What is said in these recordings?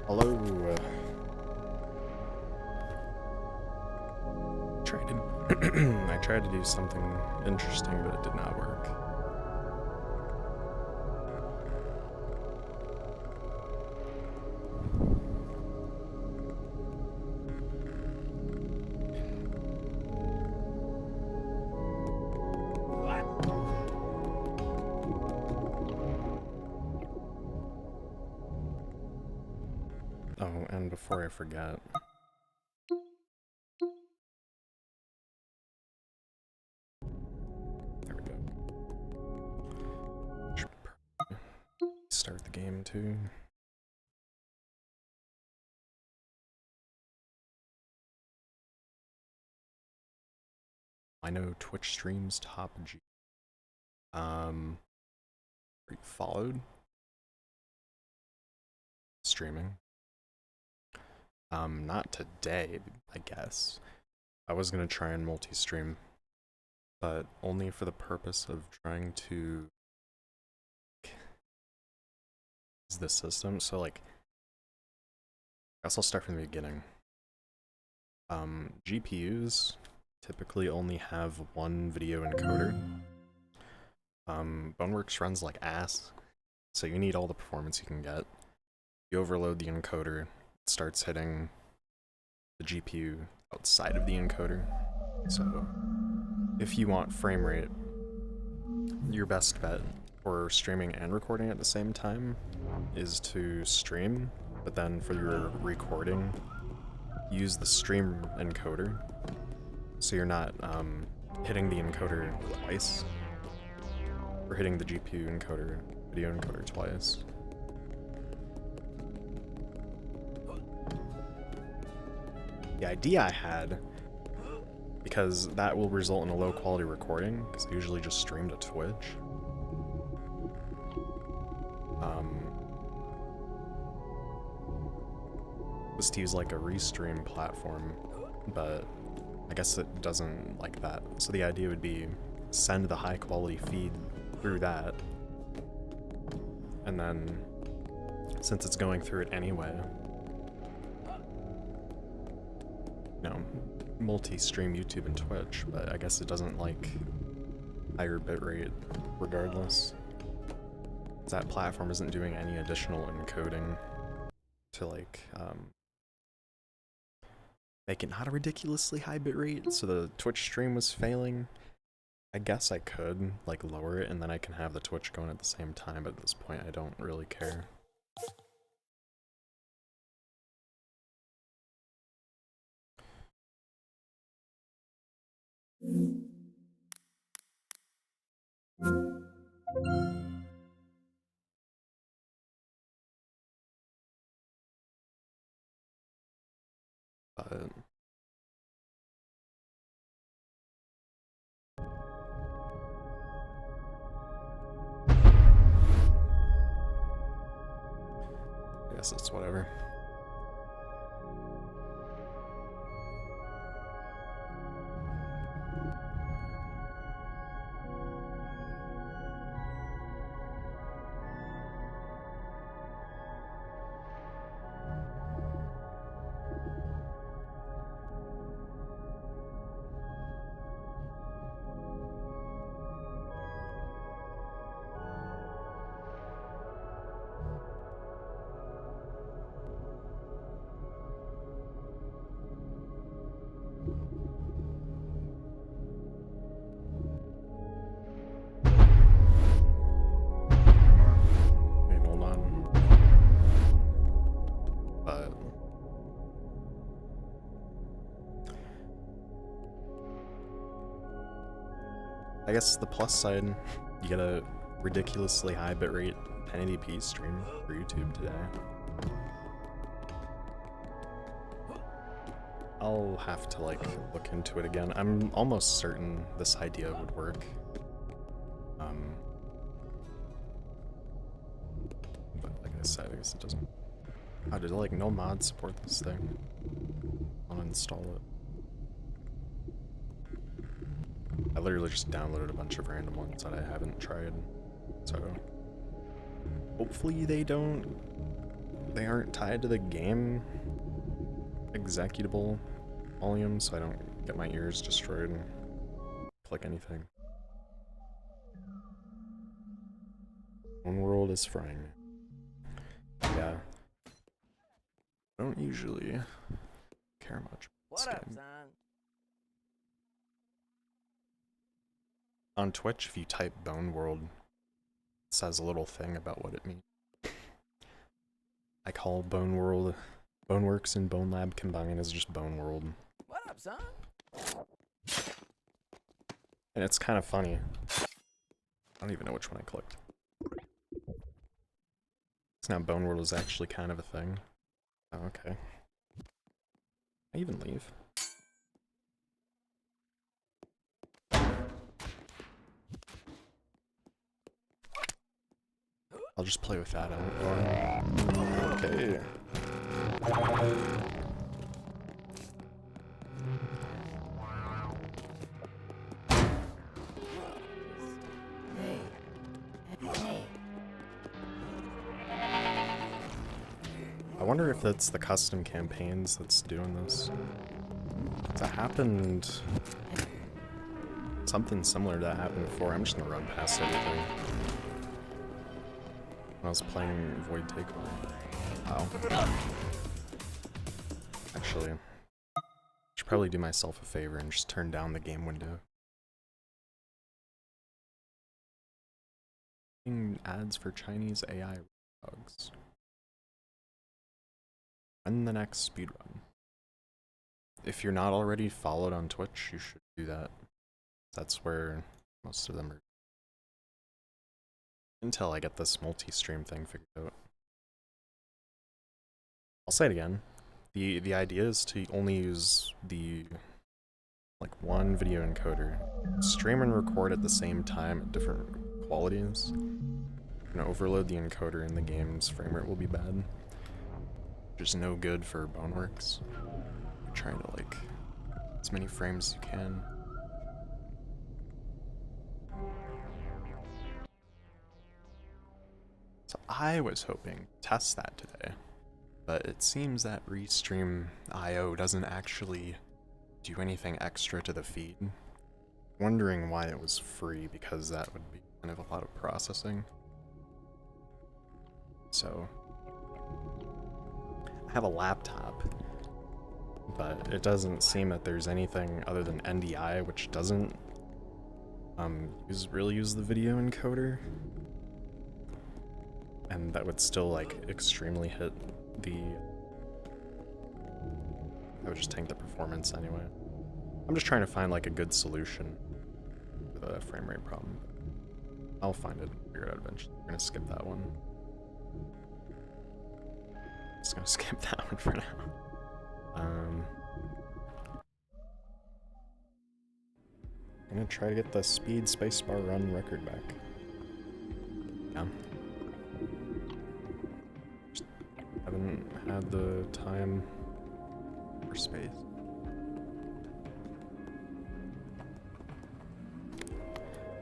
Hello. I tried to do something interesting, but it did not work. Oh, and before I forget, there we go. Should probably start the game too. I know Twitch streams top G. Are you followed? Streaming. Not today, I guess. I was gonna try and multi-stream, but only for the purpose of trying to use the system. So like, I guess I'll start from the beginning. GPUs typically only have one video encoder. Boneworks runs like ass, so you need all the performance you can get. You overload the encoder, it starts hitting the GPU outside of the encoder. So if you want frame rate, your best bet for streaming and recording at the same time is to stream, but then for your recording, use the stream encoder, so you're not hitting the encoder twice, or hitting the GPU encoder, video encoder twice. The idea I had, because that will result in a low quality recording, because I usually just stream to Twitch, was to use like a restream platform, but I guess it doesn't like that. So the idea would be send the high quality feed through that, and then since it's going through it anyway, you know, multi-stream YouTube and Twitch, but I guess it doesn't like higher bitrate regardless. That platform isn't doing any additional encoding to like make it not a ridiculously high bitrate, so the Twitch stream was failing. I guess I could like lower it and then I can have the Twitch going at the same time, but at this point I don't really care. But I guess it's whatever. I guess the plus side, you get a ridiculously high bitrate 1080p stream for YouTube today. I'll have to like look into it again. I'm almost certain this idea would work. But like I said, I guess it doesn't. How did like no mod support this thing? I'll uninstall it. I literally just downloaded a bunch of random ones that I haven't tried, so hopefully they don't they aren't tied to the game executable volume, so I don't get my ears destroyed and click anything. Boneworld is frying me. Yeah. I don't usually care much about this game. Son? On Twitch, if you type Boneworld, it says a little thing about what it means. I call Boneworld, Boneworks and Bone Lab combined as just Boneworld. What up, son? And it's kind of funny. I don't even know which one I clicked. So now Boneworld is actually kind of a thing. Oh, okay. I even leave. I'll just play with that out. Okay. I wonder if it's the custom campaigns that's doing this. That happened. Something similar to that happened before. I'm just gonna run past everything. When I was playing Void Takeover. Wow. Actually, I should probably do myself a favor and just turn down the game window. Ads for Chinese AI bugs. When the next speedrun? If you're not already followed on Twitch, you should do that. That's where most of them are. Until I get this multi-stream thing figured out. I'll say it again. The idea is to only use the one video encoder. Stream and record at the same time at different qualities. You're gonna overload the encoder and the game's frame rate will be bad. Which is no good for Boneworks. You're trying to as many frames as you can. So I was hoping to test that today, but it seems that Restream.io doesn't actually do anything extra to the feed. Wondering why it was free, because that would be kind of a lot of processing. So I have a laptop, but it doesn't seem that there's anything other than NDI, which doesn't really use the video encoder. And that would still extremely hit the... I would just tank the performance anyway. I'm just trying to find a good solution to the frame rate problem. I'll find it, figure it out eventually. We're gonna skip that one. Just gonna skip that one for now. I'm gonna try to get the speed spacebar run record back. Yeah. Just haven't had the time or space.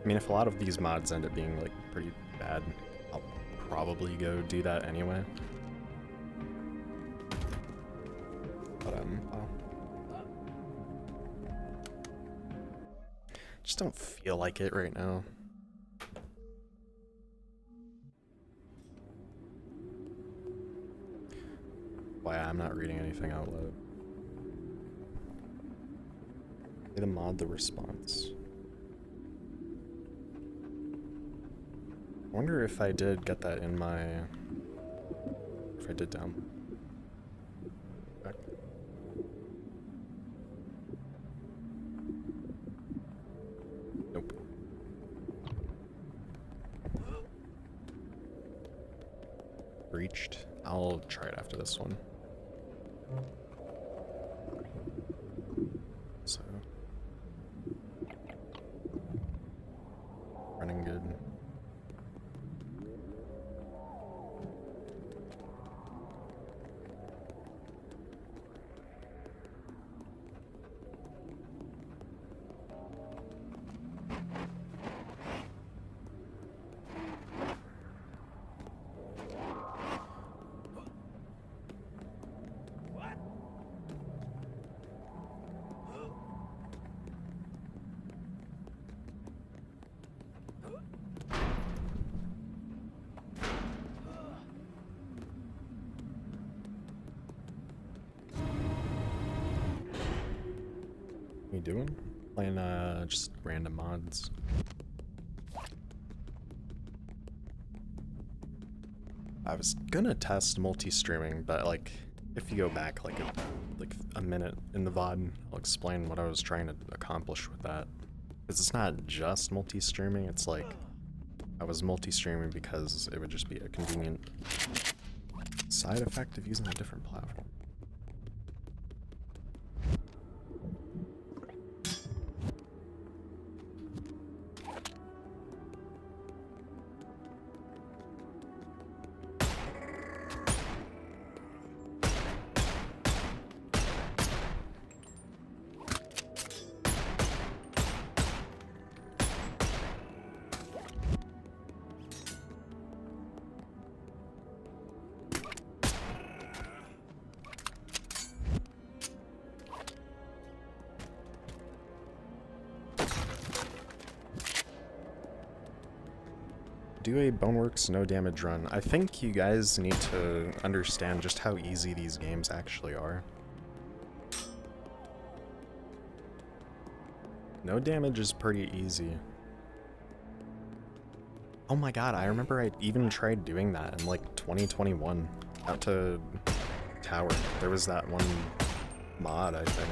I mean, if a lot of these mods end up being pretty bad, I'll probably go do that anyway. But just don't feel like it right now. Why I'm not reading anything out loud. Way to mod the response. I wonder if I did get that in my... if I did down. Back. Nope. Breached. I'll try it after this one. So... running good. we doing? Playing just random mods. I was gonna test multi-streaming, but like if you go back like a minute in the VOD, I'll explain what I was trying to accomplish with that. Because it's not just multi-streaming, it's like I was multi-streaming because it would just be a convenient side effect of using a different platform. Do a Boneworks no damage run. I think you guys need to understand just how easy these games actually are. No damage is pretty easy. Oh my god, I remember I even tried doing that in like 2021. Out to Tower. There was that one mod, I think.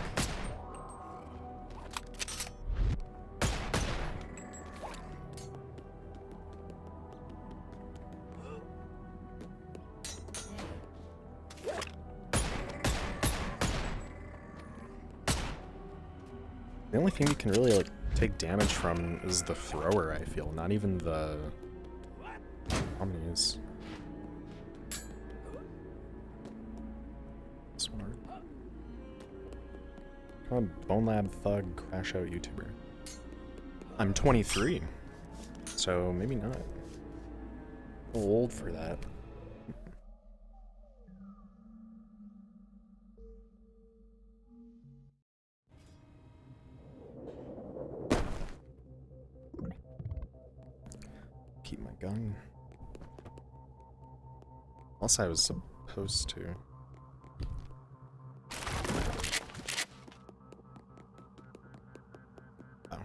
The only thing you can really like take damage from is the thrower, I feel, not even the omnis. Smart. Come on, Bone Lab Thug Crash Out YouTuber. I'm 23, so maybe not. A little old for that. Keep my gun. Unless I was supposed to. Oh.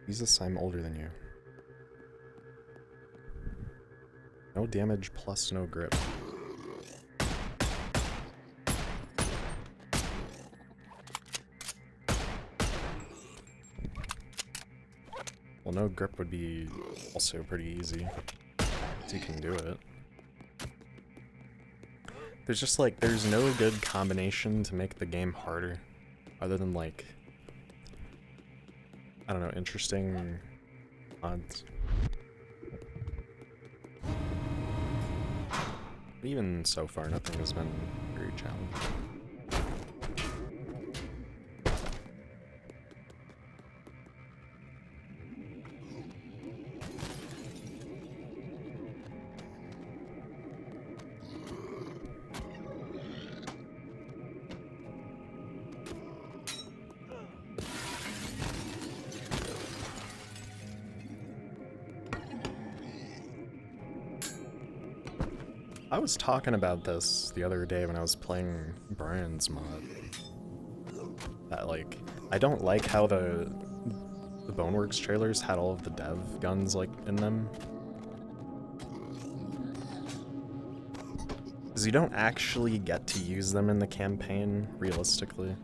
Jesus, I'm older than you. No damage plus no grip. Well, no grip would be also pretty easy, so you can do it. There's just like, there's no good combination to make the game harder, other than like, I don't know, interesting mods. But even so far, nothing has been very challenging. I was talking about this the other day when I was playing Brian's mod. That like, I don't like how the Boneworks trailers had all of the dev guns like in them. Because you don't actually get to use them in the campaign, realistically.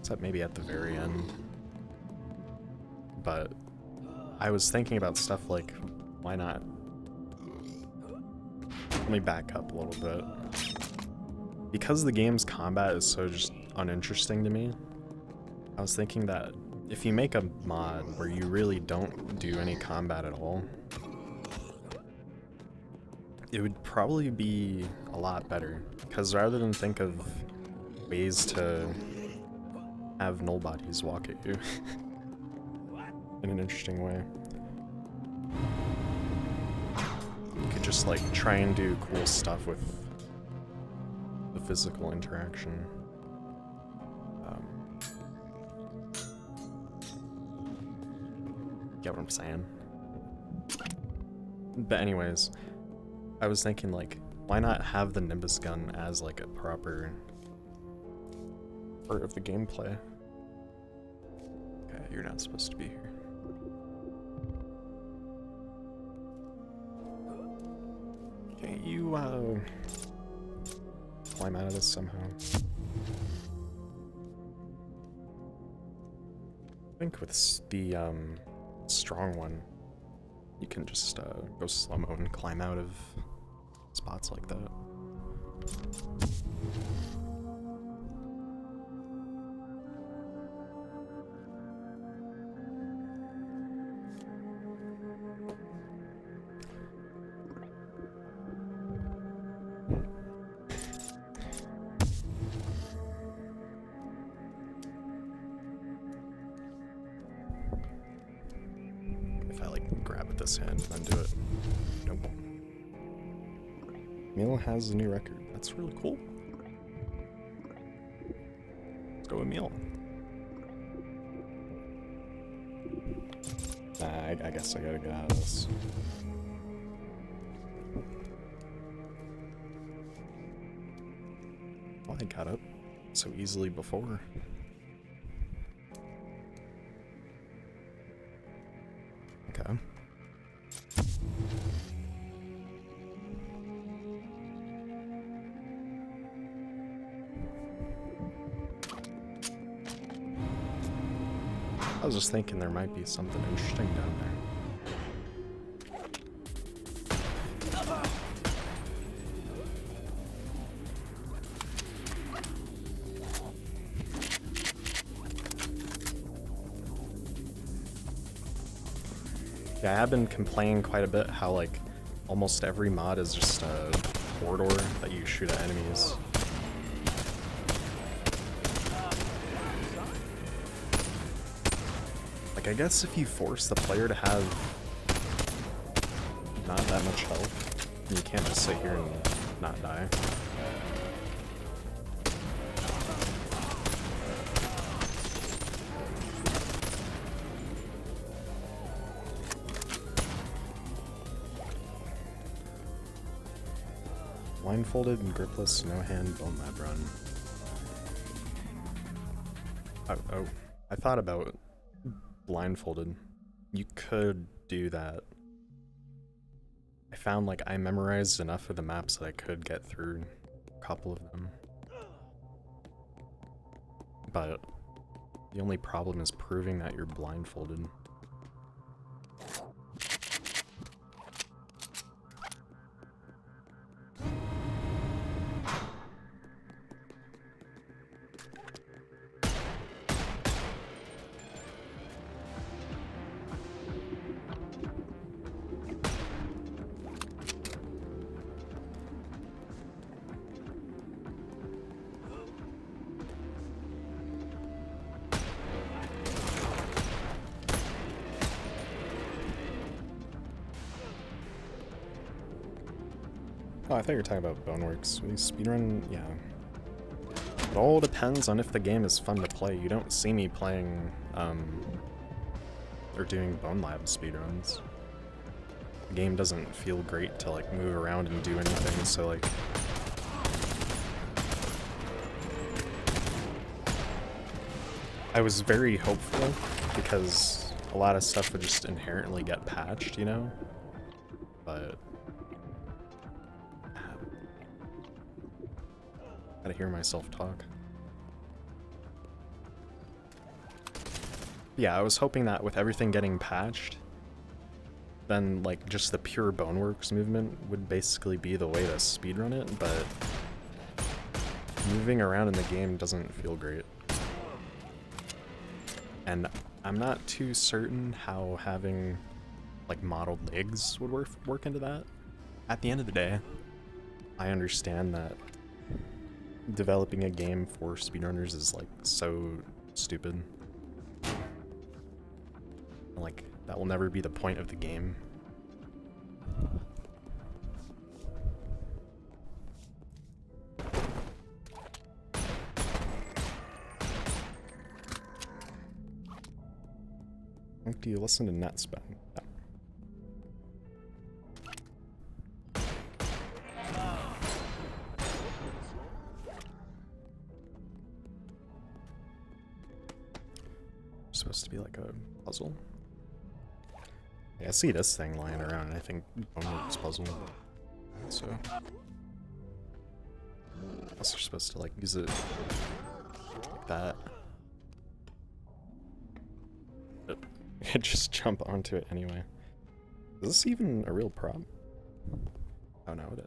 Except maybe at the very end. But I was thinking about stuff like, why not? Let me back up a little bit. Because the game's combat is so just uninteresting to me, I was thinking that if you make a mod where you really don't do any combat at all, it would probably be a lot better. Because rather than think of ways to have null bodies walk at you in an interesting way, you could just like try and do cool stuff with the physical interaction. Get what I'm saying? But anyways, I was thinking like, Why not have the Nimbus gun as like a proper part of the gameplay? Okay, you're not supposed to be here. Can't you climb out of this somehow? I think with the strong one, you can just go slow-mo and climb out of spots like that. If I like grab at this hand and then do it. Nope. Emil has a new record. That's really cool. Let's go Emil. Nah, I guess I gotta get out of this. Well, I got up so easily before. Okay. I was just thinking there might be something interesting down there. Yeah, I have been complaining quite a bit how like almost every mod is just a corridor that you shoot at enemies. Like, I guess if you force the player to have not that much health, you can't just sit here and not die. Blindfolded and gripless, no hand, bone lab run. Oh, I thought about blindfolded. You could do that. I found like I memorized enough of the maps that I could get through a couple of them. But the only problem is proving that you're blindfolded. Oh, I thought you were talking about Boneworks. We speedrun, yeah. It all depends on if the game is fun to play. You don't see me playing, or doing Bone Lab speedruns. The game doesn't feel great to, like, move around and do anything, so, like... I was very hopeful, because a lot of stuff would just inherently get patched, you know? But... gotta hear myself talk. Yeah, I was hoping that with everything getting patched, then like just the pure Boneworks movement would basically be the way to speedrun it, but moving around in the game doesn't feel great. And I'm not too certain how having like modeled legs would work into that. At the end of the day, I understand that developing a game for speedrunners is like so stupid. Like, that will never be the point of the game. Like, do you listen to NetSpend? Yeah. puzzle. Yeah, I see this thing lying around, and I think Boneworld's puzzle. So, I guess you're supposed to like use it like that. But just jump onto it anyway. Is this even a real prop? Oh no, it is.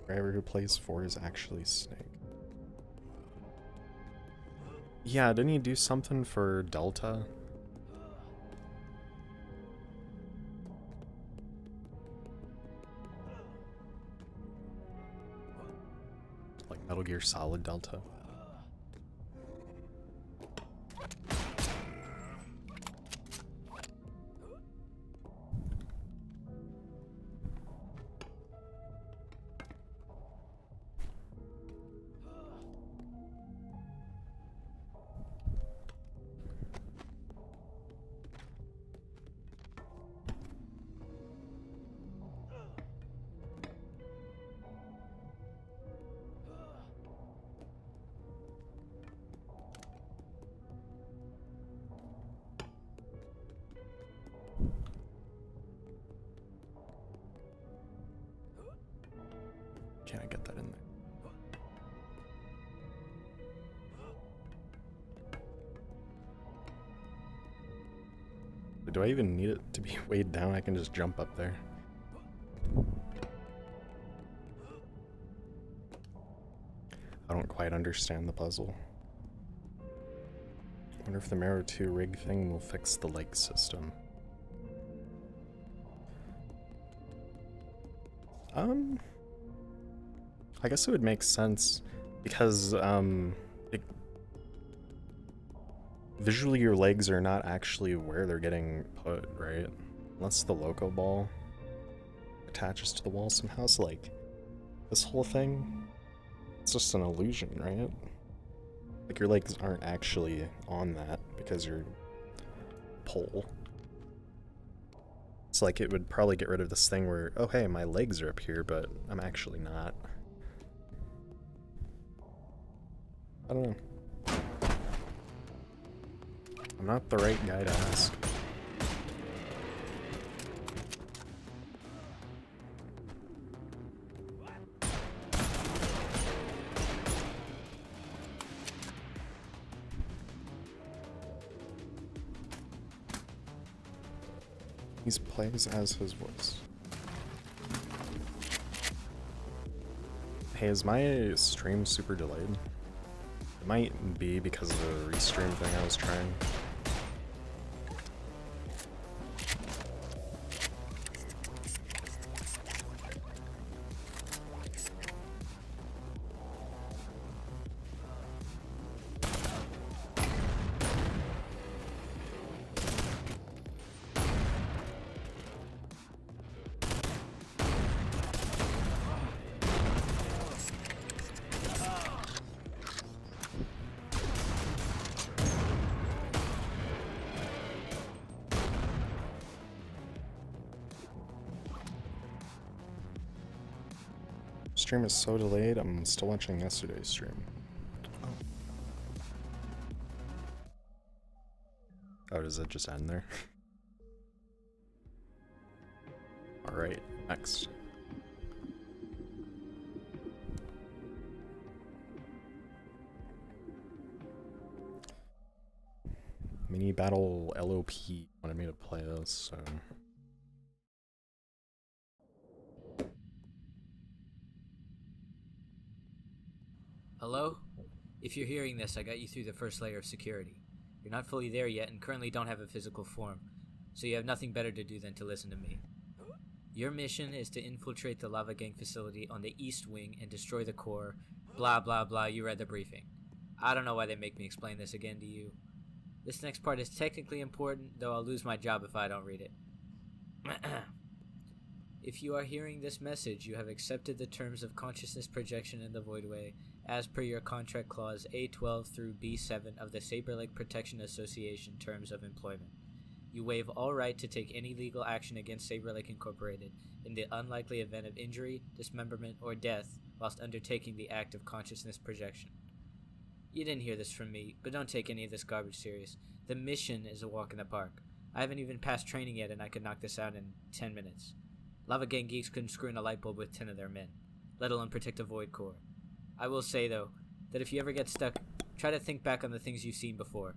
Driver who plays 4 is actually Snake. Yeah, didn't he do something for Delta? Like Metal Gear Solid Delta? Can I get that in there? Do I even need it to be weighed down? I can just jump up there. I don't quite understand the puzzle. I wonder if the Marrow 2 rig thing will fix the leg system. I guess it would make sense because visually your legs are not actually where they're getting put, right? Unless the loco ball attaches to the wall somehow. So like this whole thing, it's just an illusion, right? Like your legs aren't actually on that because you're pole. It's like it would probably get rid of this thing where, oh hey, my legs are up here, but I'm actually not. I don't know. I'm not the right guy to ask. He plays as his voice. Hey, is my stream super delayed? It might be because of the restream thing I was trying. Stream is so delayed, I'm still watching yesterday's stream. Oh, does it just end there? Alright, next. Mini Battle LOP wanted me to play this, so... Hello? If you're hearing this, I got you through the first layer of security. You're not fully there yet and currently don't have a physical form, so you have nothing better to do than to listen to me. Your mission is to infiltrate the Lava Gang facility on the East Wing and destroy the core. Blah blah blah, you read the briefing. I don't know why they make me explain this again to you. This next part is technically important, though I'll lose my job if I don't read it. If you are hearing this message, you have accepted the terms of consciousness projection in the Voidway, as per your contract clause A12 through B7 of the Saber Lake Protection Association Terms of Employment. You waive all right to take any legal action against Saber Lake Incorporated in the unlikely event of injury, dismemberment, or death whilst undertaking the act of consciousness projection. You didn't hear this from me, but don't take any of this garbage serious. The mission is a walk in the park. I haven't even passed training yet, and I could knock this out in 10 minutes. Lava Gang geeks couldn't screw in a light bulb with 10 of their men, let alone protect a void core. I will say, though, that if you ever get stuck, try to think back on the things you've seen before.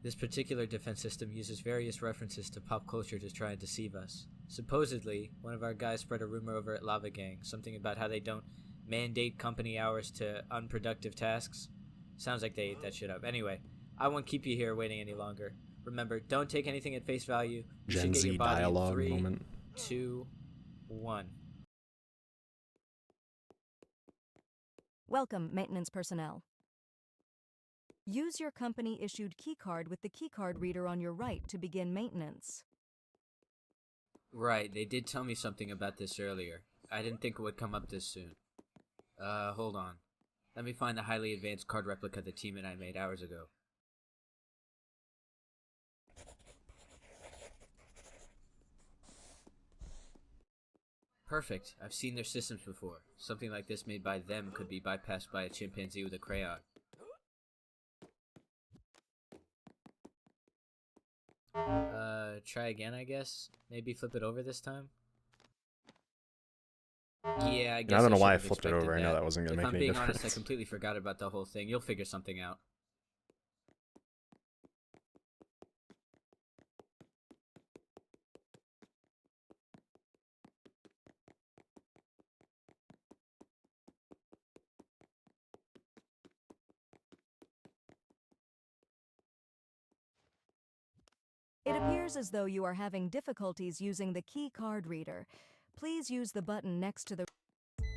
This particular defense system uses various references to pop culture to try and deceive us. Supposedly, one of our guys spread a rumor over at Lava Gang, something about how they don't mandate company hours to unproductive tasks. Sounds like they ate that shit up. Anyway, I won't keep you here waiting any longer. Remember, don't take anything at face value. You should Gen get Z your body in dialogue 3, moment. 2, 1. Welcome, maintenance personnel. Use your company-issued keycard with the keycard reader on your right to begin maintenance. Right, they did tell me something about this earlier. I didn't think it would come up this soon. Hold on. Let me find the highly advanced card replica the team and I made hours ago. Perfect. I've seen their systems before. Something like this made by them could be bypassed by a chimpanzee with a crayon. Try again, I guess? Maybe flip it over this time? Yeah, I guess I don't know why I should've flipped it expected over. I know that wasn't going to If make I'm any being difference. honest, I completely forgot about the whole thing. You'll figure something out. It appears as though you are having difficulties using the key card reader. Please use the button next to the...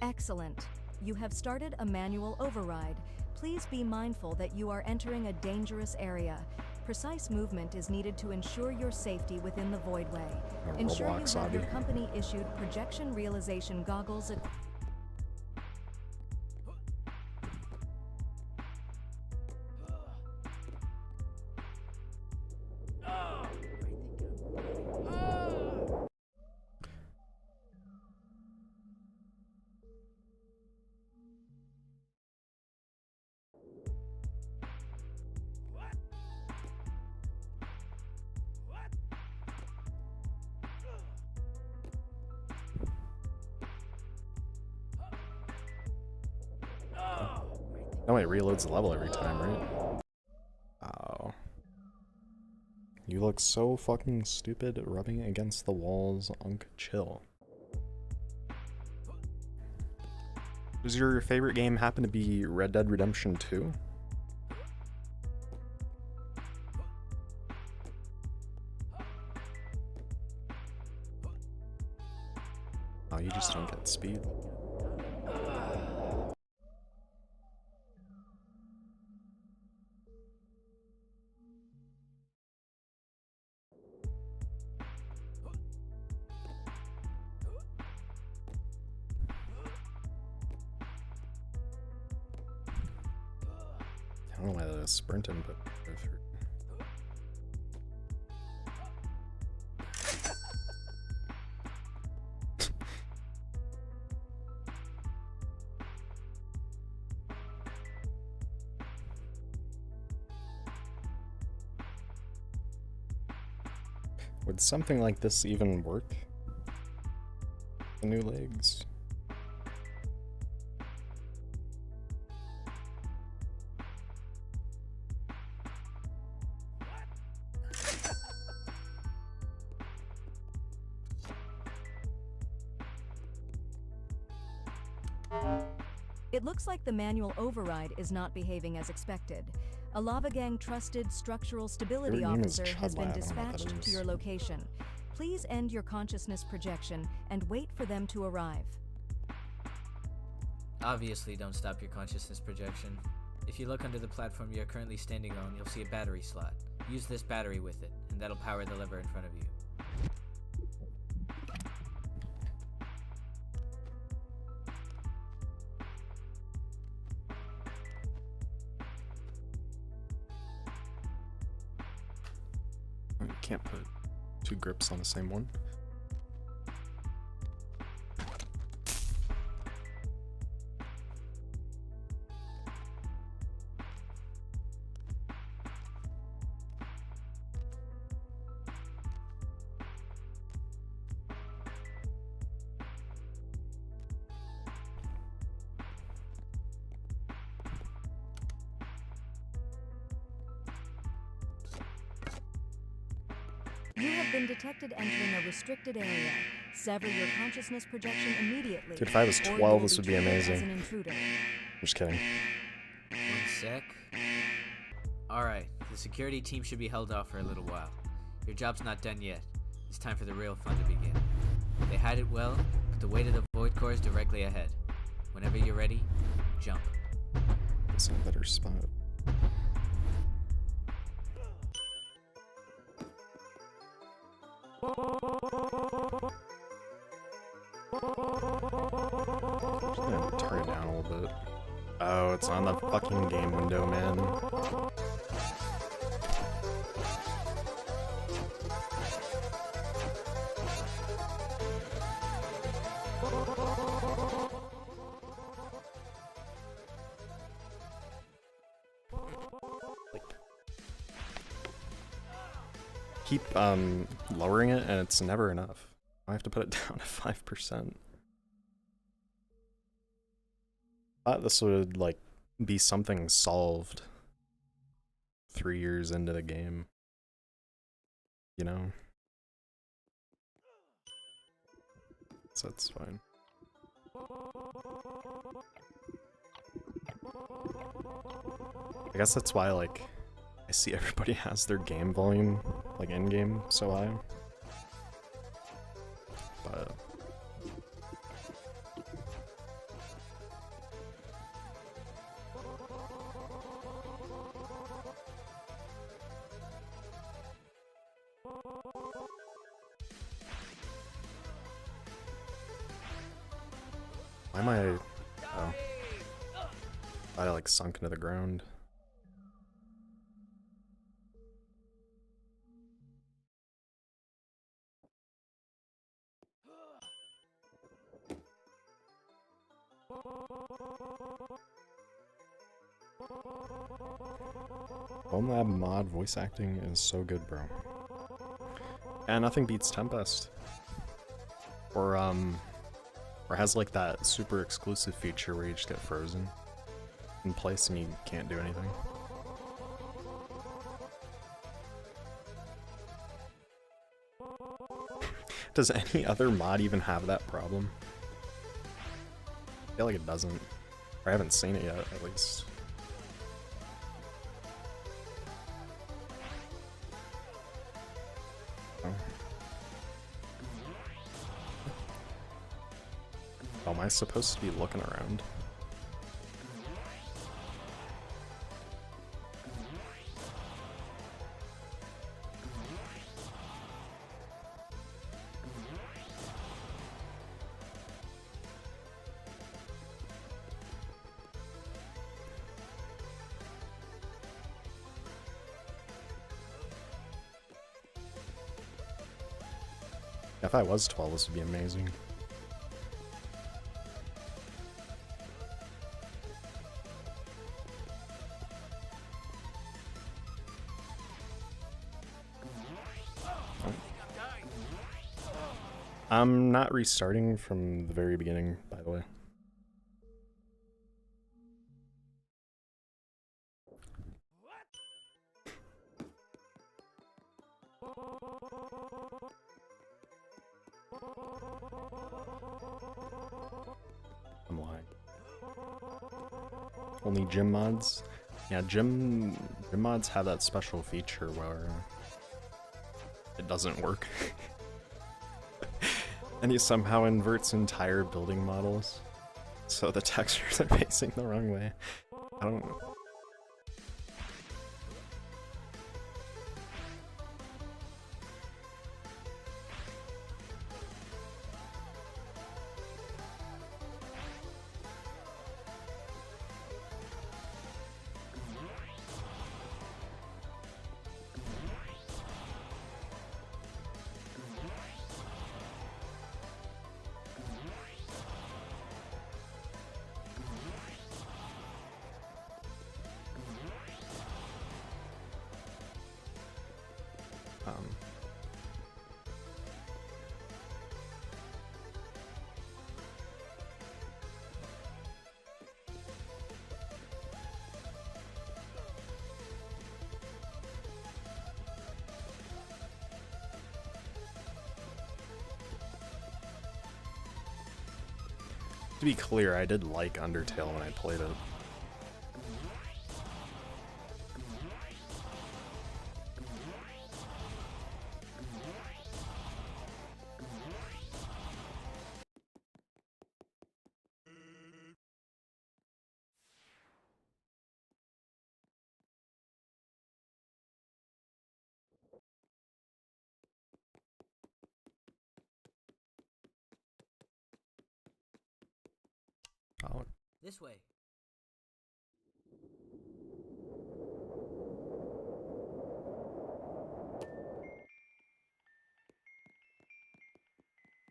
Excellent. You have started a manual override. Please be mindful that you are entering a dangerous area. Precise movement is needed to ensure your safety within the voidway. Ensure you Roblox have your hobby. company-issued projection realization goggles equipped. Oh, it reloads the level every time, right? Oh. You look so fucking stupid rubbing against the walls, Unk. Chill. Does your favorite game happen to be Red Dead Redemption 2? Oh, you just don't get speed. I don't know why the sprint input go through. Would something like this even work? The new legs? It looks like the manual override is not behaving as expected. A Lava Gang trusted structural stability Your name is officer has been Chudlab, I don't know what that dispatched to is. your location. Please end your consciousness projection and wait for them to arrive. Obviously, don't stop your consciousness projection. If you look under the platform you're currently standing on, you'll see a battery slot. Use this battery with it, and that'll power the lever in front of you. You can't put 2 grips on the same one. You have been detected entering a restricted area. Sever your consciousness projection immediately. Dude, if I was or you 12, will this would be treated as amazing. an intruder. I'm just kidding. 1 sec. Alright, the security team should be held off for a little while. Your job's not done yet. It's time for the real fun to begin. They hide it well, but the way to the void core is directly ahead. Whenever you're ready, jump. It's a better spot. Just gonna turn it down a little bit. Oh, it's on the fucking game window, man. Keep lowering it and it's never enough. I have to put it down to 5%. Thought this would like be something solved 3 years into the game. You know? So it's fine. I guess that's why like I see everybody has their game volume, like in-game, so high. But why am I... Oh. I like sunk into the ground. Bonelab mod voice acting is so good, bro. And nothing beats Tempest. Or has like that super exclusive feature where you just get frozen in place and you can't do anything. Does any other mod even have that problem? I feel like it doesn't. Or I haven't seen it yet, at least. Oh. Oh, am I supposed to be looking around? If I was 12, this would be amazing. I'm not restarting from the very beginning, by the way. I'm lying. Only gym mods? Yeah, gym mods have that special feature where it doesn't work. And he somehow inverts entire building models, so the textures are facing the wrong way. I don't know. To be clear, I did like Undertale when I played it. Oh, This way.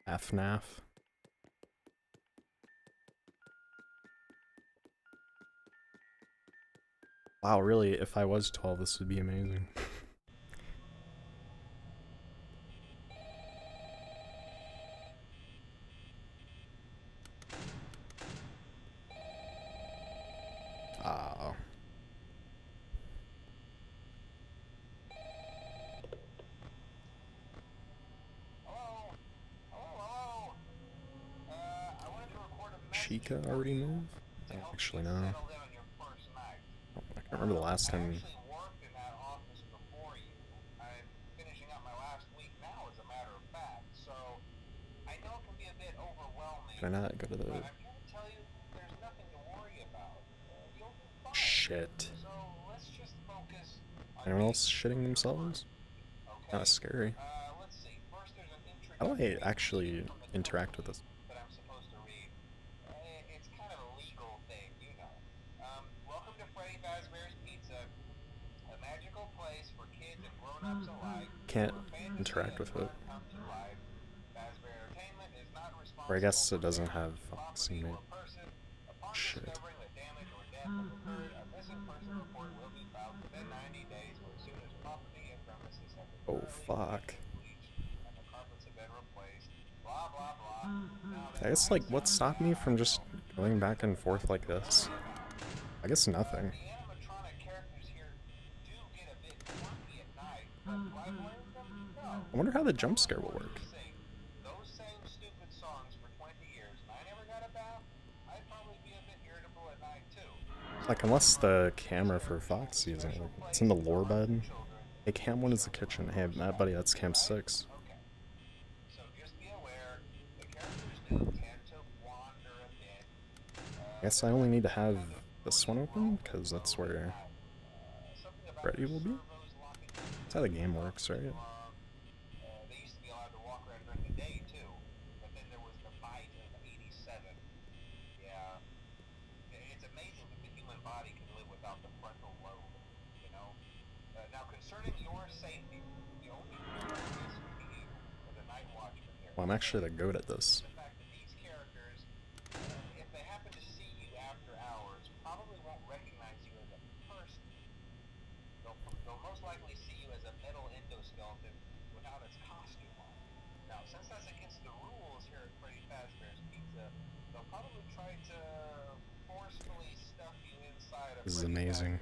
FNAF. Wow, really, if I was 12, this would be amazing. Oh. Sychke already moved? Actually, no. I can't remember the last time. Can I not go to the... Shit. Anyone else shitting themselves? Kinda scary. How do I actually interact with this? Can't interact with it. Or I guess it doesn't have Foxy mate. Shit. Oh fuck. I guess, like, what stopped me from just going back and forth like this? I guess nothing. I wonder how the jump scare will work. Like, unless the camera for Foxy isn't working. It's in the lore bed. Hey, Cam 1 is the kitchen. Hey, Matt, buddy, that's Cam 6. I guess I only need to have this one open, because that's where Freddy will be. That's how the game works, right? Well, I'm actually the goat at this. This is amazing.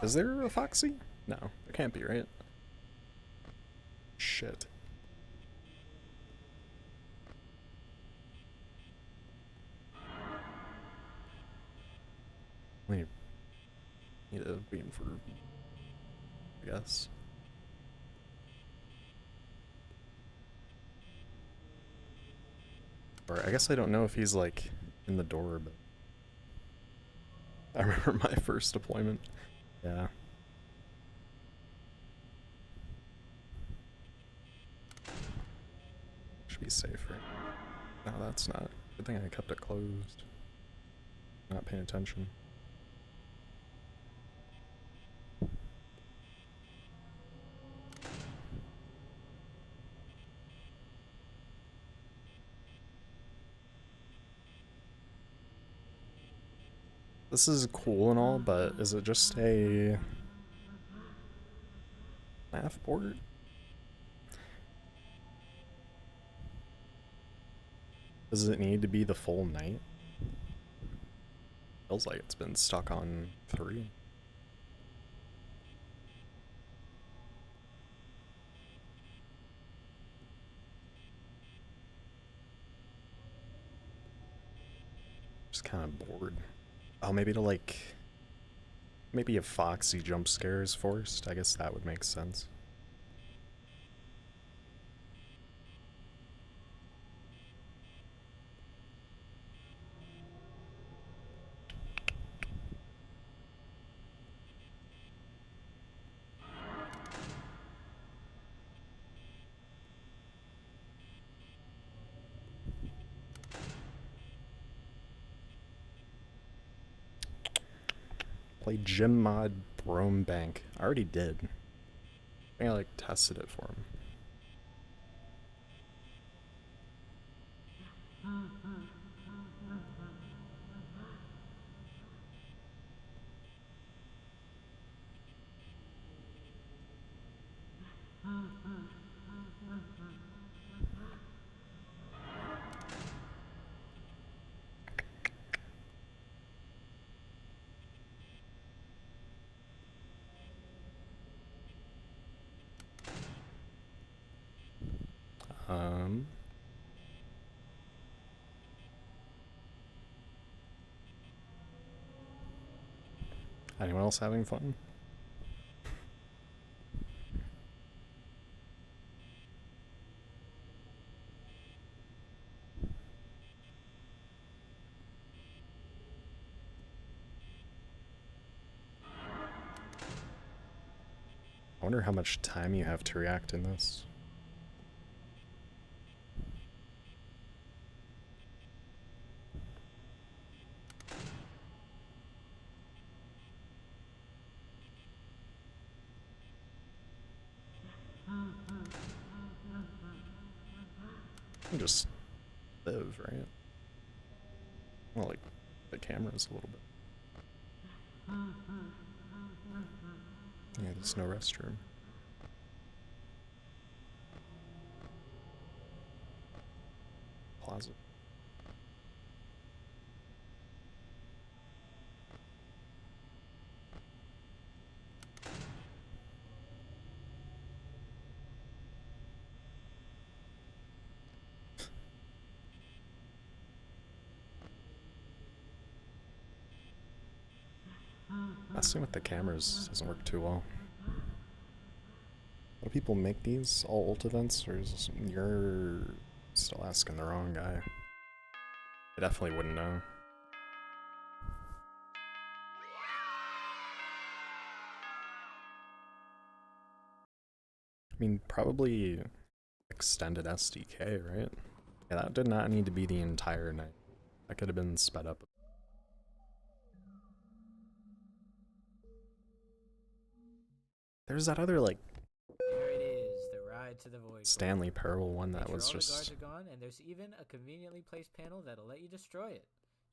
Is there a Foxy? No, there can't be, right? Shit. I need to be in for, I guess. Or I guess I don't know if he's like in the door, but I remember my first deployment. Yeah. Should be safe, right? No, that's not. Good thing I kept it closed. Not paying attention. This is cool and all, but is it just a nav port? Does it need to be the full night? Feels like it's been stuck on 3. Just kind of bored. Oh, maybe to like... Maybe if Foxy jump scares forced, I guess that would make sense. Play Gym Mod Brome Bank. I already did. I think I like tested it for him. Anyone else having fun? I wonder how much time you have to react in this. You can just live, right? Well, like, the camera's a little bit. Yeah, there's no restroom. Closet. Messing with the cameras doesn't work too well. Do people make these all ult events, or is you're still asking the wrong guy? I definitely wouldn't know. I mean, probably extended SDK, right? Yeah, that did not need to be the entire night. That could have been sped up. There's that other, like, There it is, the ride to the void. Stanley Parable one that Make was sure all just... the guards are gone, and there's even a conveniently placed panel that'll let you destroy it.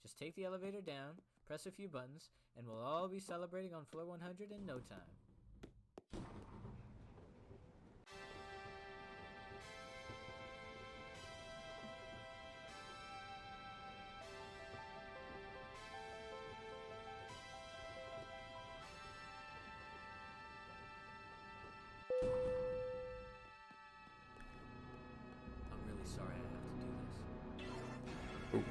Just take the elevator down, press a few buttons, and we'll all be celebrating on floor 100 in no time. I'm really sorry I have to do this. Ooh.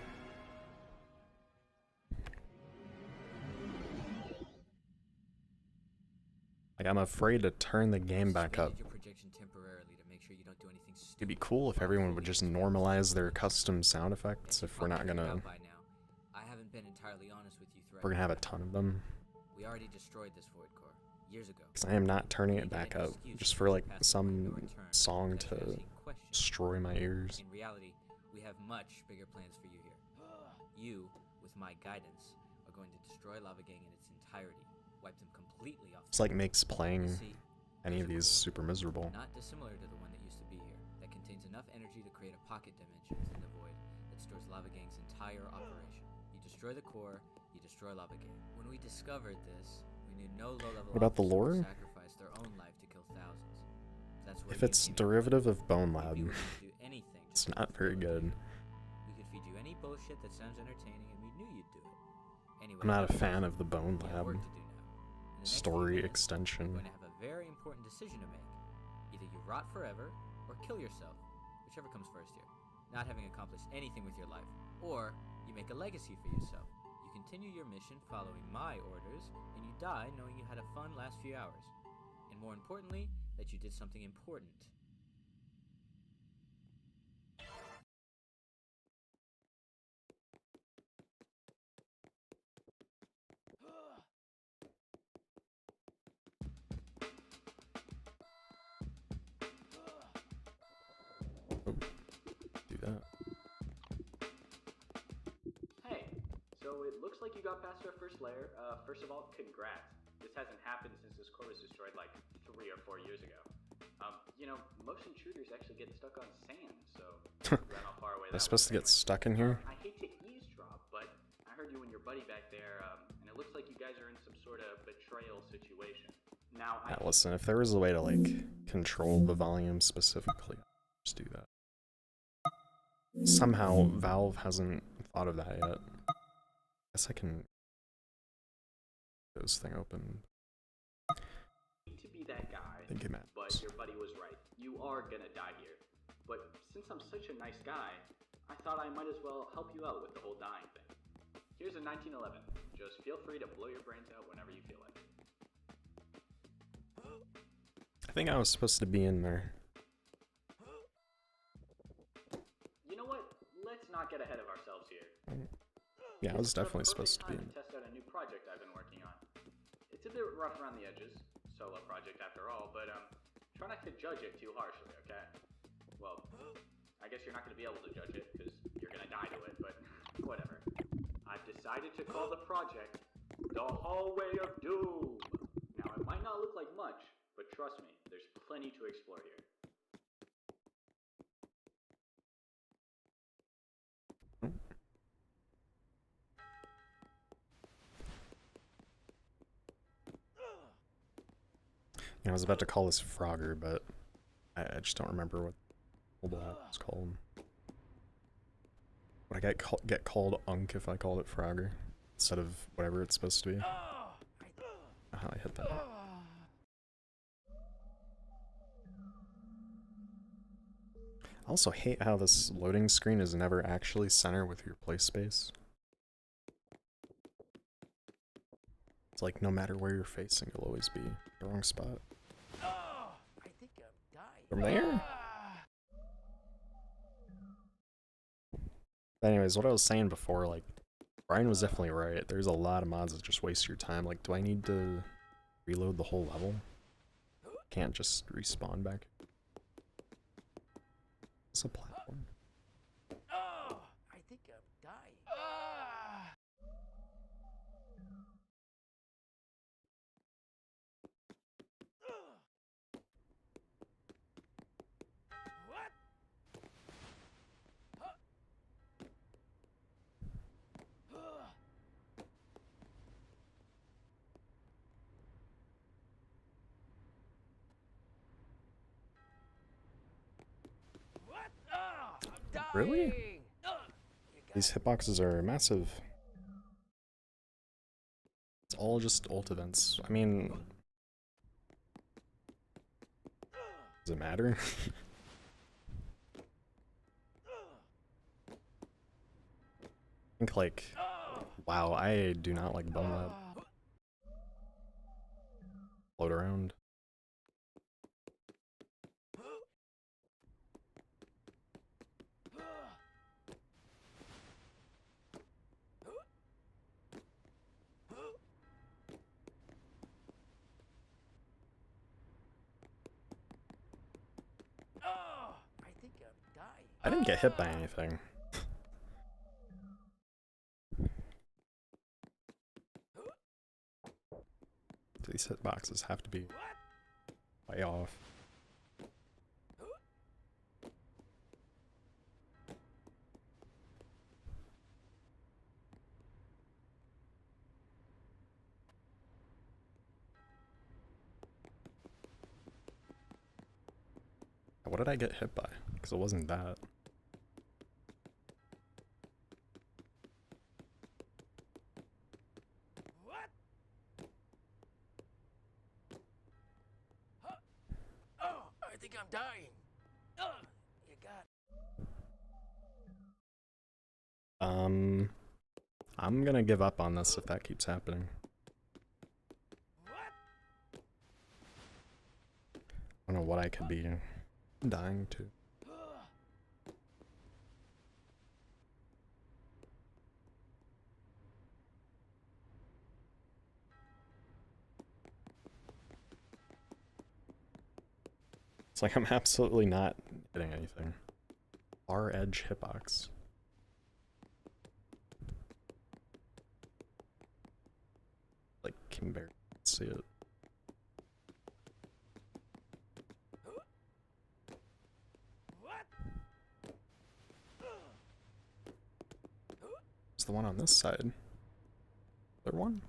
Like, I'm afraid to turn the game back up. Your projection temporarily to make sure you don't do anything stupid. It'd be cool if everyone would just normalize their custom sound effects if we're not gonna... I haven't been entirely honest with you throughout. We're gonna have a ton of them. We already destroyed this void core years ago. Because I am not turning it back up just for like some song to destroy my ears. In reality, we have much bigger plans for you here. You, with my guidance, are going to destroy Lava Gang in its entirety, wipe them completely off. It's like makes playing any of these super miserable. Not dissimilar to the one that used to be here, that contains enough energy to create a pocket dimension within the void that stores Lava Gang's entire operation. You destroy the core, You destroy lava game. When we discovered this, we knew no low-level What about the officer would lore? sacrifice their own life to kill thousands. That's where If you it's came into derivative play. of Bone Lab, We'd be willing to do anything it's just to not very fulfill good. We could feed you any bullshit that sounds entertaining, and we knew you'd do it. Anyway, I'm not a enough fan of of the Bone we have work Lab to do now. In the next few story minutes, extension. You're going to have a very important decision to make. Either you rot forever, or kill yourself, whichever comes first here, not having accomplished anything with your life. Or you make a legacy for yourself. You continue your mission following my orders, and you die knowing you had a fun last few hours. And more importantly, that you did something important. Do that. Hey, so it looks like you got past our first layer. First of all, congrats. This hasn't happened since this core was destroyed like 3 or 4 years ago. You know, most intruders actually get stuck on sand, so ran how far away Am I that supposed to was get stuck in here? I hate to eavesdrop, but I heard you and your buddy back there, and it looks like you guys are in some sort of betrayal situation. Now, Yeah, listen, if there was a way to, like, control the volume specifically, I'd just do that. Somehow, Valve hasn't thought of that yet. I guess I can... This thing open. to be that guy, I think it but matters. your buddy was right. You are gonna die here. But since I'm such a nice guy, I thought I might as well help you out with the whole dying thing. Here's a 1911. Just feel free to blow your brains out whenever you feel like it. I think I was supposed to be in there. You know what? Let's not get ahead of ourselves here. Yeah, I was This is the definitely perfect supposed to be time in. test out a new project I've been working on. It's a bit rough around the edges, solo project after all, but try not to judge it too harshly, okay? Well, I guess you're not going to be able to judge it because you're going to die to it, but whatever. I've decided to call the project The Hallway of Doom. Now, it might not look like much, but trust me, there's plenty to explore here. I was about to call this Frogger, but I just don't remember what it's called. Would I get called Unk if I called it Frogger instead of whatever it's supposed to be? How I hit that. I also hate how this loading screen is never actually center with your play space. It's like no matter where you're facing, you'll always be the wrong spot. I think I'm dying. From there? But anyways, what I was saying before, like, Brian was definitely right. There's a lot of mods that just waste your time. Like, do I need to reload the whole level? Can't just respawn back. It's a platform. I think I'm dying. What? What? I'm dying. Really? These hitboxes are massive. It's all just ult events. I mean... Does it matter? I think, like... Wow, I do not like Bone Lab. Float around. I think I'm dying. I didn't get hit by anything. These hitboxes have to be way off. What did I get hit by? Because it wasn't that. What? Huh? Oh, I think I'm dying. You got. I'm gonna give up on this if that keeps happening. What? I don't know what I could be dying to. It's like I'm absolutely not hitting anything. Far edge hitbox. Like, can barely see it. What? There's the one on this side. There one?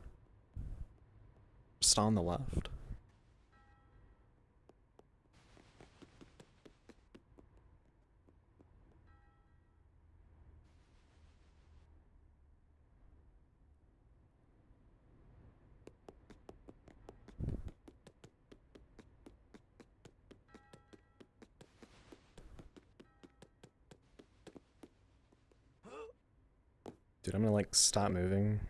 Just on the left. Dude, I'm gonna like stop moving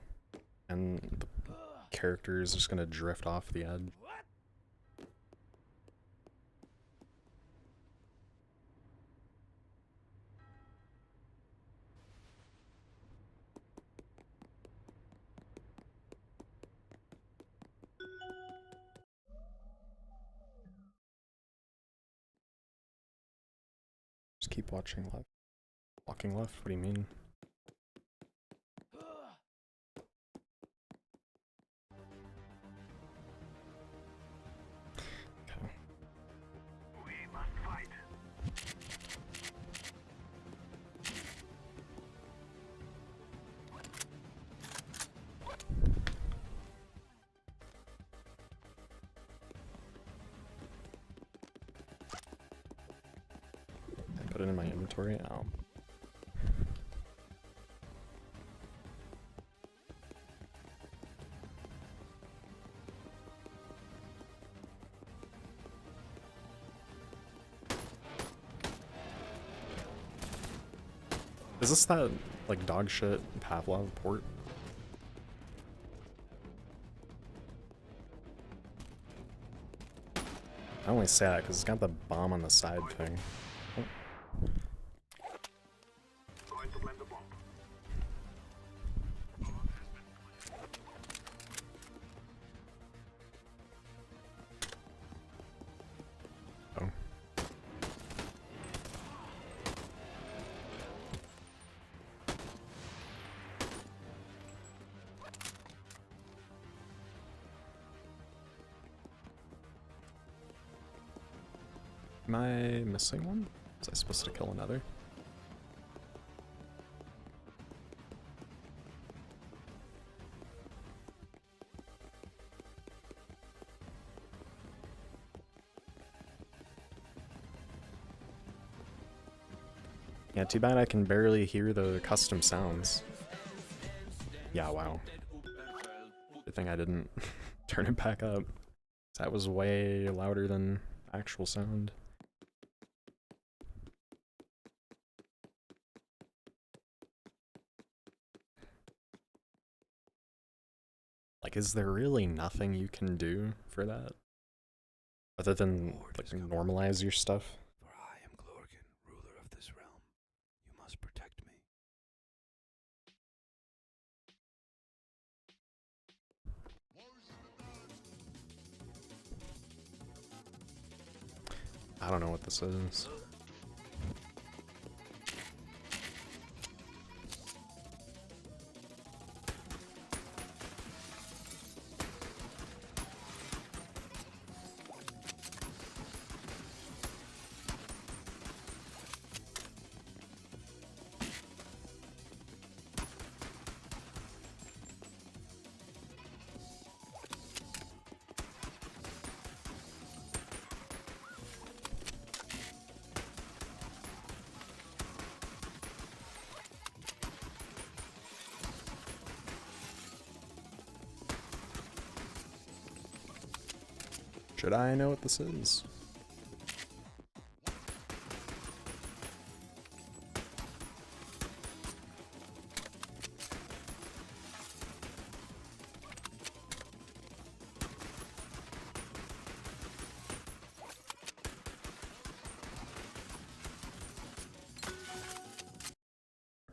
and the character is just gonna drift off the edge. What? Just keep watching left. Walking left, what do you mean? Okay. We must fight. I put it in my inventory. Oh. Is this that, like, dog shit Pavlov port? I only say that because it's got the bomb on the side thing. Oh. Going to plant the bomb. Oh. Am I missing one? Was I supposed to kill another? Yeah, too bad I can barely hear the custom sounds. Yeah, wow. Good thing I didn't turn it back up. That was way louder than actual sound. Like, is there really nothing you can do for that? Other than, like, normalize your stuff? For I am Glorgan, ruler of this realm. You must protect me. I don't know what this is. Should I know what this is?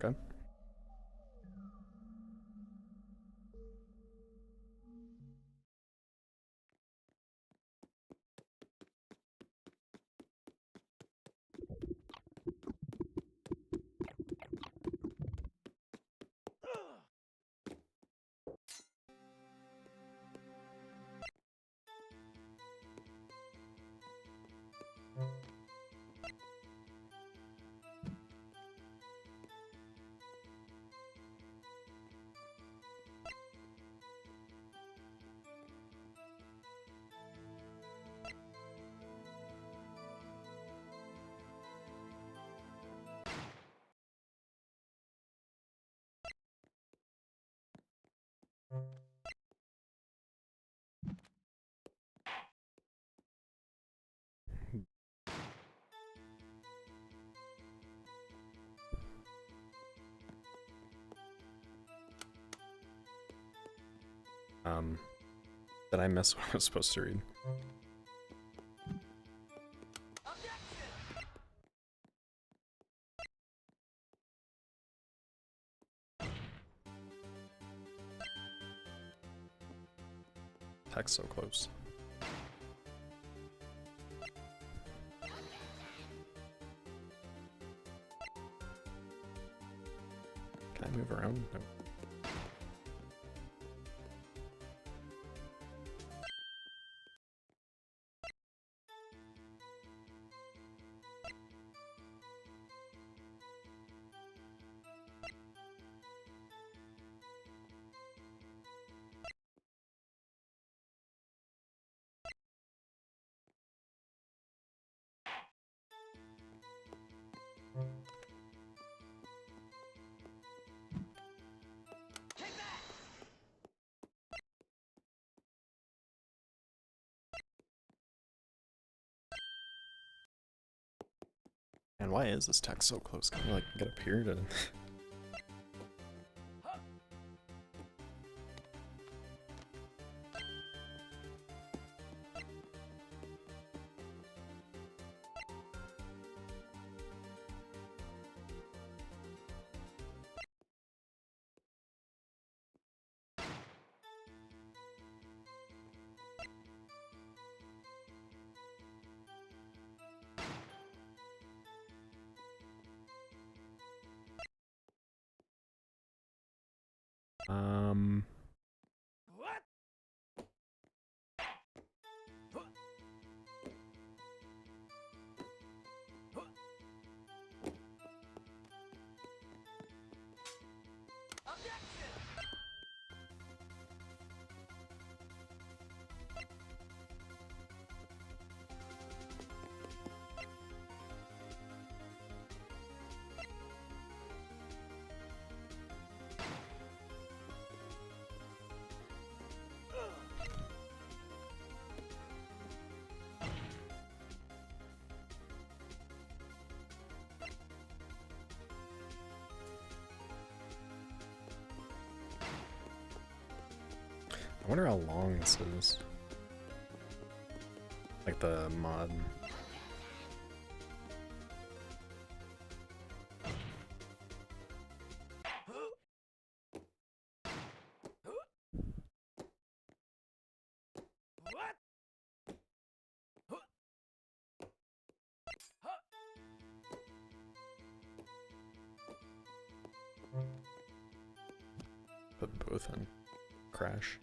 Okay. Did I miss what I was supposed to read? Text so close. Can I move around? No. And why is this text so close? Can I like get up here to What? I wonder how long this is. Like the mod. What? Put both in. Crash.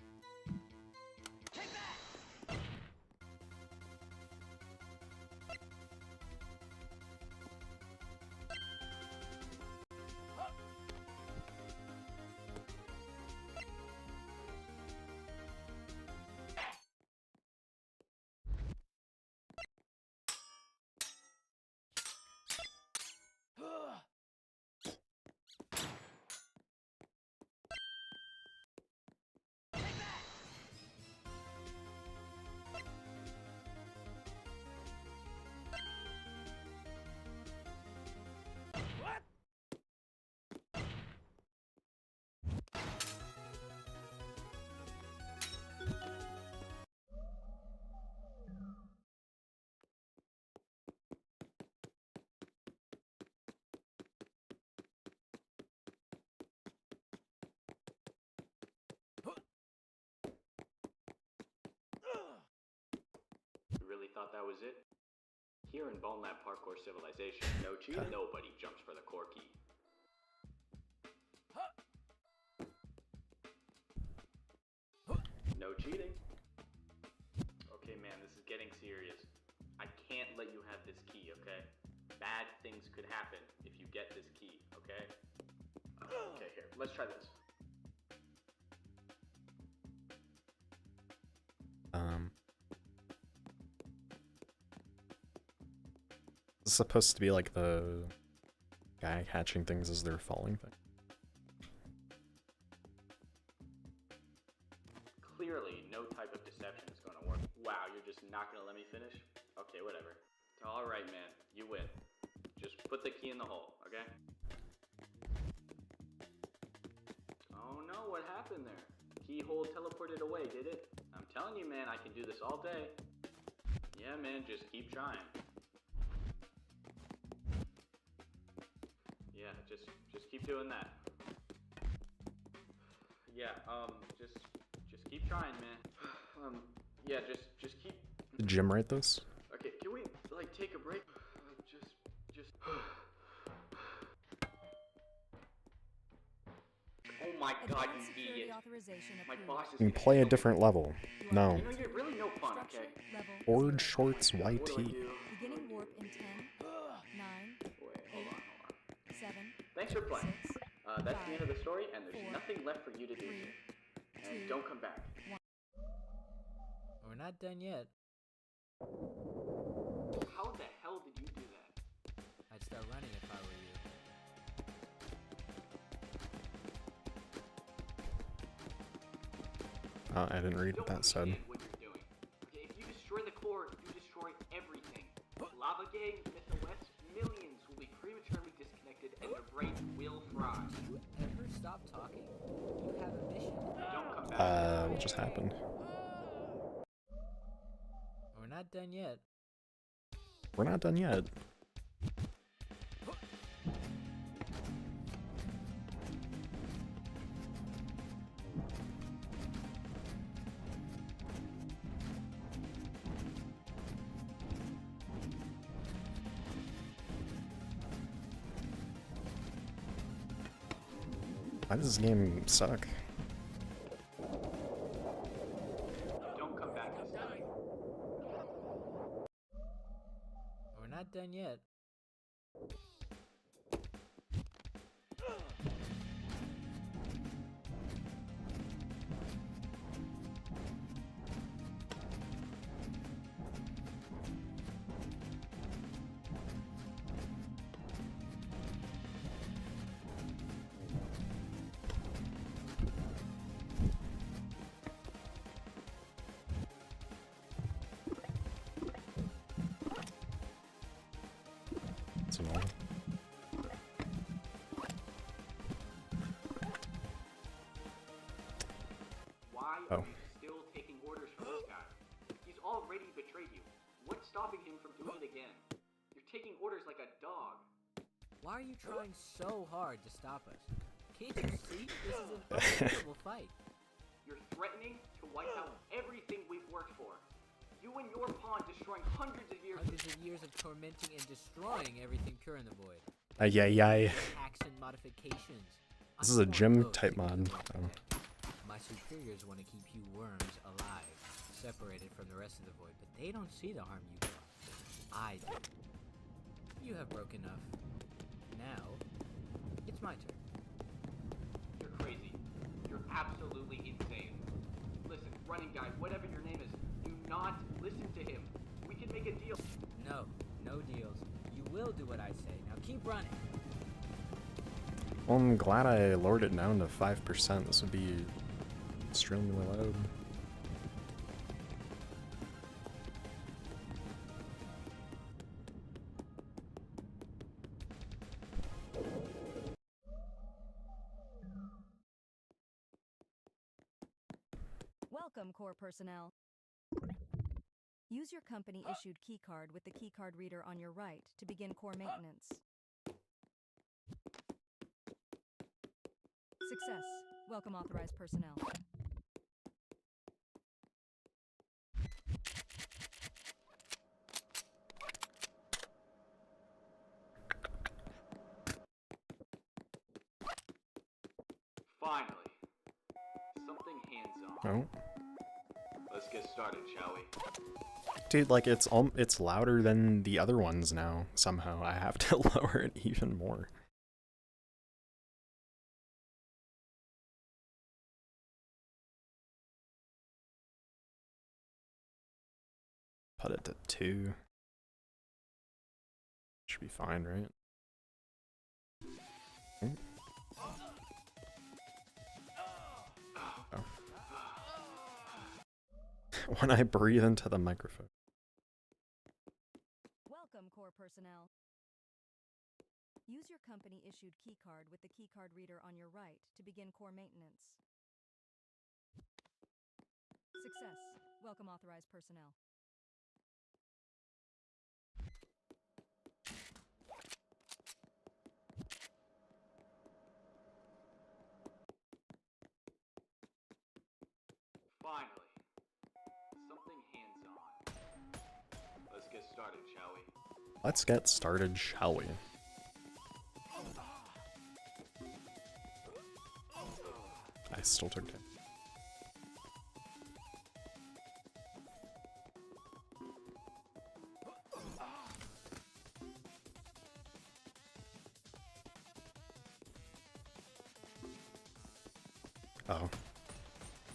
thought that was it? Here in Bone Lab Parkour Civilization, no cheating, nobody jumps for the core key. No cheating. Okay, man, this is getting serious. I can't let you have this key, okay? Bad things could happen if you get this key, okay? Okay, here, let's try this. This is supposed to be like the guy catching things as they're falling thing. Clearly, no type of deception is gonna work. Wow, you're just not gonna let me finish? Okay, whatever. Alright, man, you win. Just put the key in the hole, okay? Oh no, what happened there? Keyhole teleported away, did it? I'm telling you, man, I can do this all day. Yeah, man, just keep trying. Yeah, just keep doing that. Yeah, just keep trying, man. Yeah, just keep. Did Jim write this? Okay, can we like take a break? Just. Oh my God, Advanced you security idiot! authorization My approved. boss is You gonna can play a kill me. different level. No. You know, you're really no fun, Structure okay? level Board 0. shorts What do I YT. do? Beginning warp in 10, 9, Wait, hold on. 7, Thanks for playing. 6, That's the end of the story, and there's 4, nothing left for you to do 3, here. And 2, don't come back. We're not done yet. How the hell did you do that? I'd start running if I were you. I didn't read what that said. What you're doing. Okay, if you destroy the core, you destroy everything. Lava Gang, Myth West, millions will be prematurely disconnected and their brains will fry. Do you ever stop talking? You have a mission. Don't come back. What just happened? We're not done yet. We're not done yet. Why does this game suck? Don't come back this time. We're not done yet. It's annoying. Why Oh. are you still taking orders from this guy? He's already betrayed you. What's stopping him from doing it again? You're taking orders like a dog. Why are you trying so hard to stop us? Can't you see? This is an unbeatable fight. You're threatening to wipe out everything we've worked for. You and your pawn destroying hundreds of years Hundreds of years of tormenting and destroying everything pure in the void. Ay. Hacks and modifications. This is a gym type mod. Oh. My superiors want to keep you worms alive, separated from the rest of the void, but they don't see the harm you cause. I do. You have broken enough. Now, it's my turn. You're crazy. You're absolutely insane. Listen, running guy, whatever your name is, do not listen to him. We can make a deal. No, no deals. You will do what I say. Now keep running. Well, I'm glad I lowered it down to 5%. This would be extremely loud. Welcome, core personnel. Use your company-issued keycard with the keycard reader on your right to begin core maintenance. Success. Welcome, authorized personnel. Finally. Something hands-on. Oh. Let's get started, shall we? Dude, like it's louder than the other ones now. Somehow I have to lower it even more. Put it to 2. Should be fine, right? Oh. Oh. When I breathe into the microphone. Welcome, core personnel. Use your company-issued keycard with the keycard reader on your right to begin core maintenance. Success. Welcome, authorized personnel. Finally. Something hands-on. Let's get started, shall we? Let's get started, shall we? I still took it. Oh.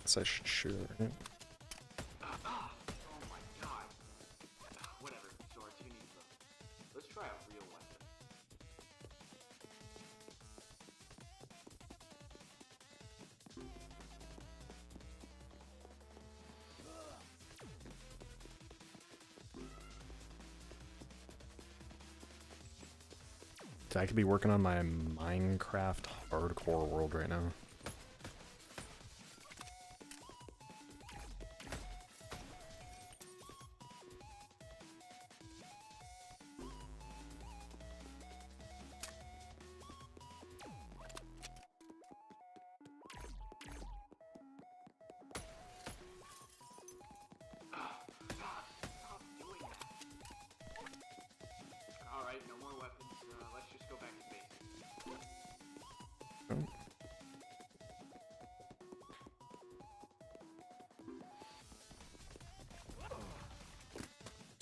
So I should shoot it, right? Oh my god. Whatever, swords, who needs them? Let's try a real weapon. Dude, I could be working on my Minecraft hardcore world right now. Stop doing that. Alright, no more weapons. Let's just go back to basics. Oh.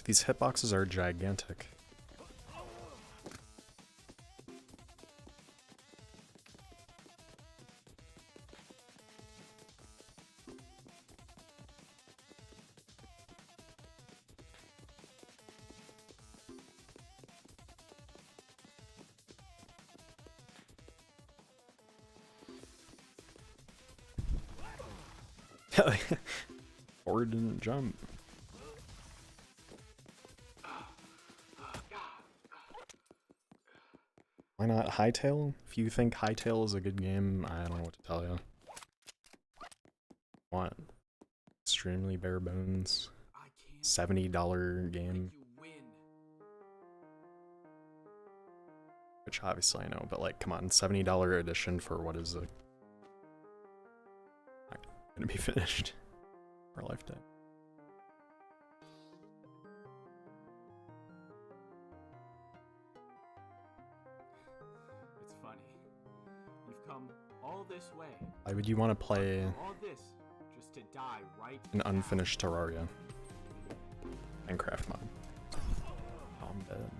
These hitboxes are gigantic. Or didn't jump. Why not Hightail? If you think Hightail is a good game, I don't know what to tell you. What? Extremely bare bones. $70 game. Which obviously I know, but like, come on, $70 edition for what is not gonna be finished for a lifetime. It's funny. You've come all this way. Why would you want to play All this just to die right an unfinished Terraria? Minecraft mod. Oh, I'm dead.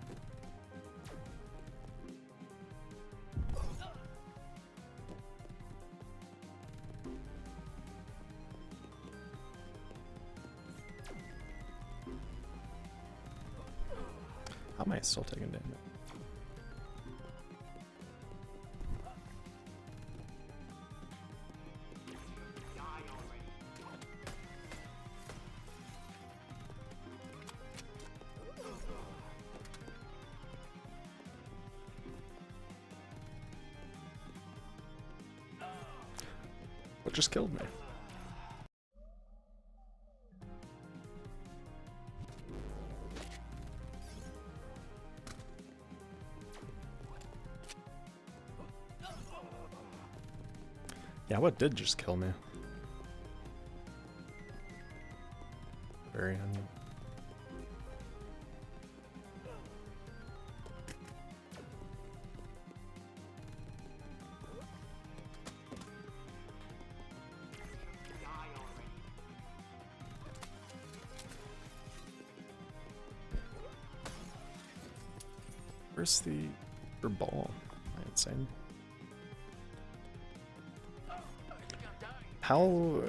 How am I still taking damage? What just killed me? Yeah, what did just kill me? Very unusual. Where's the ball? I'd say. How?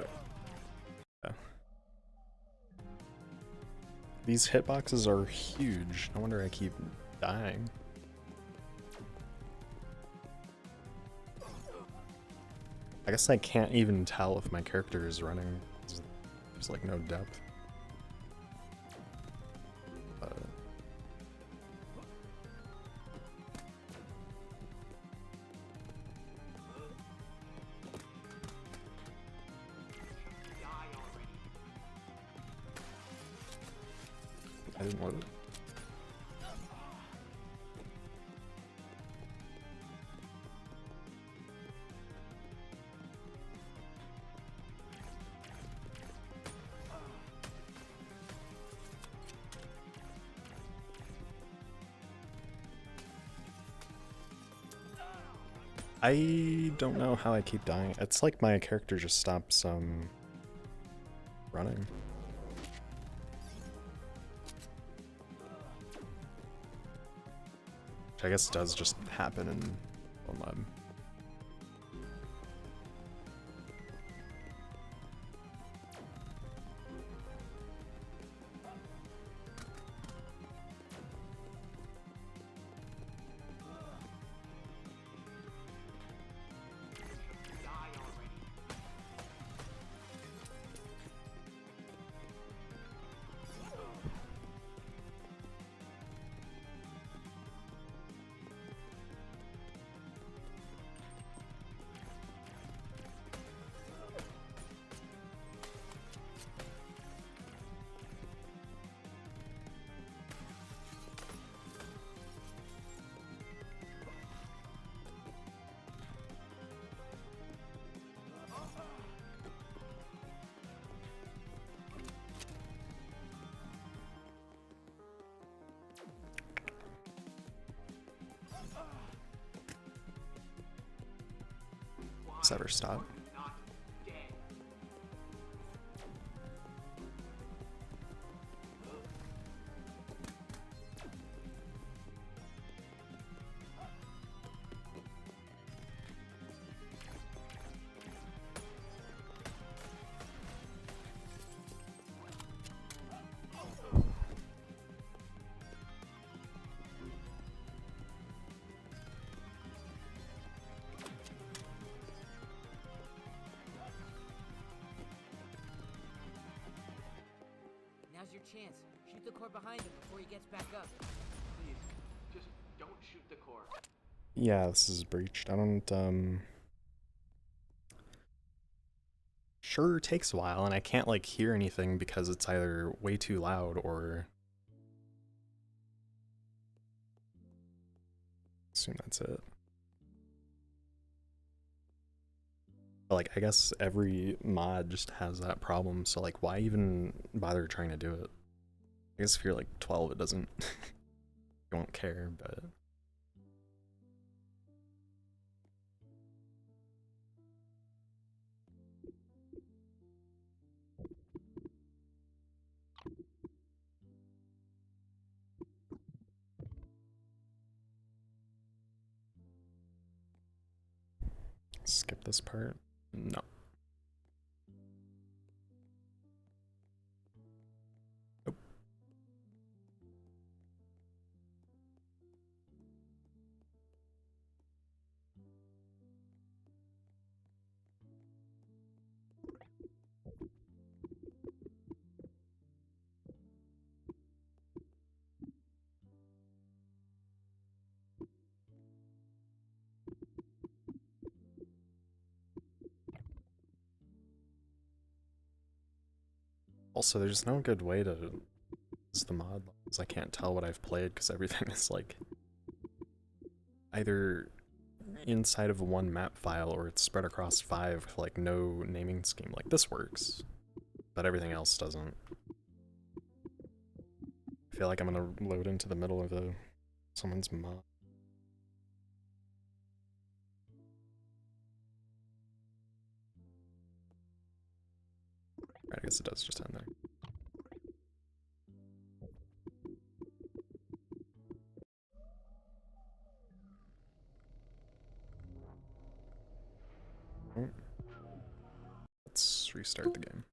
These hitboxes are huge. No wonder I keep dying. I guess I can't even tell if my character is running. There's like no depth. I didn't want it. I don't know how I keep dying. It's like my character just stops running. Which I guess does just happen in Boneworld. Does that ever stop? Now's your chance. Shoot the core behind him before he gets back up. Please, just don't shoot the core. Yeah, this is breached. I don't, Sure takes a while, and I can't, like, hear anything because it's either way too loud or... assume that's it. But, like, I guess every mod just has that problem, so, like, why even bother trying to do it? I guess if you're, like, 12, it doesn't... you won't care, but... Skip this part? No. Nope. Also, there's no good way to use the mod because I can't tell what I've played because everything is like either inside of one map file or it's spread across 5 with like no naming scheme. Like this works, but everything else doesn't. I feel like I'm gonna load into the middle of someone's mod. Right, I guess it does just end there. restart the game.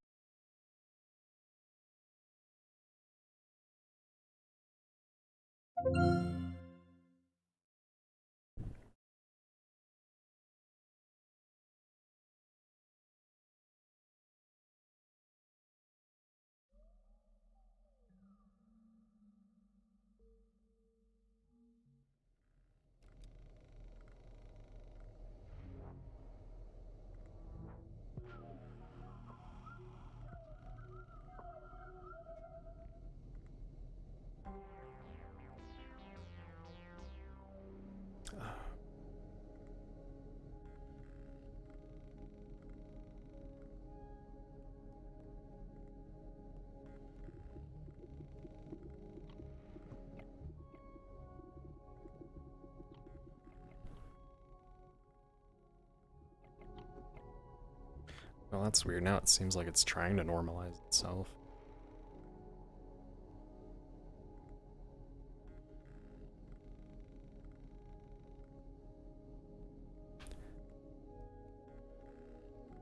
Well, that's weird. Now it seems like it's trying to normalize itself.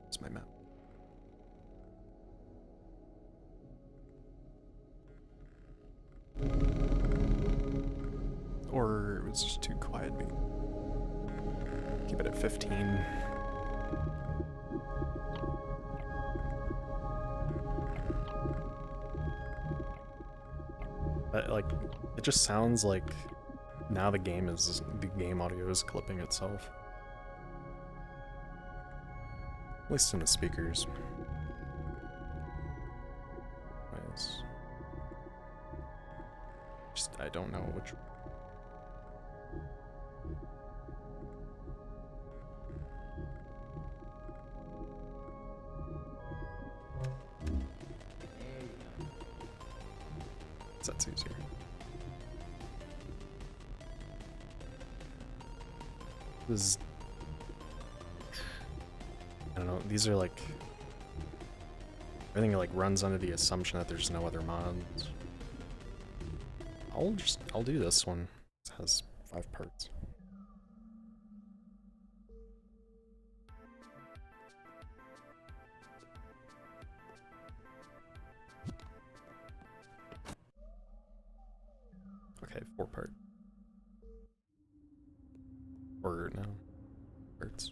It's my map. Or it was just too quiet. Keep it at 15. But, like, it just sounds like now the game audio is clipping itself. At least in the speakers. Anyways. Just, I don't know which. That's easier. This, I don't know, these are like, everything like runs under the assumption that there's no other mods. I'll do this one. It has 5 parts. Okay, 4 part. Or no, parts.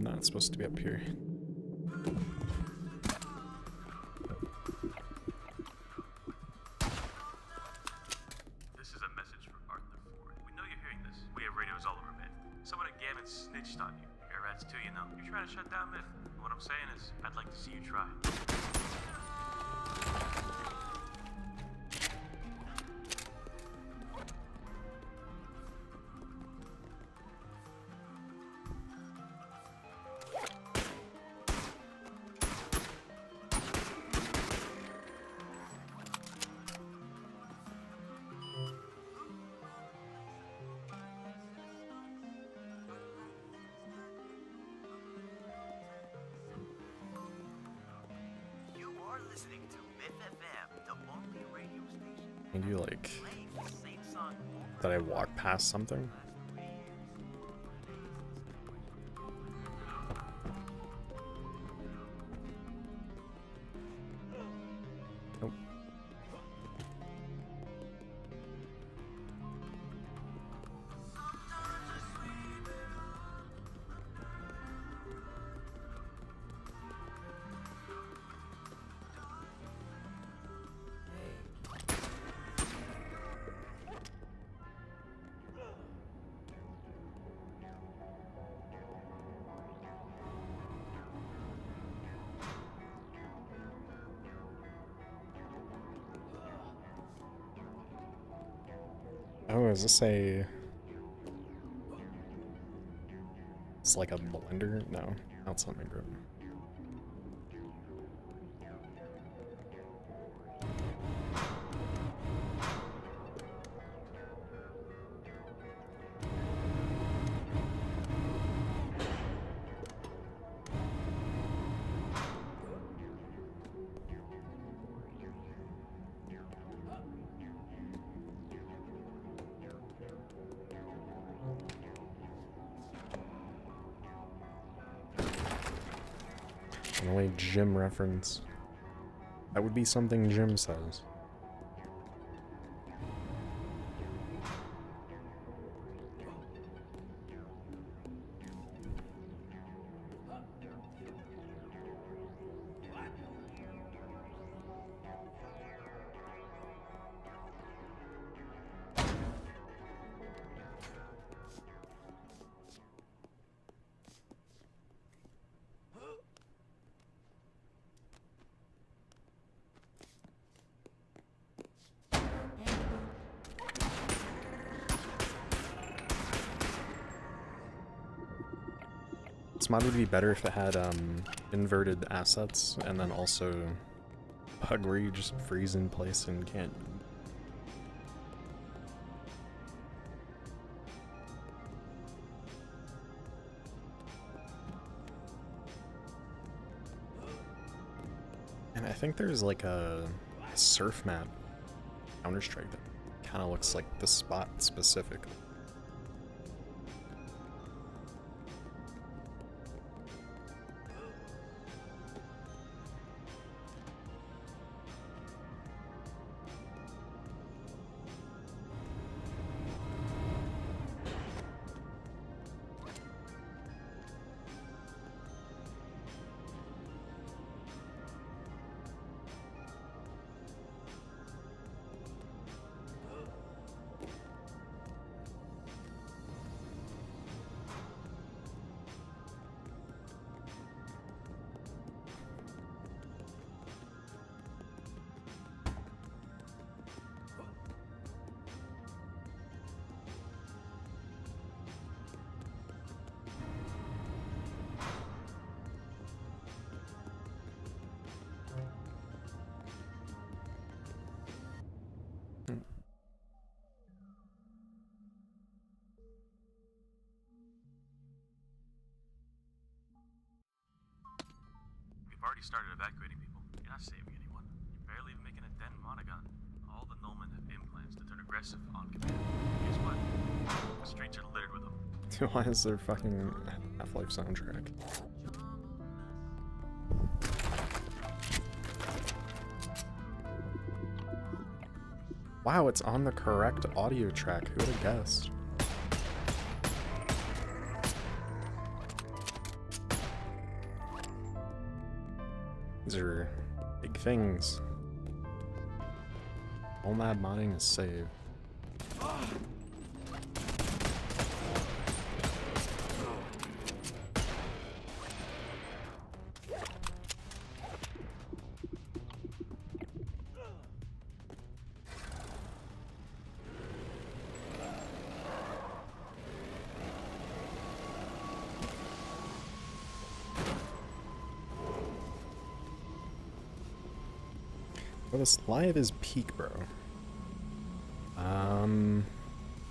Not supposed to be up here. This is a message for Arthur Ford. We know you're hearing this. We have radios all over, man. Someone at Gavin snitched on you. You're rats too, you know. You're trying to shut down Myth. And what I'm saying is, I'd like to see you try. Listening to Myth FM, the only radio station. Can you like, did I walk past something? Nope. Oh, is this a... It's like a blender? No, that's not my group. An only Jim reference. That would be something Jim says. This mod would be better if it had inverted assets and then also bug where you just freeze in place and can't. And I think there's like a surf map Counter-Strike that kind of looks like the spot specifically. We've already started evacuating people. You're not saving anyone. You're barely even making a dent in Monogon. All the Nullmen have implants that turn aggressive on command. Guess what? The streets are littered with them. Why is there fucking Half-Life soundtrack? Wow, it's on the correct audio track. Who would have guessed? These are big things. All mad modding is saved. Well, this live is peak, bro.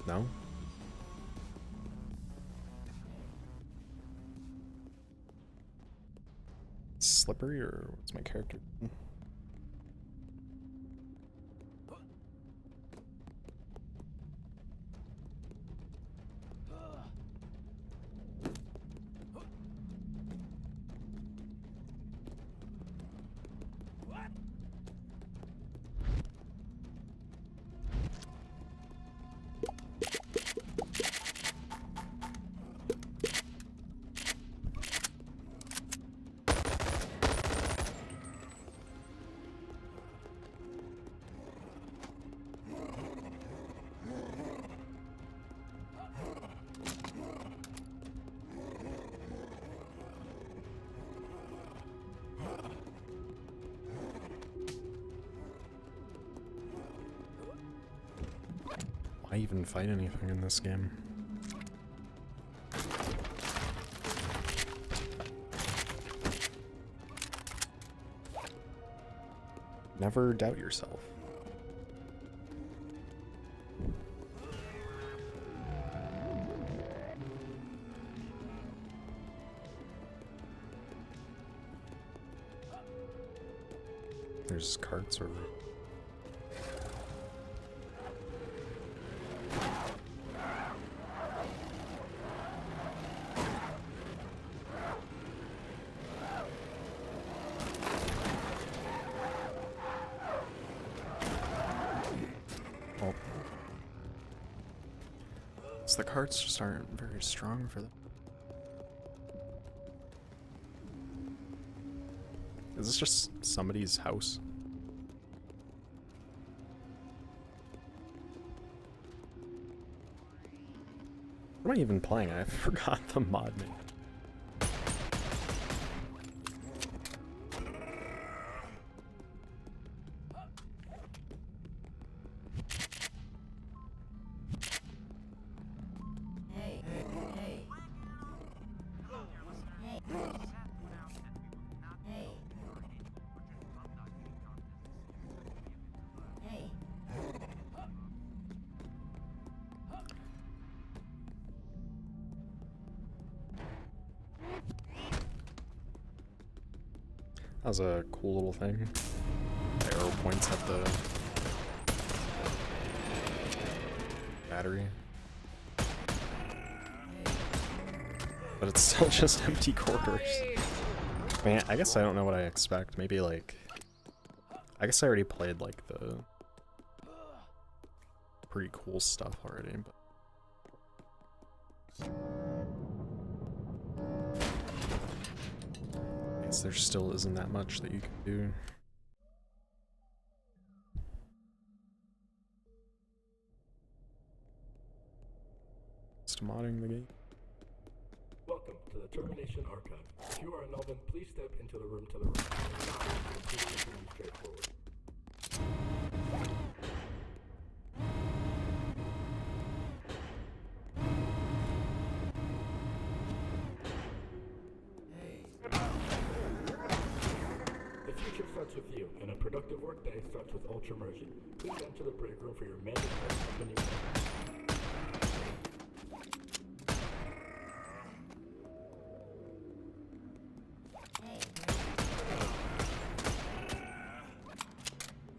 No. Slippery, or what's my character? I even fight anything in this game? Never doubt yourself. There's carts over. Oh. So the carts just aren't very strong for them. Is this just somebody's house? What am I even playing? I forgot the mod name. That was a cool little thing. The arrow points at the battery. But it's still just empty corridors. I mean, I guess I don't know what I expect. Maybe like... I guess I already played like the pretty cool stuff already, but... there still isn't that much that you can do. Just modding the game. Welcome to the Termination Archive. If you are a Melvin, please step into the room to the right. Please continue straight forward. Starts with you, and a productive workday starts with Ultra Immersion. Please enter the break room for your mandatory company.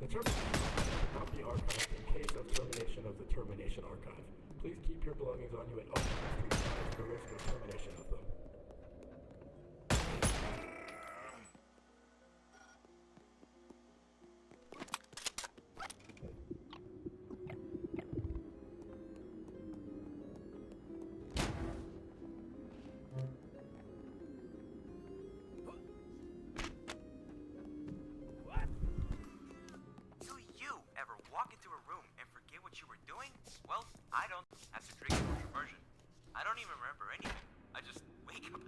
The termination will not be archived in case of termination of the Termination Archive. Please keep your belongings on you at all times to minimize the risk of termination of them. Well, I don't have to drink for immersion. I don't even remember anything. I just wake up.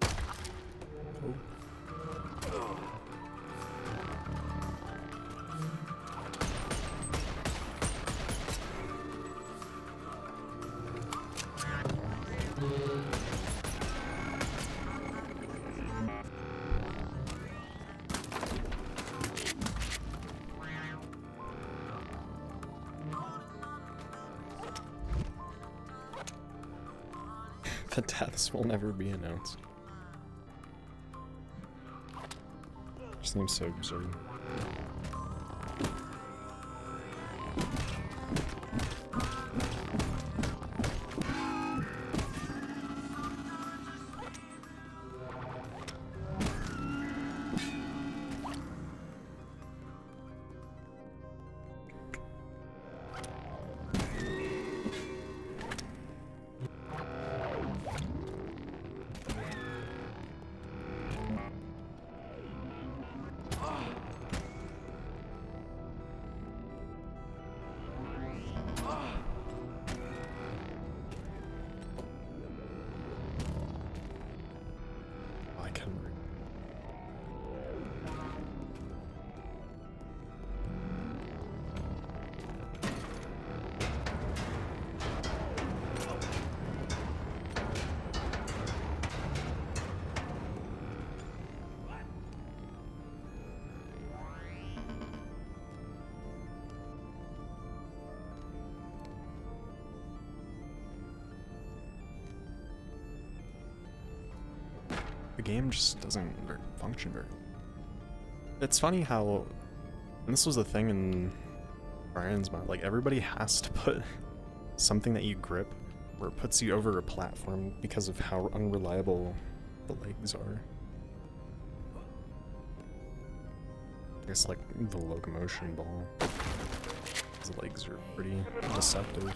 The deaths will never be announced. Seems so absurd. the game just doesn't function very well. It's funny how, and this was the thing in Brian's mod, like everybody has to put something that you grip where it puts you over a platform because of how unreliable the legs are. I guess like the locomotion ball. His legs are pretty deceptive.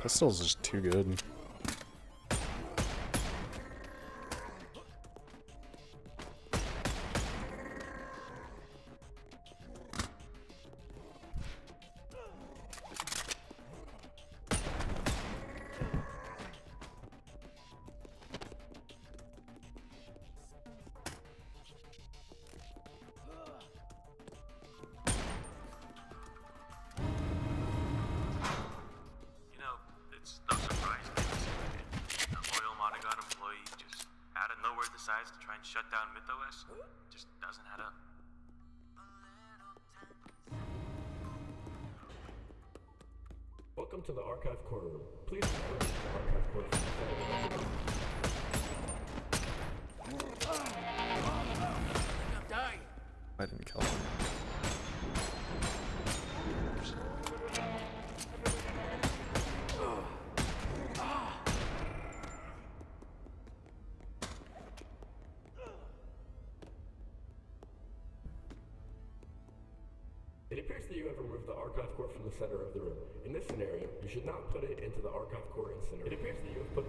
Pistol's just too good. Decides to try and shut down MythOS just doesn't add up. Welcome to the archive core room. Please refer to the archive core from I didn't kill him. It appears that you have removed the archive core from the center of the room. In this scenario, you should not put it into the archive core incinerator. It appears that you have put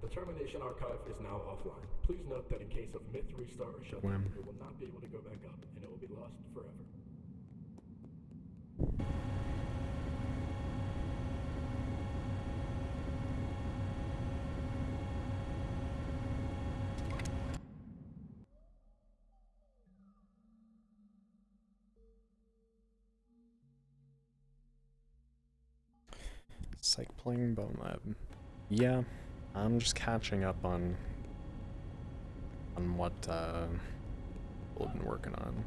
the termination archive is now offline. Please note that in case of myth restart or shutdown, it will not be able to go back up, and it will be lost forever. Sychke playing Boneworld. Yeah, I'm just catching up on what we've been working on.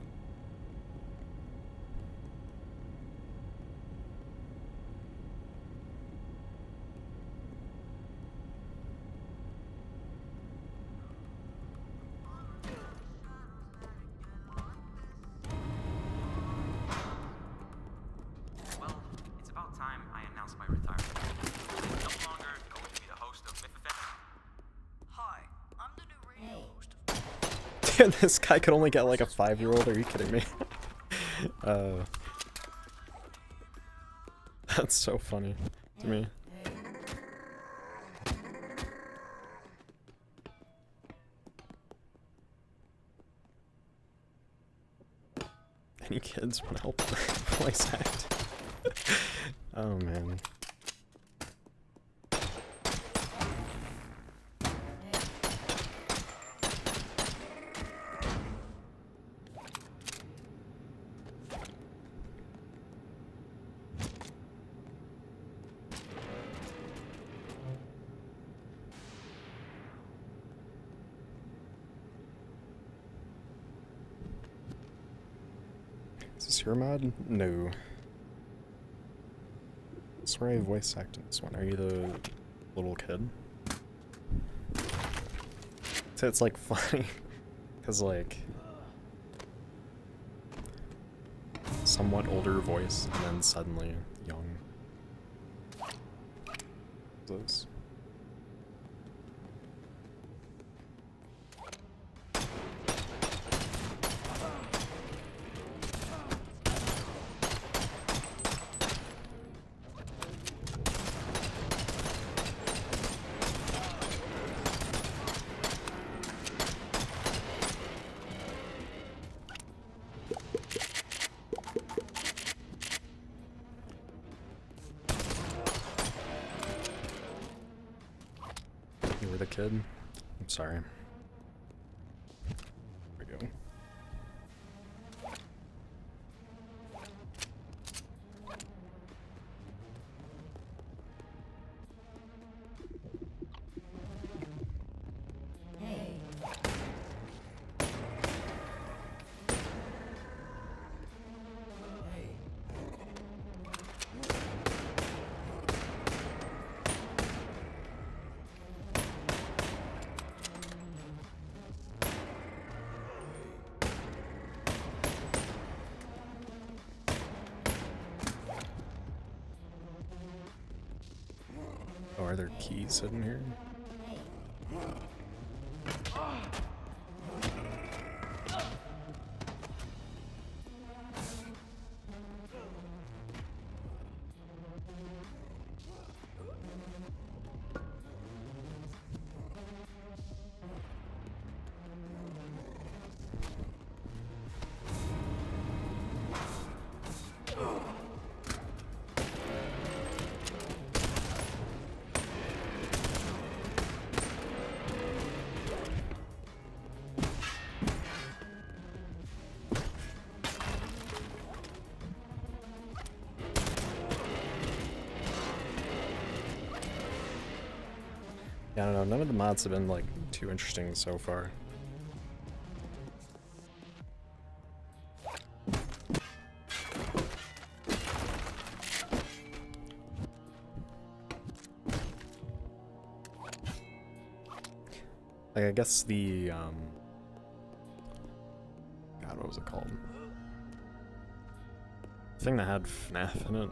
This guy could only get like a 5-year-old, are you kidding me? That's so funny to me. Any kids want to help voice act? Oh man. Is this your mod? No. I swear I voice acted this one. Are you the little kid? So it's like funny, cause like somewhat older voice and then suddenly young. This. kid. I'm sorry. There we go. Oh, are there keys hidden here? Yeah, I don't know, none of the mods have been like too interesting so far. Like, I guess the God, what was it called? The thing that had FNAF in it.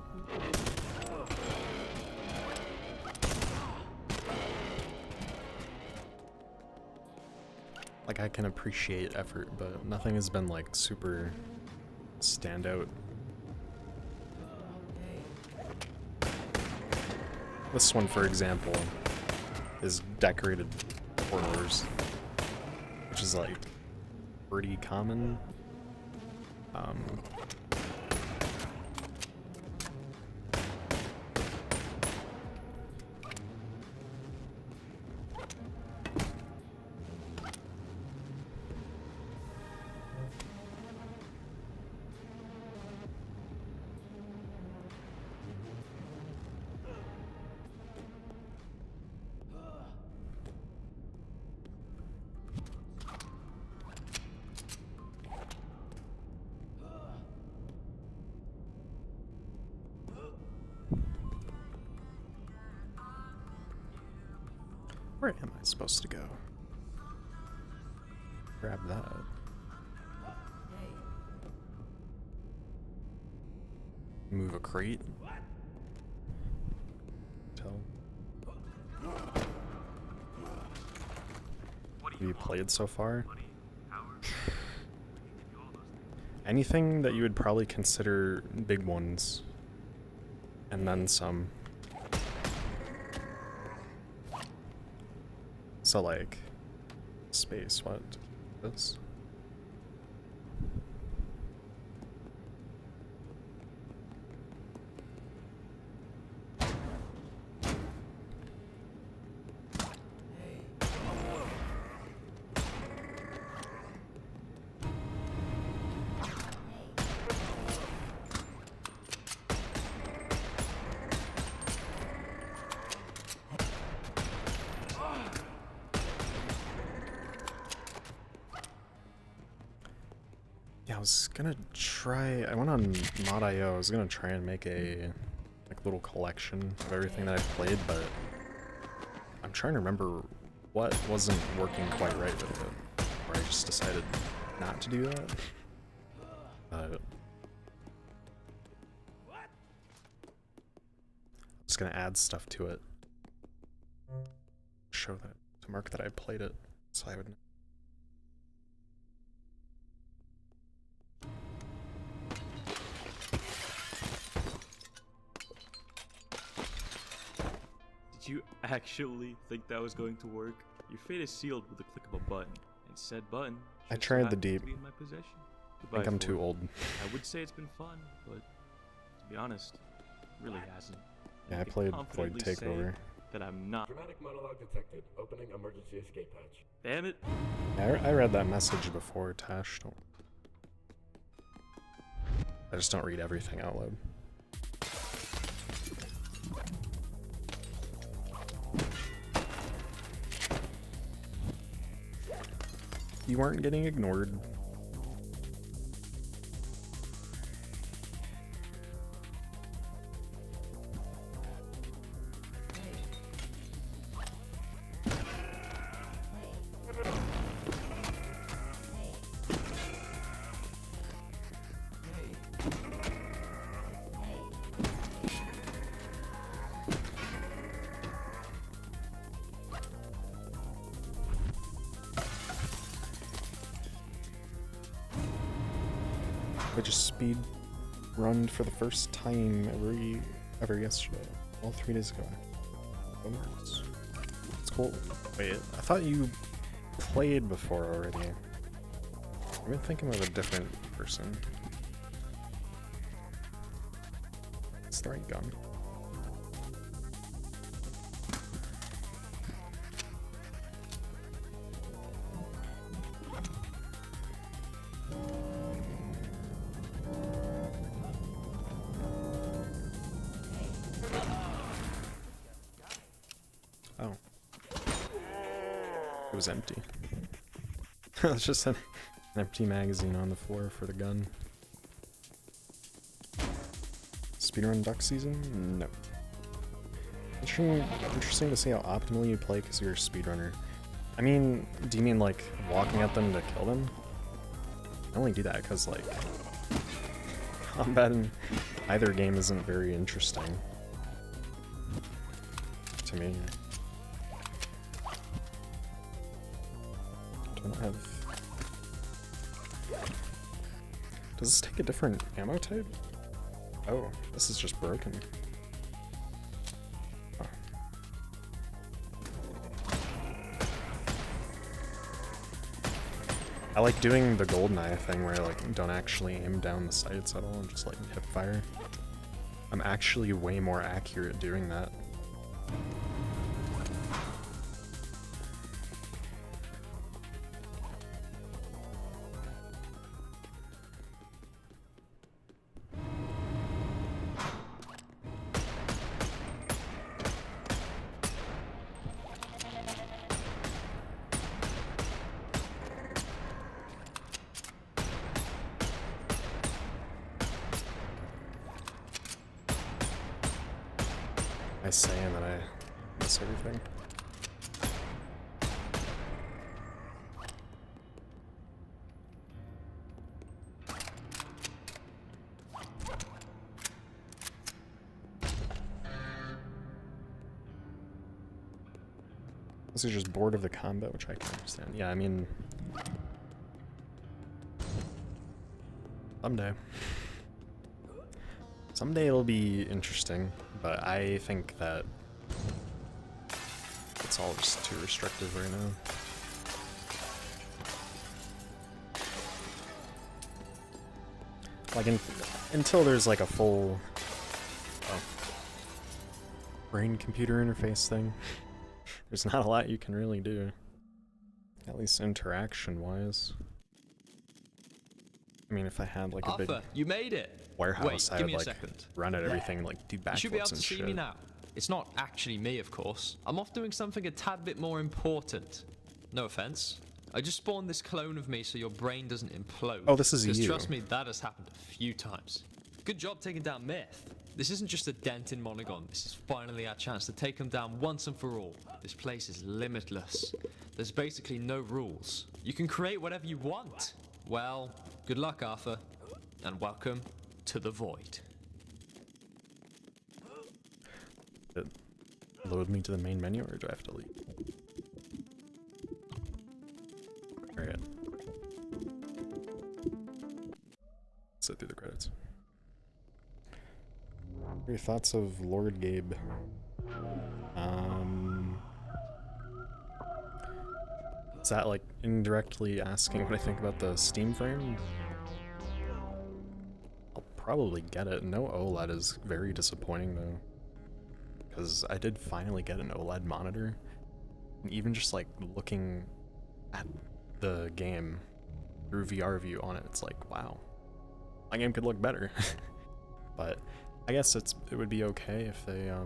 Like, I can appreciate effort, but nothing has been like super standout. This one, for example, is decorated corridors, which is like pretty common. Where am I supposed to go? Grab that. Move a crate. Tell. Have you played so far? Anything that you would probably consider big ones. And then some. So like, space, what? This? I was gonna try, I went on Mod.io, I was gonna try and make a like little collection of everything that I've played, but I'm trying to remember what wasn't working quite right with it, or I just decided not to do that. I'm just gonna add stuff to it, show that, to mark that I played it, so I would know. Did you actually think that was going to work? Your fate is sealed with the click of a button, and said button I just tried the happened to deep. be in my possession. I Goodbye, think I'm too Ford. old. I would say it's been fun, but to be honest, it really hasn't. Yeah, I can played Void confidently say Takeover. that I'm not. Dramatic monologue detected. Opening emergency escape hatch. Damn it. I read that message before, Tash. I just don't read everything out loud. You aren't getting ignored. I just speed run for the first time ever yesterday. Well, 3 days ago. Boneworld. It's cool. Wait, I thought you played before already. I've been thinking of a different person. It's the right gun. Oh. It was empty. It's just an empty magazine on the floor for the gun. Speedrun duck season? No. Interesting to see how optimally you play because you're a speedrunner. I mean, do you mean like walking at them to kill them? I only do that because like combat in either game isn't very interesting to me. Don't have. Does this take a different ammo type? Oh, this is just broken. Huh. I like doing the GoldenEye thing where I like don't actually aim down the sights at all and just like hip fire. I'm actually way more accurate doing that. I say and then I miss everything. This is just bored of the combat, which I can understand. Yeah, I mean, someday it'll be interesting, but I think that it's all just too restrictive right now. Like, until there's like a full brain-computer interface thing, there's not a lot you can really do. At least interaction-wise. I mean, if I had like a big you made it. warehouse, Wait, I give would me a like second. run at everything, like do You should be able backflips to and see shit. me now. It's not actually me, of course. I'm off doing something a tad bit more important. No offense. I just spawned this clone of me so your brain doesn't implode. Oh, this is 'Cause you. trust me, that has happened a few times. Good job taking down Myth. This isn't just a dent in Monogon. This is finally our chance to take him down once and for all. This place is limitless. There's basically no rules. You can create whatever you want. Well, good luck, Arthur. And welcome to the Void. Load me to the main menu, or do I have to leave? Alright. Sit through the credits. What are your thoughts of Lord Gabe? Is that like indirectly asking what I think about the Steam frame? I'll probably get it. No OLED is very disappointing though. because I did finally get an OLED monitor, and even just like looking at the game through VR view on it, it's like, wow, my game could look better. But I guess it would be okay if they I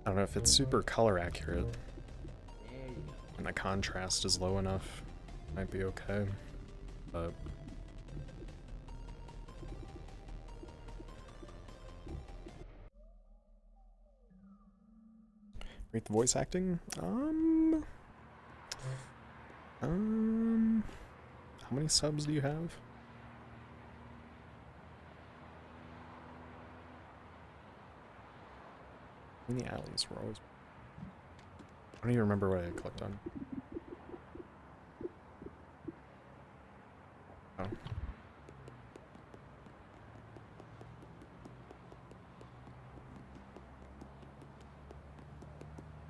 don't know if it's super color accurate and the contrast is low enough, might be okay, but rate the voice acting. How many subs do you have? In the alleys were always. I don't even remember what I clicked on. Oh.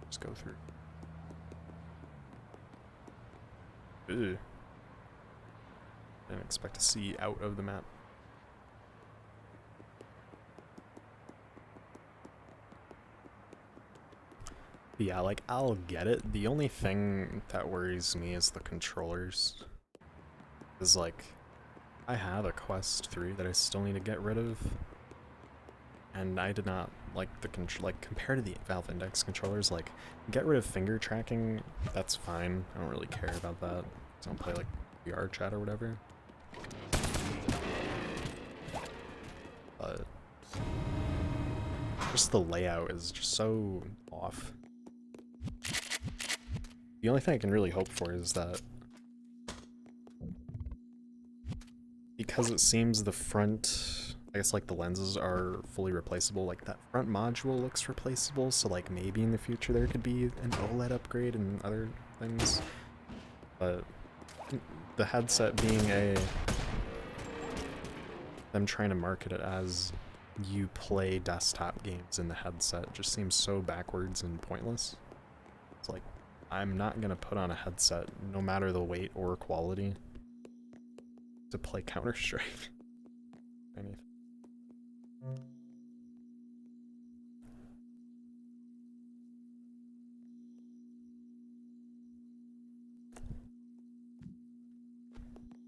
Just go through. Ew. Didn't expect to see out of the map. But yeah, like, I'll get it. The only thing that worries me is the controllers. Is like, I have a Quest 3 that I still need to get rid of. And I did not like the like, compared to the Valve Index controllers, like, get rid of finger tracking, that's fine. I don't really care about that. I don't play like VR chat or whatever. But just the layout is just so off. The only thing I can really hope for is that, because it seems the front, I guess like the lenses are fully replaceable, like that front module looks replaceable, so like maybe in the future there could be an OLED upgrade and other things. But the headset being them trying to market it as you play desktop games in the headset just seems so backwards and pointless. It's like, I'm not gonna put on a headset, no matter the weight or quality, to play Counter-Strike. Anything.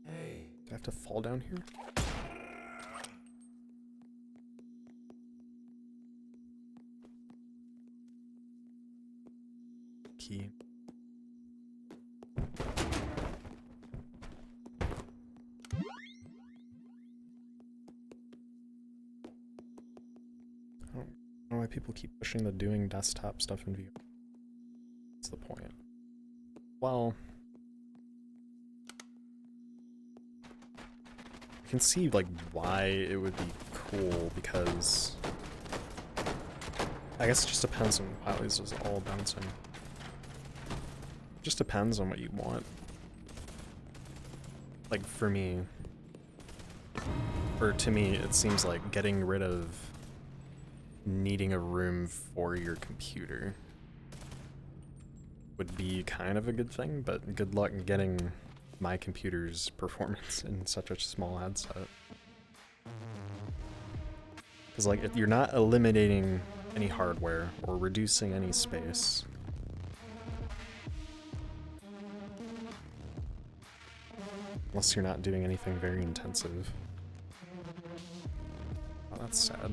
Hey. Do I have to fall down here? Key. I don't know why people keep pushing the doing desktop stuff in VR. What's the point? Well, I can see like why it would be cool, because I guess it just depends on how this is all bouncing. It just depends on what you want. Like for me, or to me, it seems like getting rid of needing a room for your computer would be kind of a good thing, but good luck getting my computer's performance in such a small headset. Because like, if you're not eliminating any hardware or reducing any space, unless you're not doing anything very intensive. Oh, that's sad.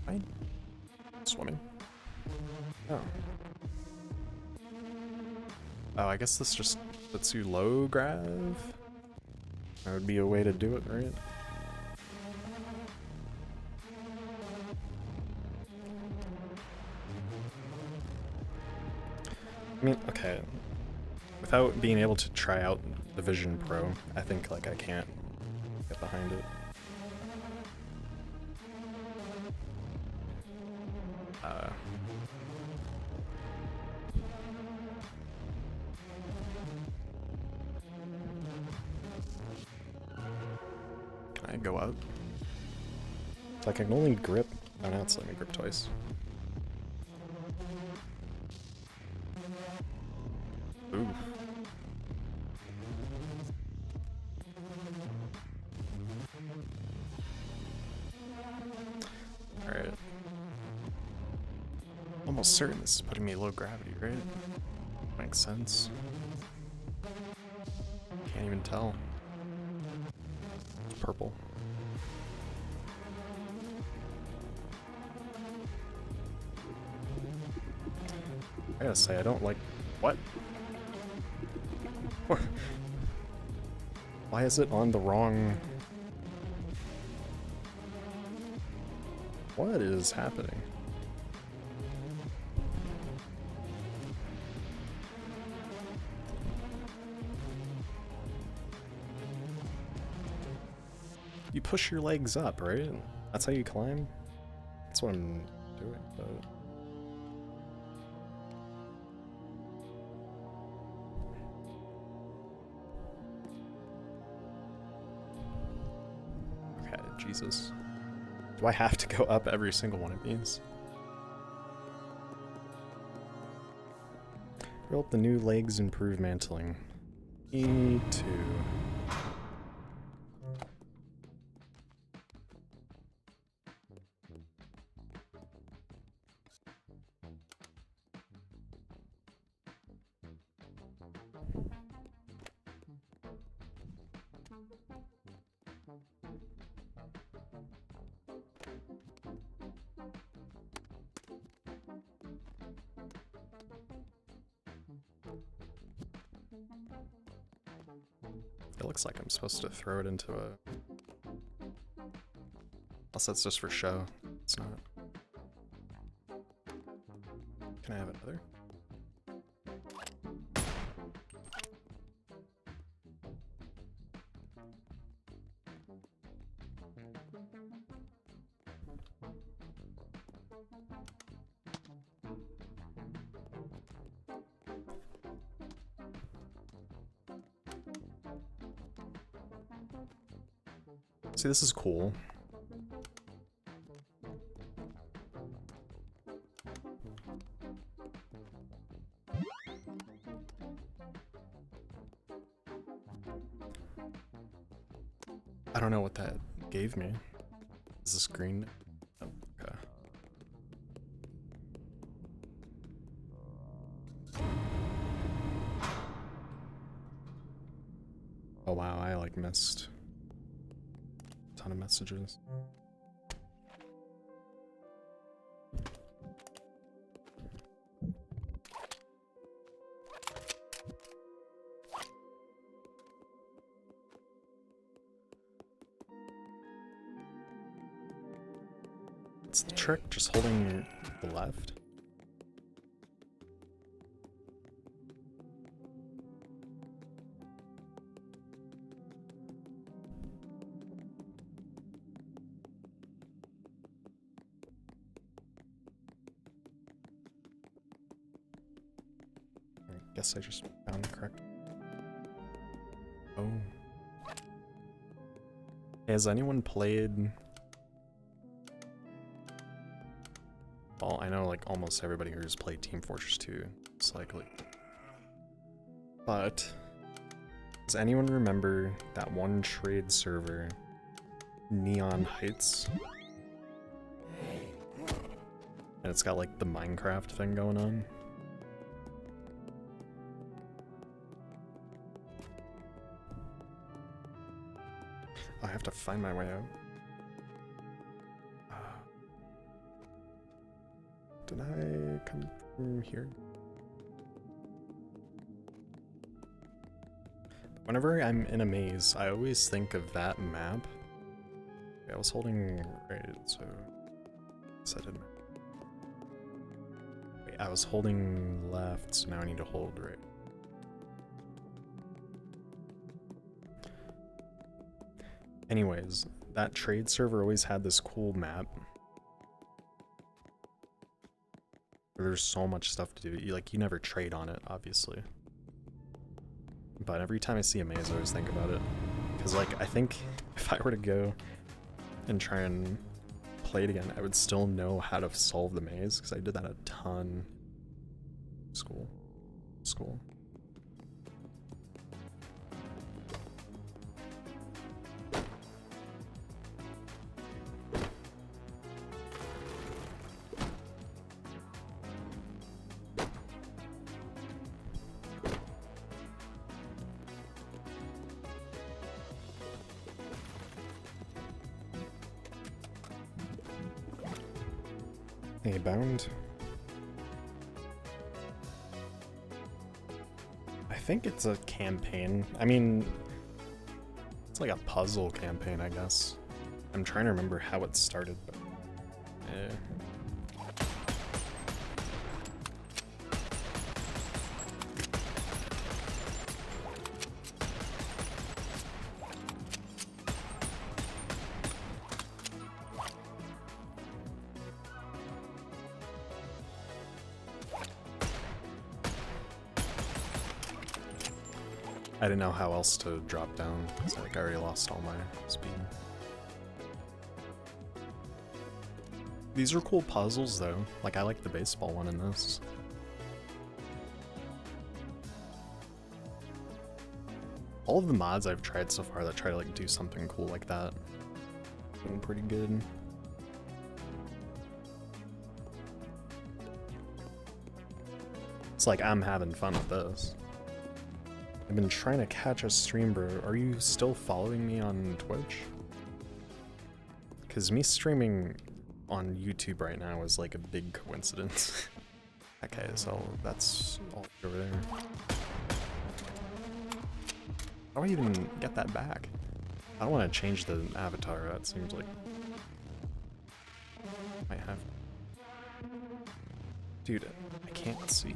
Fine. Swimming. Oh. Oh, I guess this just puts you low grav? That would be a way to do it, right? I mean, okay. Without being able to try out the Vision Pro, I think like I can't get behind it. Can I go out? Like I can only grip. Oh, now it's letting me grip twice. Ooh. almost certain this is putting me low gravity, right? Makes sense. Can't even tell. It's purple. I gotta say, I don't like... What? Why is it on the wrong... What is happening? You push your legs up, right? That's how you climb? That's what I'm doing, but... Okay, Jesus. Do I have to go up every single one of these? Build the new legs, improve mantling. E2. It looks like I'm supposed to throw it into a... Unless that's just for show. It's not. Can I have another? See, this is cool. I don't know what that gave me. Is this green? Oh, okay. Oh wow, I like missed a ton of messages. What's the trick? Just holding the left? I guess I just found the correct. Oh. Has anyone played... Well, I know like almost everybody here has played Team Fortress 2, it's likely. But does anyone remember that one trade server, Neon Heights? And it's got like the Minecraft thing going on. I have to find my way out. Did I come from here? Whenever I'm in a maze, I always think of that map. Okay, I was holding right, so I didn't. Wait, I was holding left, so now I need to hold right. Anyways, that trade server always had this cool map. There's so much stuff to do. You never trade on it, obviously. But every time I see a maze, I always think about it. Because, like, I think if I were to go and try and play it again, I would still know how to solve the maze. Because I did that a ton. School. A bound. I think it's a campaign. I mean, it's like a puzzle campaign, I guess. I'm trying to remember how it started, but I didn't know how else to drop down, because I already lost all my speed. These are cool puzzles though. Like, I like the baseball one in this. All of the mods I've tried so far that try to like do something cool like that have been pretty good. It's like I'm having fun with this. I've been trying to catch a stream, bro. Are you still following me on Twitch? Because me streaming on YouTube right now is like a big coincidence. Okay, so that's all over there. How do I even get that back? I don't want to change the avatar. That seems like I have. Dude, I can't see.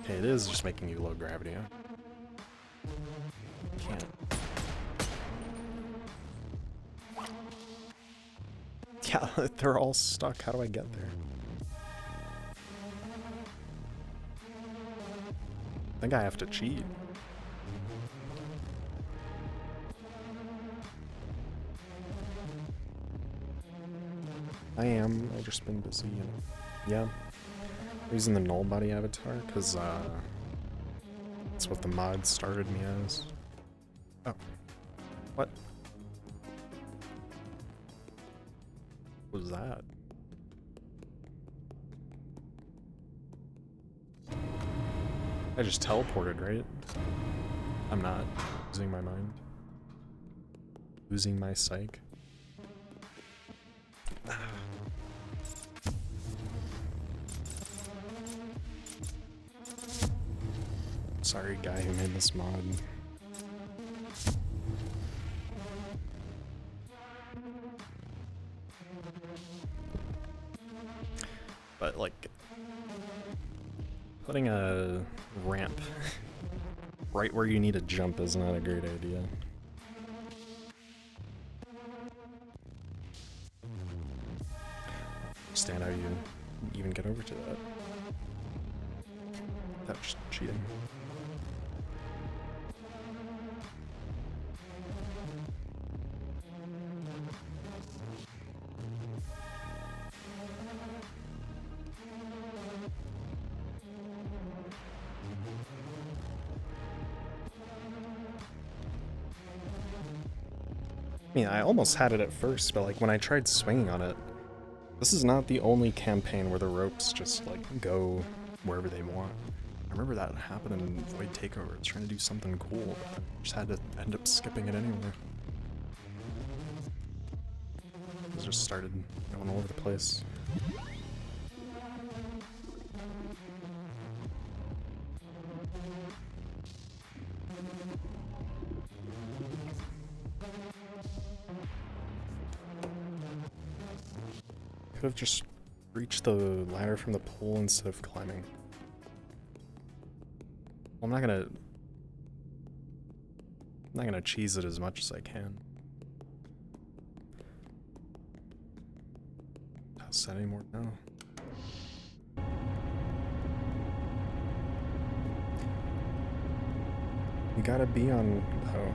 Okay, it is just making you low gravity, huh? Can't. Yeah, they're all stuck. How do I get there? I think I have to cheat. I am. I've just been busy, you know. Yeah. Using the null body avatar, because that's what the mod started me as. Oh. What? What was that? I just teleported, right? I'm not losing my mind. Losing my psych. Sorry, guy who made this mod. But like, putting a ramp right where you need to jump is not a great idea. Understand how you even get over to that. That's cheating. I mean, I almost had it at first, but like when I tried swinging on it, this is not the only campaign where the ropes just like go wherever they want. I remember that happened in Void Takeover. I was trying to do something cool, but I just had to end up skipping it anyway. It just started going all over the place. Could have just reached the ladder from the pool instead of climbing. Well, I'm not gonna cheese it as much as I can. Not set anymore now. You gotta be on. Oh,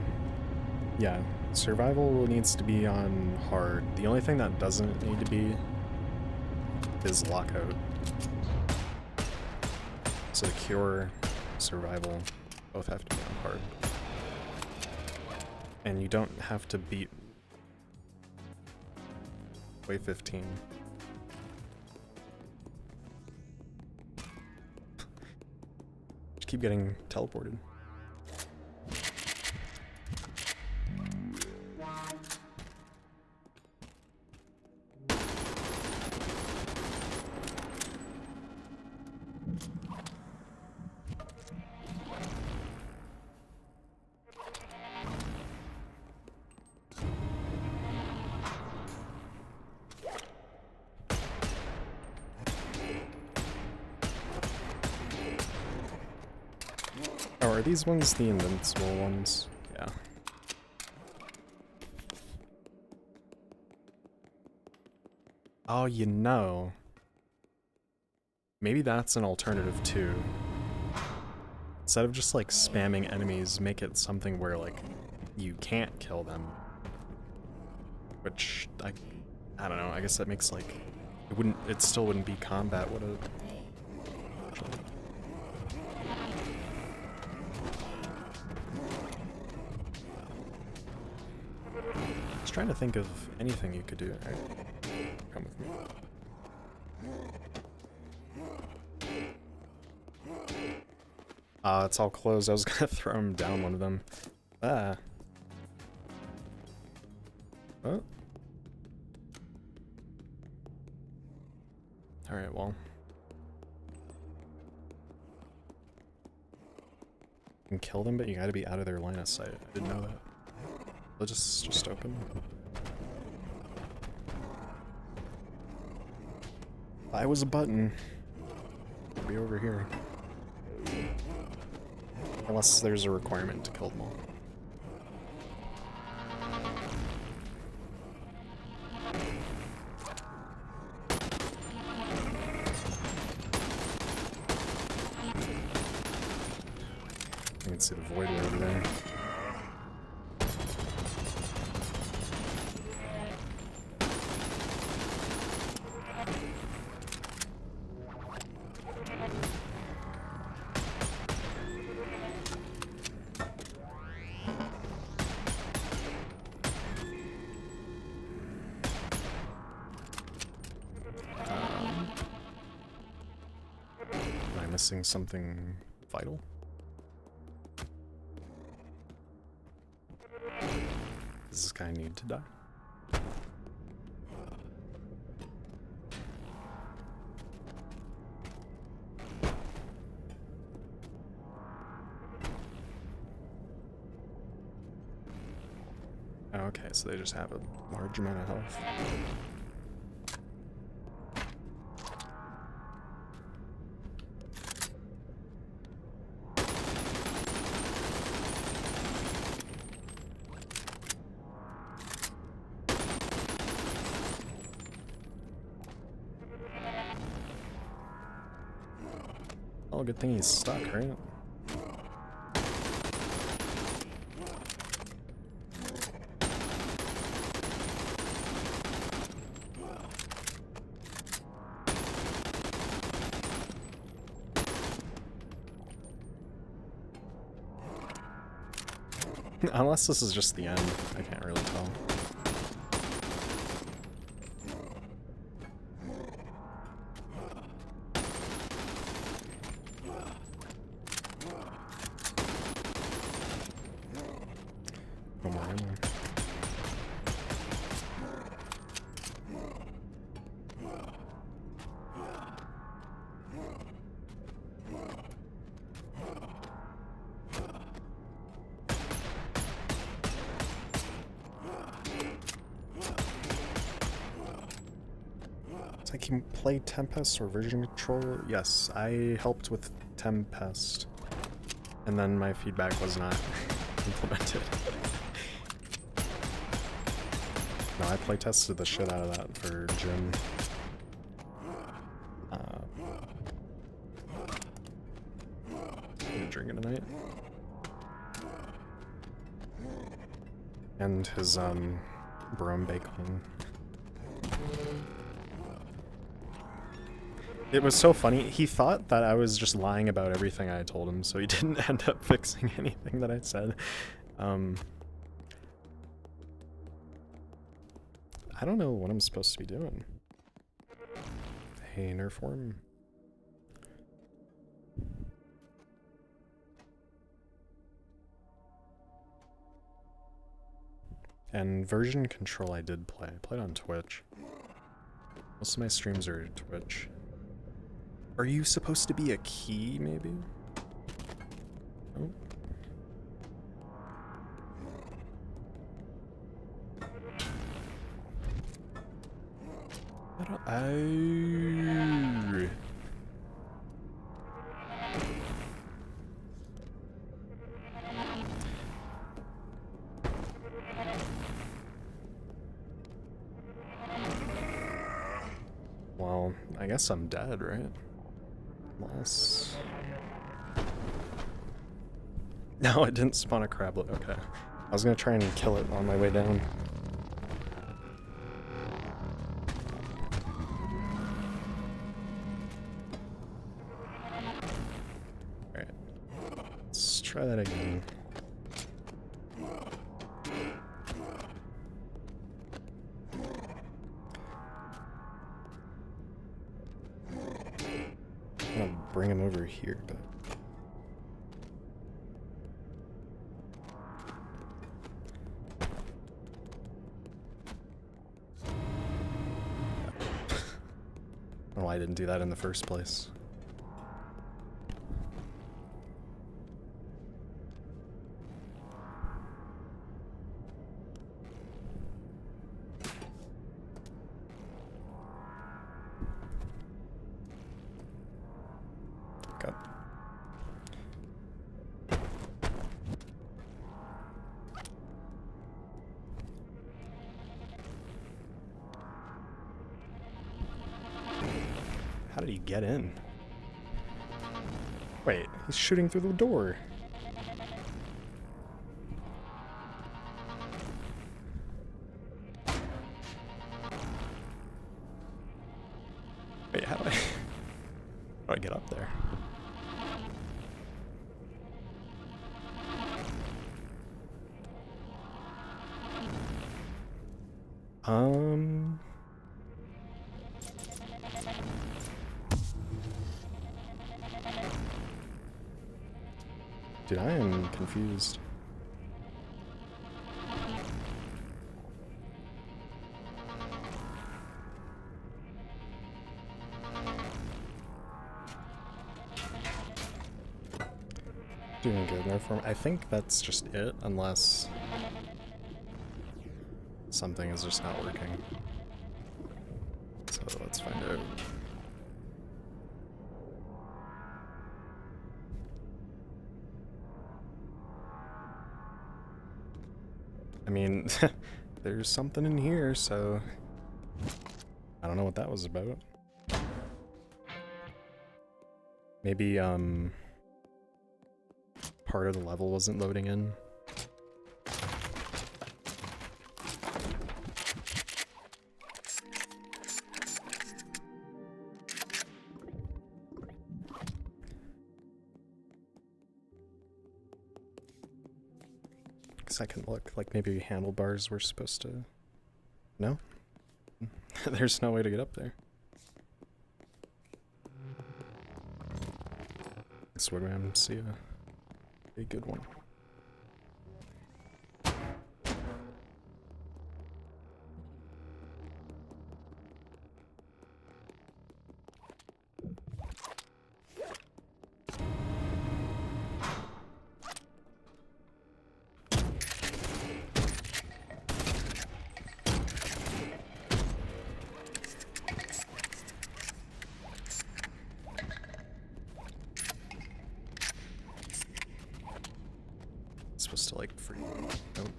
yeah. Survival needs to be on hard. The only thing that doesn't need to be is lockout. So the cure, survival, both have to be on hard. And you don't have to beat wave 15. Just keep getting teleported. Oh, are these ones the invincible ones? Yeah. Oh, you know. Maybe that's an alternative too. Instead of just like spamming enemies, make it something where like you can't kill them. Which I don't know, I guess that makes like it still wouldn't be combat, would it? I was trying to think of anything you could do. Alright, come with me. It's all closed. I was gonna throw him down one of them. Ah. Oh. Alright, well. You can kill them, but you gotta be out of their line of sight. I didn't know that. They'll just open. If I was a button, it'd be over here. Unless there's a requirement to kill them all. You can see the void over there. Missing something vital? Does this guy need to die? Okay, so they just have a large amount of health. Oh, good thing he's stuck, right? Unless this is just the end, I can't really tell. No more ammo. So I can play Tempest or version control? Yes, I helped with Tempest. And then my feedback was not implemented. No, I playtested the shit out of that for Jim. I'm drinking tonight. And his, Brom Bacon. It was so funny. He thought that I was just lying about everything I told him, so he didn't end up fixing anything that I said. I don't know what I'm supposed to be doing. Hey, nerf form. And version control I did play. I played on Twitch. Most of my streams are Twitch. Are you supposed to be a key, maybe? Oh. I guess I'm dead, right? Unless... No, it didn't spawn a crablet. Okay. I was gonna try and kill it on my way down. Alright. Let's try that again. I'm gonna bring him over here, but... I don't know why I didn't do that in the first place. Got. How did he get in? Wait, he's shooting through the door. Wait, how do I get up there? Dude, I am confused. Doing good, no form. I think that's just it, unless something is just not working. So let's find out. I mean, there's something in here, so I don't know what that was about. Maybe, part of the level wasn't loading in. Second look, like maybe handlebars were supposed to... No? There's no way to get up there. This would see a good one. Supposed to like free. Nope.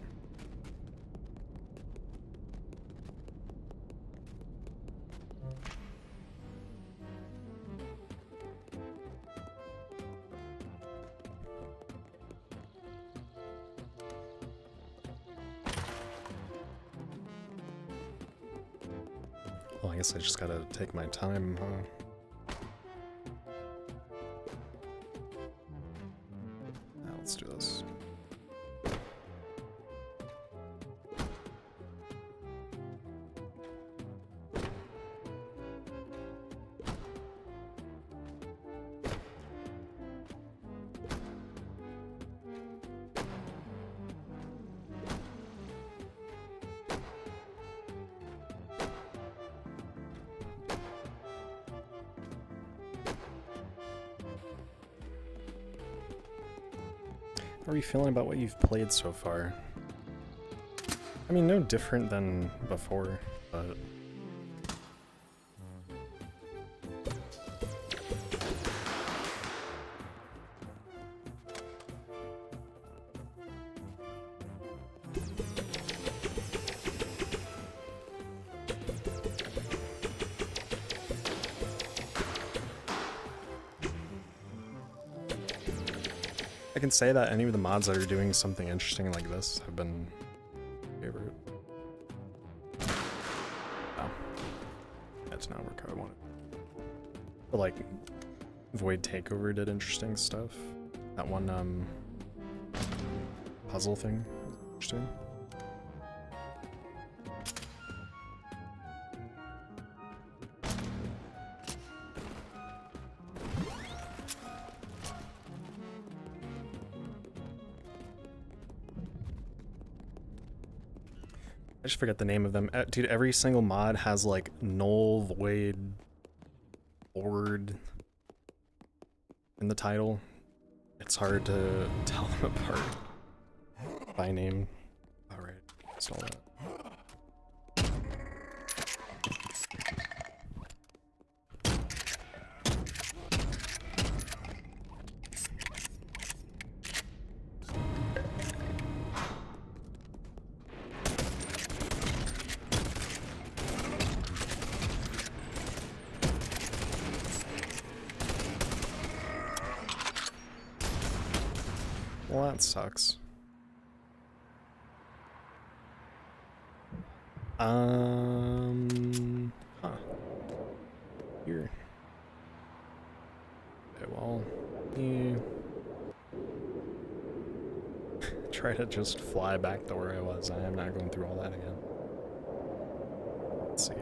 Well, I guess I just gotta take my time, huh? Now let's do this. How are you feeling about what you've played so far? I mean, no different than before, but... I can say that any of the mods that are doing something interesting like this have been favorite. Oh. That's not work how I wanted. But like, Void Takeover did interesting stuff. That one, puzzle thing was interesting. I just forget the name of them. Dude, every single mod has like null, void, board in the title. It's hard to tell them apart by name. Alright, install that. Well, that sucks. Huh. Here. Okay, well, try to just fly back to where I was. I am not going through all that again. Let's see.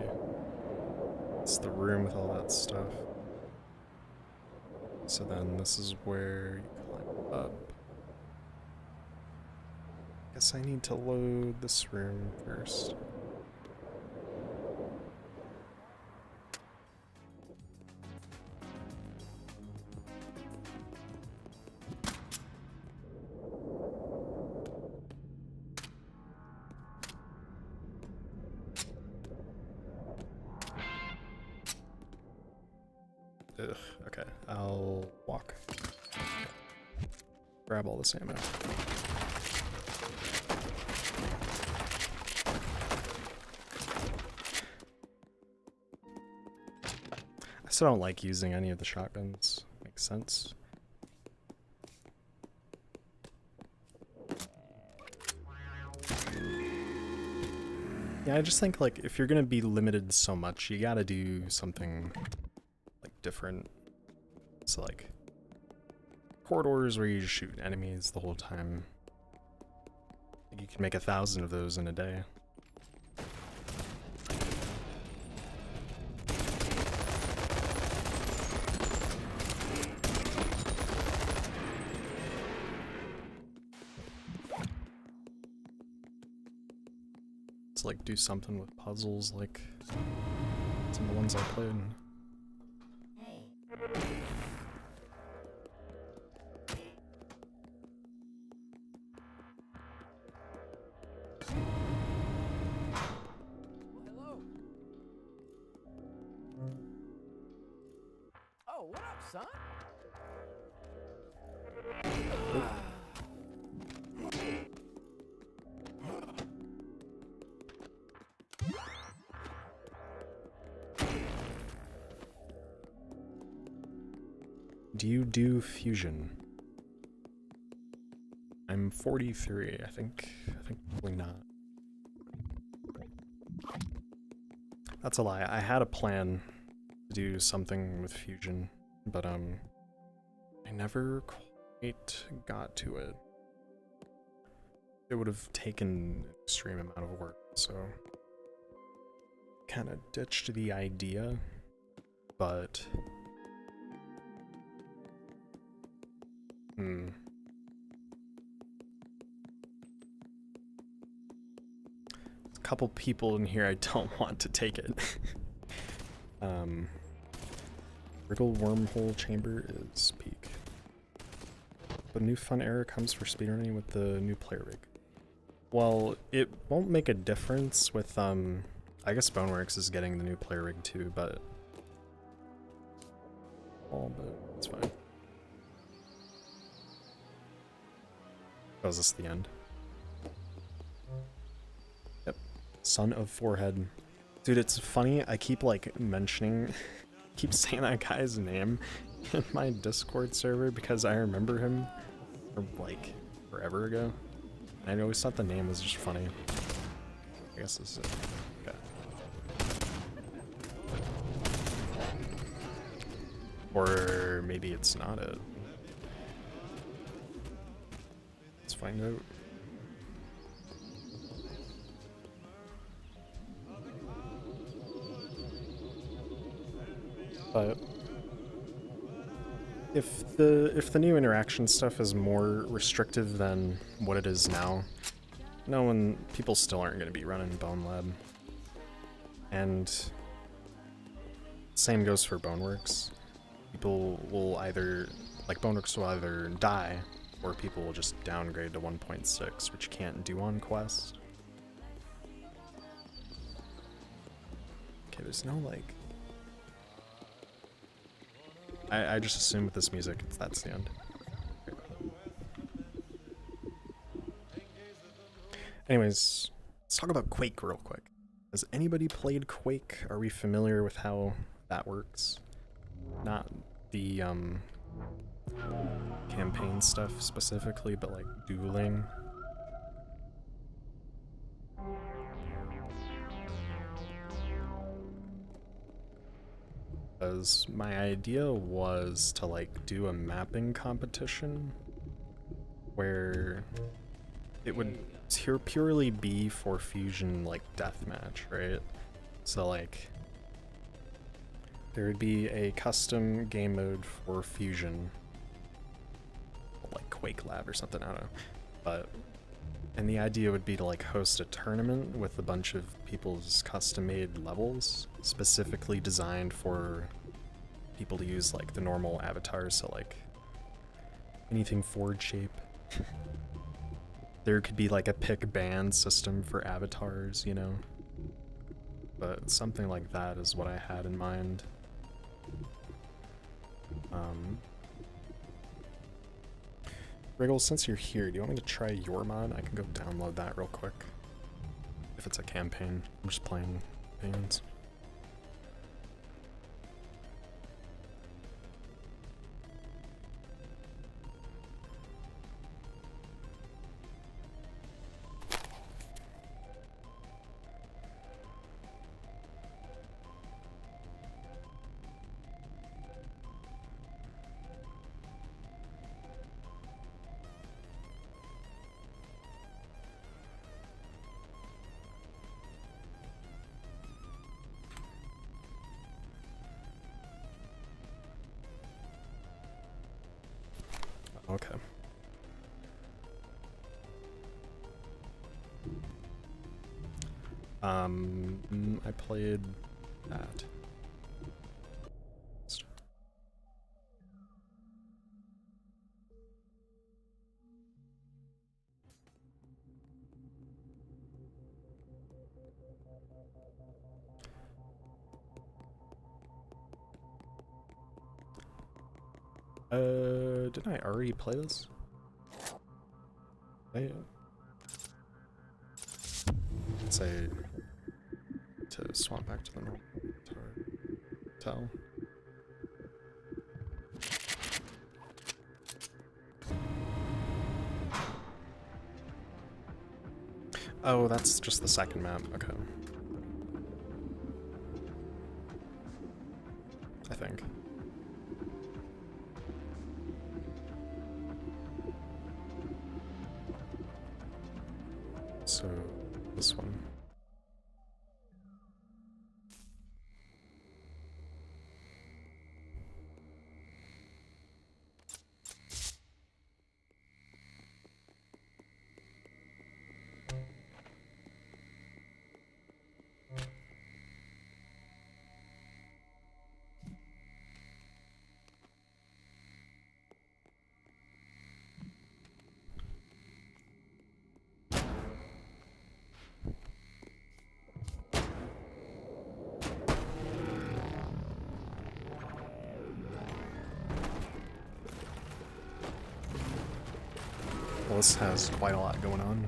It's the room with all that stuff. So then this is where you climb up. Guess I need to load this room first. Ugh, okay, I'll walk. Grab all this ammo. I still don't like using any of the shotguns. Makes sense. Yeah, I just think like if you're gonna be limited so much, you gotta do something like different. So like corridors where you just shoot enemies the whole time. Like, you can make 1,000 of those in a day. To like do something with puzzles like some of the ones I played. Oh, what up, son? Do you do fusion? I'm 43, I think probably not. That's a lie. I had a plan to do something with fusion, but I never quite got to it. It would have taken an extreme amount of work, so kind of ditched the idea, but there's a couple people in here I don't want to take it. Riddle wormhole chamber is peak. The new fun era comes for speedrunning with the new player rig. Well, it won't make a difference with I guess Boneworks is getting the new player rig too, but it's fine. Oh, is this the end? Yep. Son of Forehead. Dude, it's funny, I keep like mentioning, keep saying that guy's name in my Discord server because I remember him from like forever ago. And I always thought the name was just funny. I guess this is it. Okay. Or maybe it's not it. Let's find out. But if the new interaction stuff is more restrictive than what it is now, people still aren't going to be running Bone Lab. And same goes for Boneworks. People will either, like Boneworks will either die, or people will just downgrade to 1.6, which you can't do on Quest. Okay, there's no like... I just assume with this music, that's the end. Anyways, let's talk about Quake real quick. Has anybody played Quake? Are we familiar with how that works? Not the campaign stuff specifically, but like dueling. Because my idea was to like do a mapping competition where it would purely be for fusion like deathmatch, right? So like there would be a custom game mode for fusion, like Quake Lab or something, I don't know. And the idea would be to like host a tournament with a bunch of people's custom-made levels, specifically designed for people to use like the normal avatars, so like anything Forge shape. There could be like a pick ban system for avatars, you know? But something like that is what I had in mind. Wriggle, since you're here, do you want me to try your mod? I can go download that real quick. If it's a campaign. I'm just playing campaigns. Okay. I played that. Didn't I already play this? Say to swap back to the normal tell. Oh, that's just the second map. Okay. I think. So, this one. Well, this has quite a lot going on.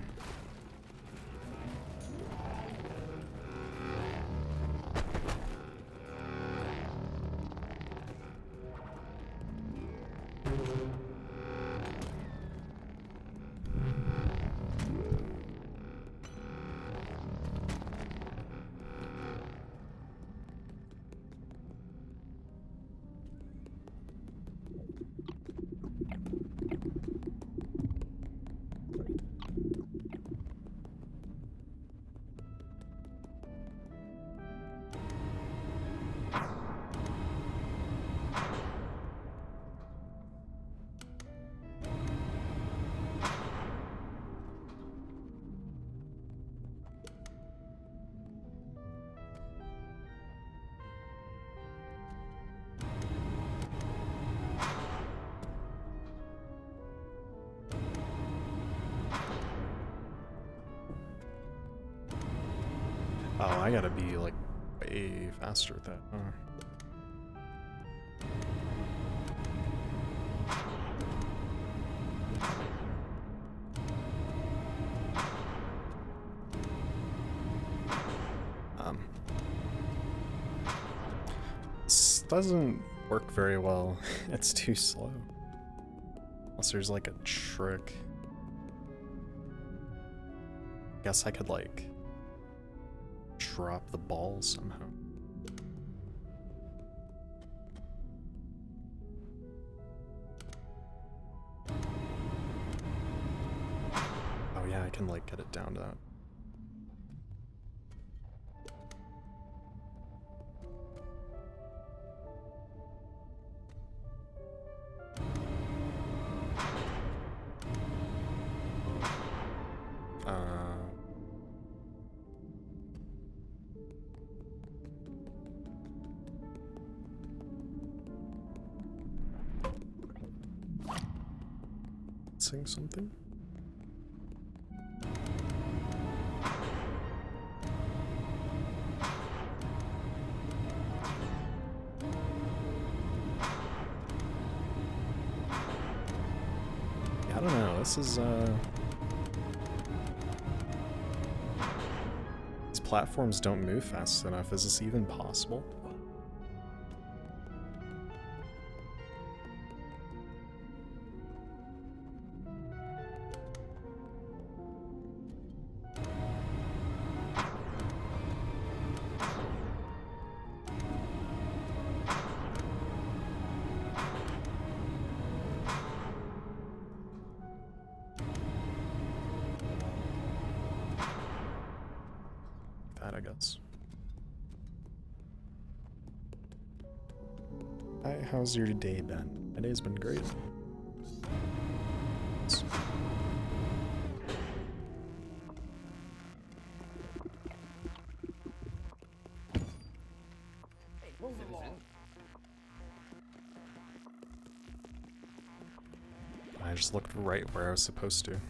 Oh, I gotta be like way faster at that, huh? This doesn't work very well. It's too slow. Unless there's like a trick. Guess I could like drop the ball somehow. Oh yeah, I can like get it down to that. Sing something? Yeah, I don't know, this is these platforms don't move fast enough. Is this even possible? That, I guess. Hi, how's your day been? My day's been great. Hey, move along. I just looked right where I was supposed to.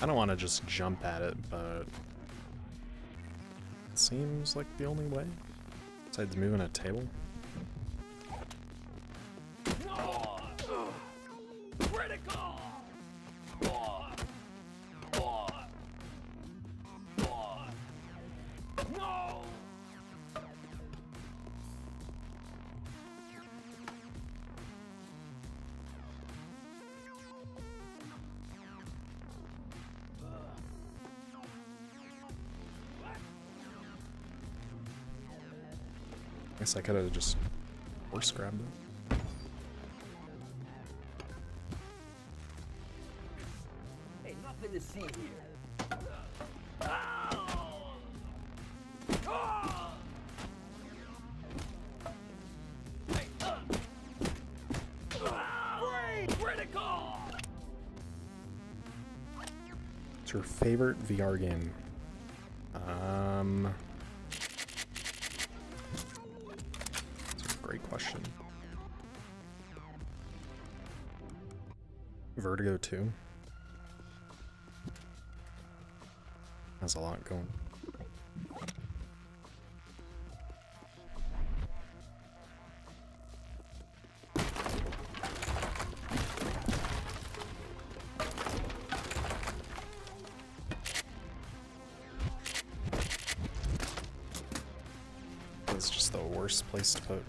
I don't want to just jump at it, but it seems like the only way. Besides moving a table. Critical! No! I guess I could have just horse grabbed it. Hey, nothing to see here. Critical! What's your favorite VR game? That's a great question. Vertigo 2. Has a lot going. It's just the worst place to put.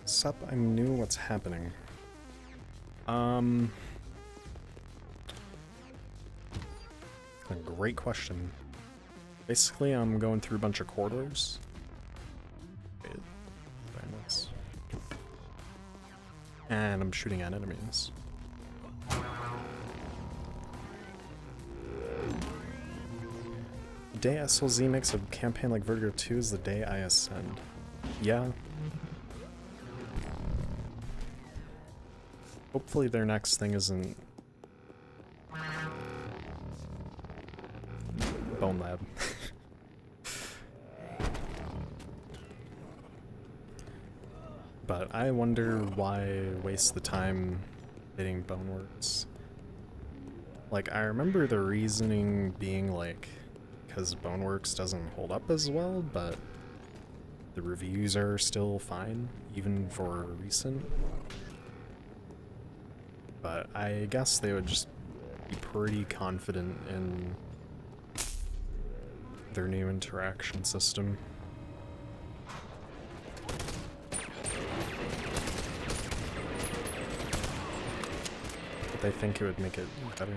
Sup, I'm new, what's happening? A great question. Basically, I'm going through a bunch of corridors. Wait, did I miss? And I'm shooting at enemies. day SLZ makes a campaign like Vertigo 2 is the day I ascend. Yeah. Hopefully their next thing isn't Bone Lab. But I wonder why waste the time hitting Boneworks. Like, I remember the reasoning being like, because Boneworks doesn't hold up as well, but the reviews are still fine, even for recent. But I guess they would just be pretty confident in their new interaction system. But they think it would make it better.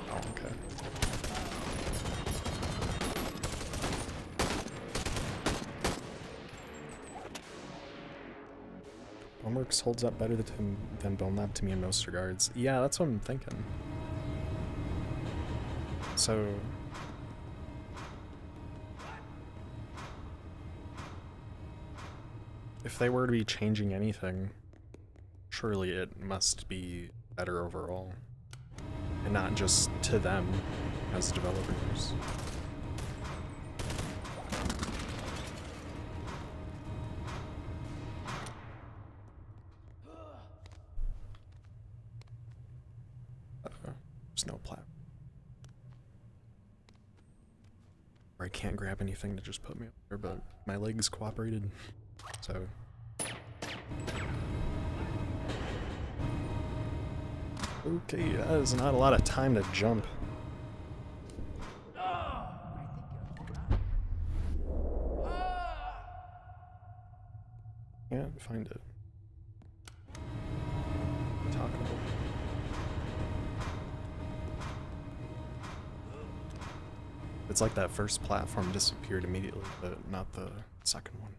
Oh, okay. Boneworks holds up better than Bone Lab to me in most regards. Yeah, that's what I'm thinking. So... if they were to be changing anything, surely it must be better overall. And not just to them as developers. There's no plat. Or I can't grab anything to just put me up there, but my legs cooperated, so... okay, that is not a lot of time to jump. Can't find it. Talkable. It's like that first platform disappeared immediately, but not the second one.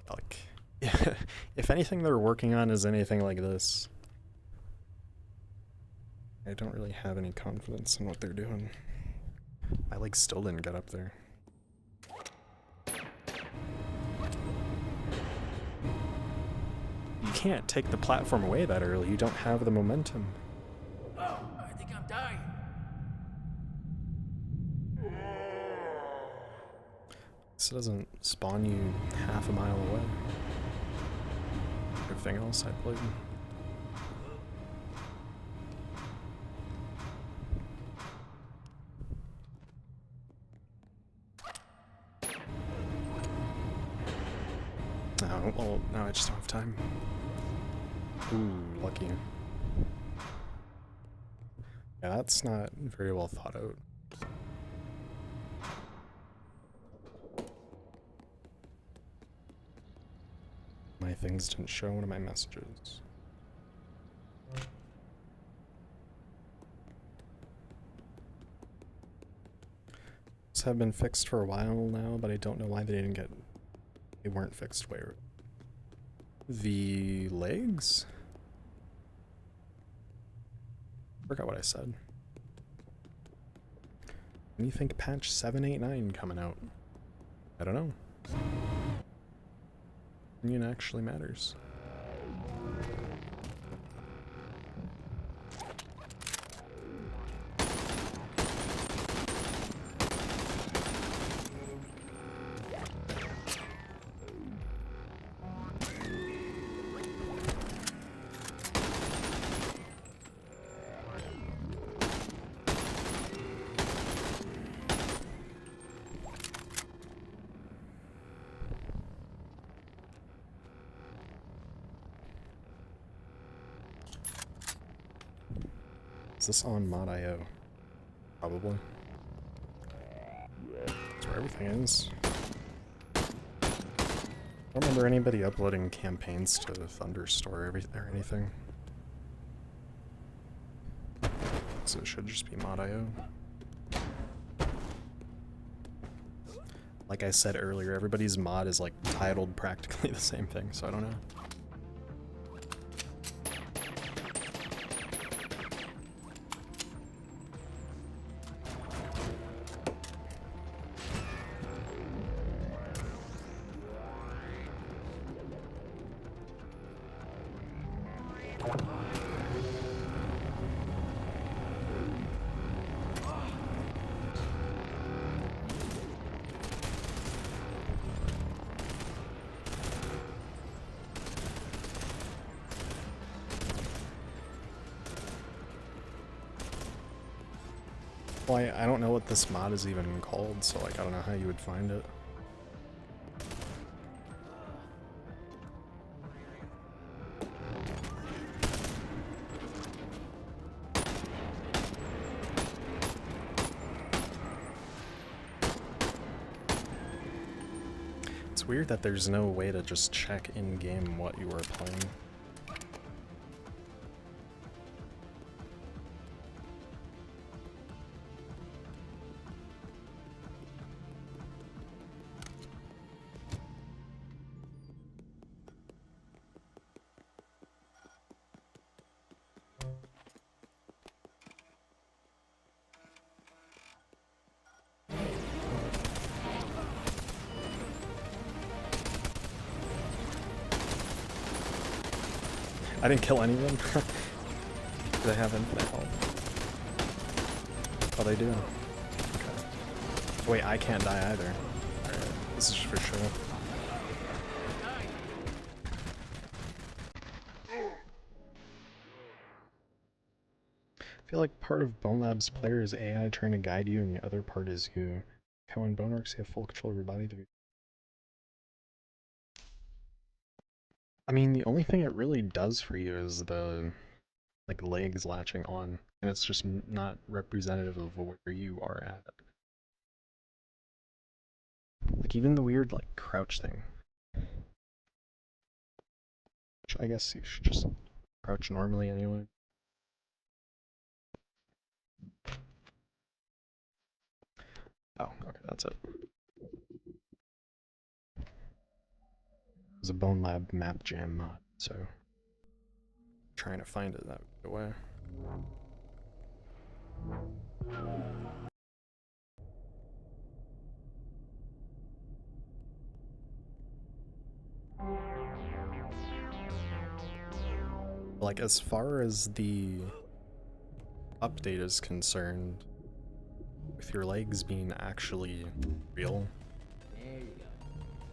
Like, if anything they're working on is anything like this, I don't really have any confidence in what they're doing. My legs still didn't get up there. You can't take the platform away that early, you don't have the momentum. Oh, I think I'm dying. This doesn't spawn you half a mile away. Everything else I played. No, well, now I just don't have time. Ooh, lucky. Yeah, that's not very well thought out. My things didn't show one of my messages. These have been fixed for a while now, but I don't know why they weren't fixed. Where? The legs? Forgot what I said. When do you think patch 789 coming out? I don't know. Opinion actually matters. Is this on mod.io? Probably. That's where everything is. I don't remember anybody uploading campaigns to Thunderstore or anything. so it should just be mod.io. Like I said earlier, everybody's mod is like titled practically the same thing, so I don't know. Well, I don't know what this mod is even called, so like I don't know how you would find it. It's weird that there's no way to just check in-game what you are playing. I didn't kill any of them. Do they have infinite health? Oh, they do. Okay. Wait, I can't die either. Alright, this is for sure. I feel like part of Bone Lab's player is AI trying to guide you, and the other part is you. How in Boneworks you have full control of your body. I mean, the only thing it really does for you is the like legs latching on, and it's just not representative of where you are at. Like even the weird like crouch thing, which I guess you should just crouch normally anyway. Oh, okay, that's it. It was a Bone Lab map jam mod, so trying to find it that way. Like as far as the update is concerned, with your legs being actually real,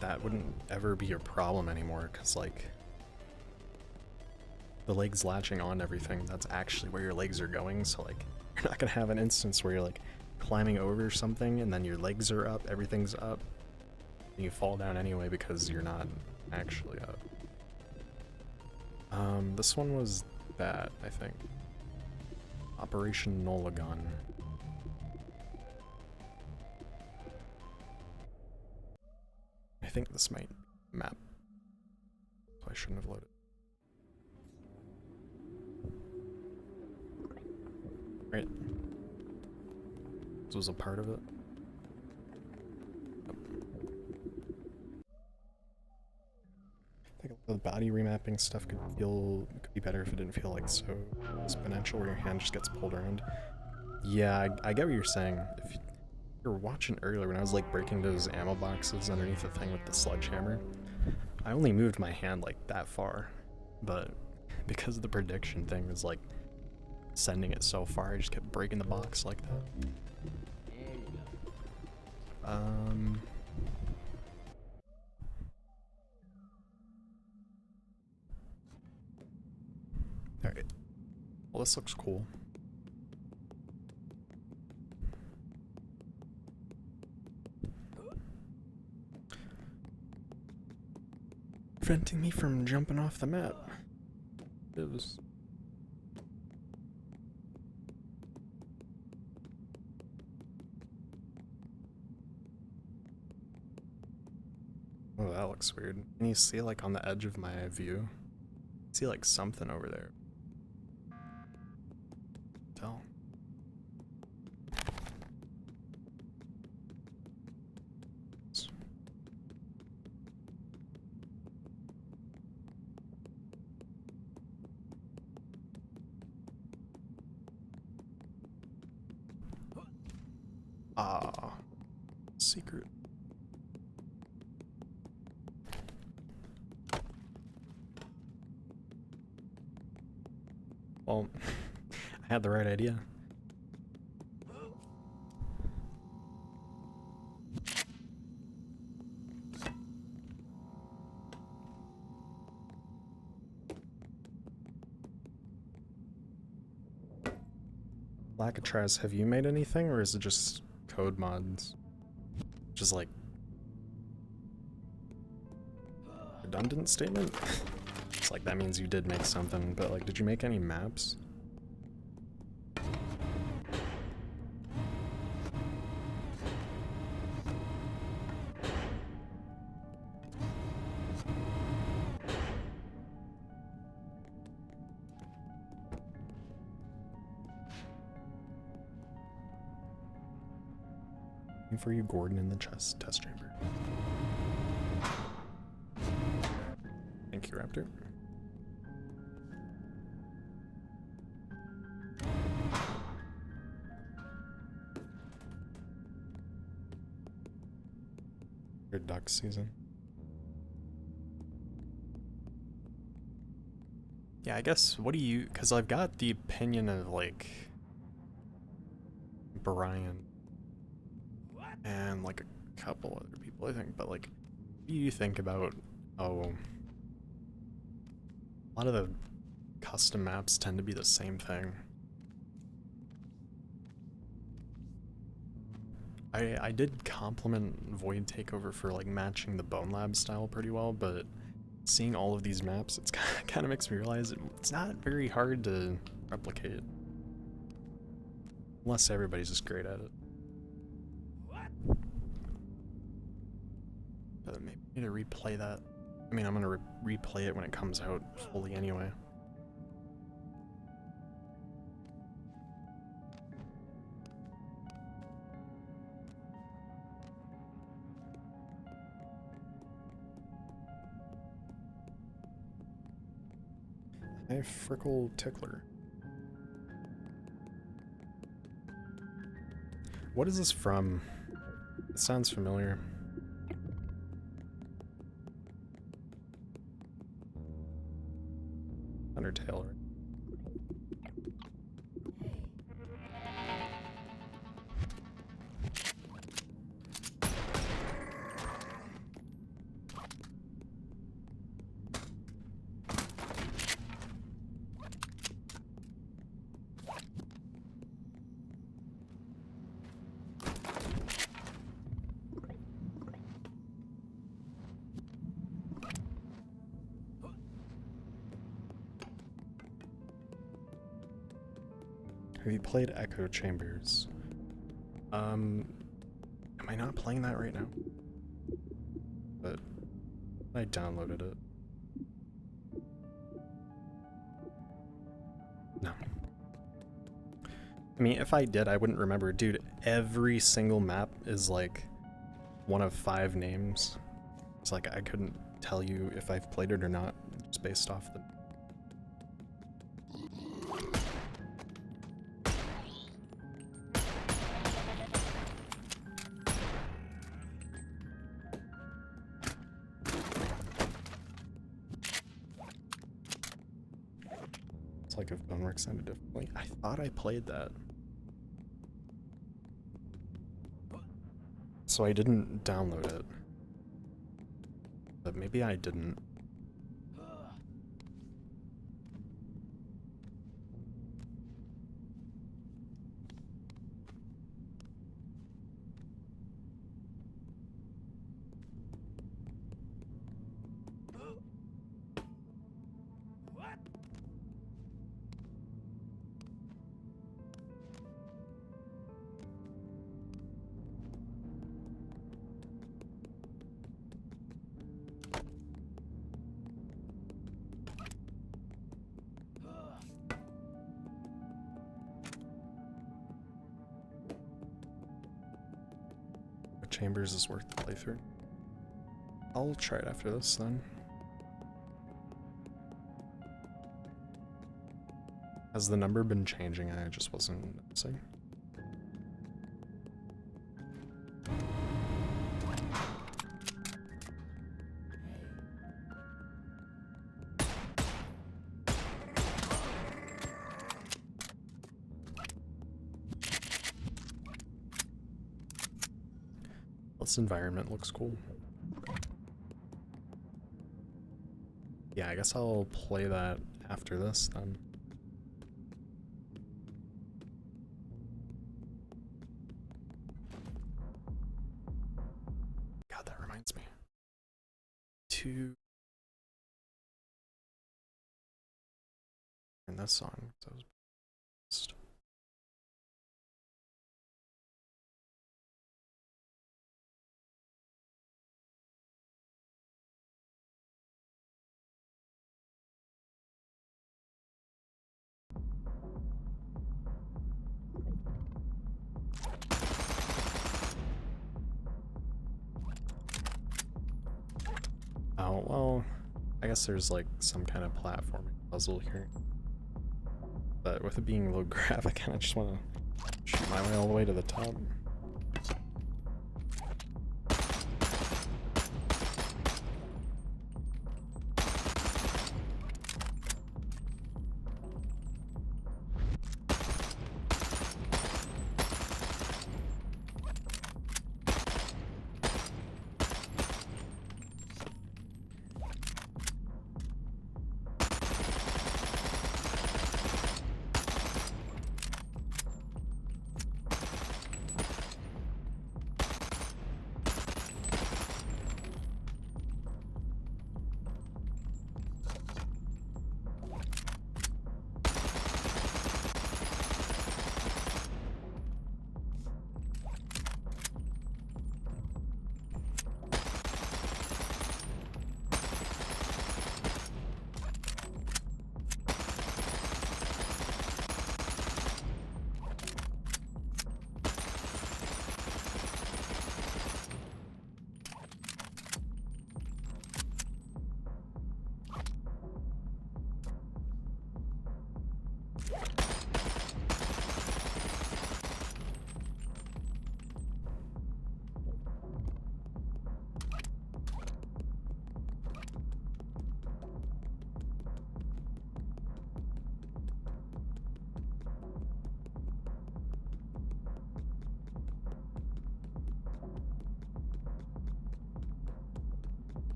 that wouldn't ever be a problem anymore, because like the legs latching on everything, that's actually where your legs are going, so like you're not gonna have an instance where you're like climbing over something and then your legs are up, everything's up, and you fall down anyway because you're not actually up. This one was that, I think. Operation Nolagon. I think this might map, so I shouldn't have loaded. Right. This was a part of it. I think the body remapping stuff could be better if it didn't feel like so exponential where your hand just gets pulled around. Yeah, I get what you're saying. If you were watching earlier when I was like breaking those ammo boxes underneath the thing with the sledgehammer, I only moved my hand like that far, but because the prediction thing was like sending it so far, I just kept breaking the box like that. Alright. Well, this looks cool. Preventing me from jumping off the map. It was... Oh, that looks weird. Can you see like on the edge of my view? I see like something over there. Tell. Ah, secret. Well, I had the right idea. Alcatraz, have you made anything, or is it just code mods? Just like redundant statement? It's like that means you did make something, but like, did you make any maps? For you, Gordon, in the test chamber. Thank you, Raptor. Good duck season. Yeah, I guess, what do you, because I've got the opinion of, like, Brian and, like, a couple other people, I think, but, like, what do you think about, oh, a lot of the custom maps tend to be the same thing. I did compliment Void Takeover for, like, matching the Bone Lab style pretty well, but seeing all of these maps, it's kind of makes me realize it's not very hard to replicate. Unless everybody's just great at it. Maybe I need to replay that. I mean, I'm gonna replay it when it comes out fully anyway. Hey, Frickle Tickler. What is this from? It sounds familiar. Undertale, right? Have you played Echo Chambers? Am I not playing that right now? But I downloaded it. No. I mean, if I did, I wouldn't remember. Dude, every single map is like one of 5 names. It's like I couldn't tell you if I've played it or not, just based off the... It's like if Boneworld sounded differently. I thought I played that. So I didn't download it. But maybe I didn't. Chambers is worth the playthrough. I'll try it after this then. Has the number been changing? I just wasn't noticing. This environment looks cool. Yeah, I guess I'll play that after this then. God, that reminds me. To in this song, so oh, well, I guess there's like some kind of platforming puzzle here. But with it being low grav, I kind of just want to shoot my way all the way to the top.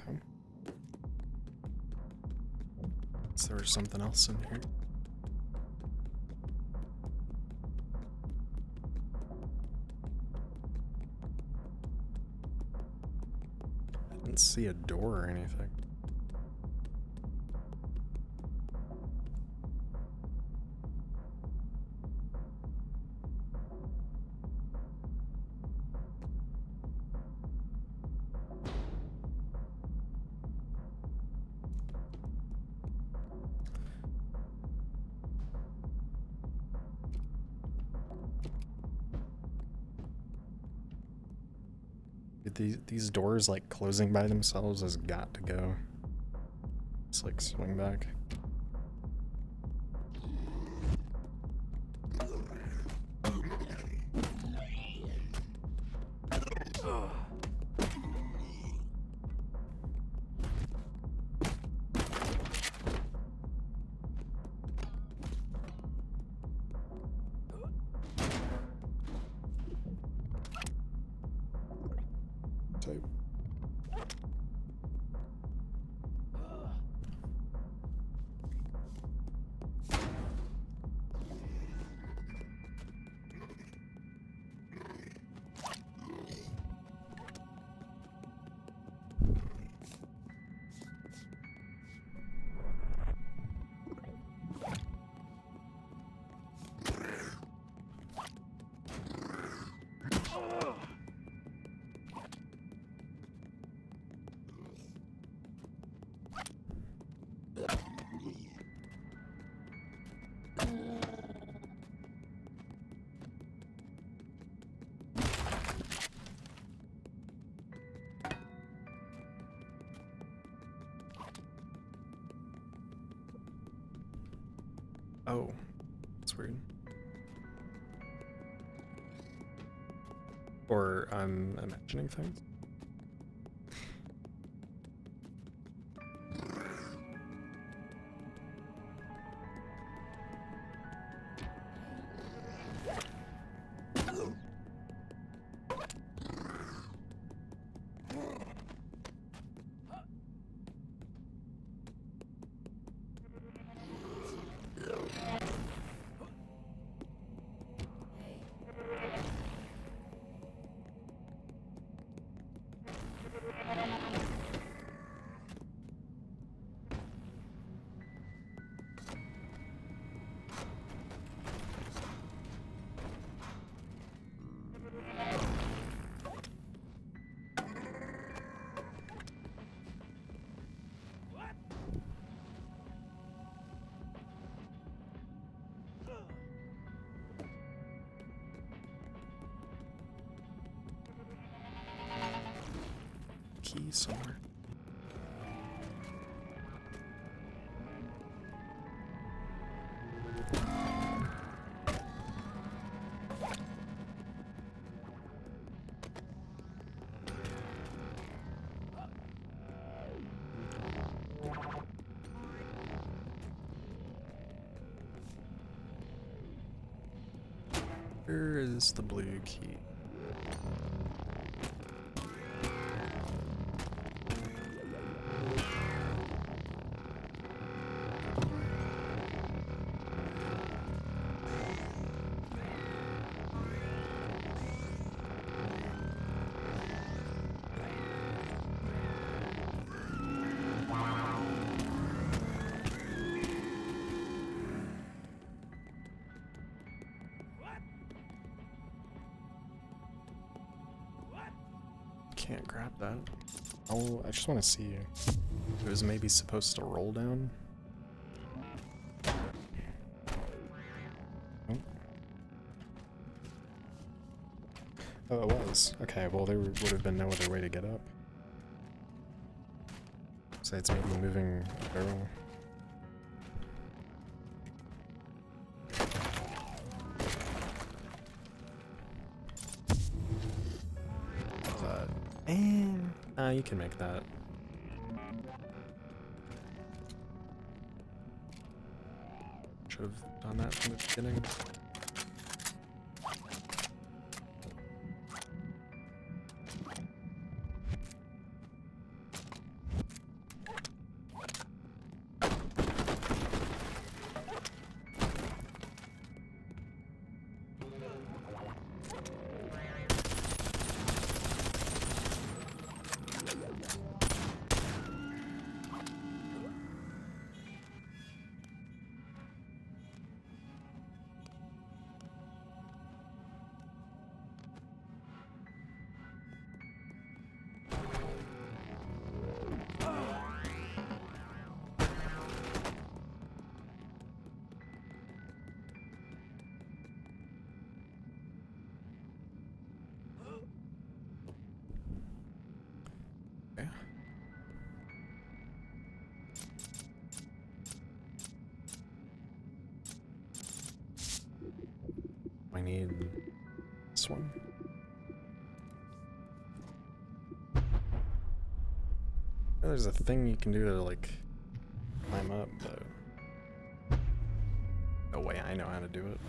Okay. Is there something else in here? I didn't see a door or anything. These doors like closing by themselves has got to go. Just like swing back. Oh, that's weird. Or I'm imagining things. be somewhere. Where is the blue key? Can't grab that. Oh, I just want to see. It was maybe supposed to roll down. Oh, oh it was. Okay, well there would have been no other way to get up. So it's maybe moving a barrel. And you can make that. Should have done that from the beginning. I need this one. There's a thing you can do to like climb up, but no way I know how to do it.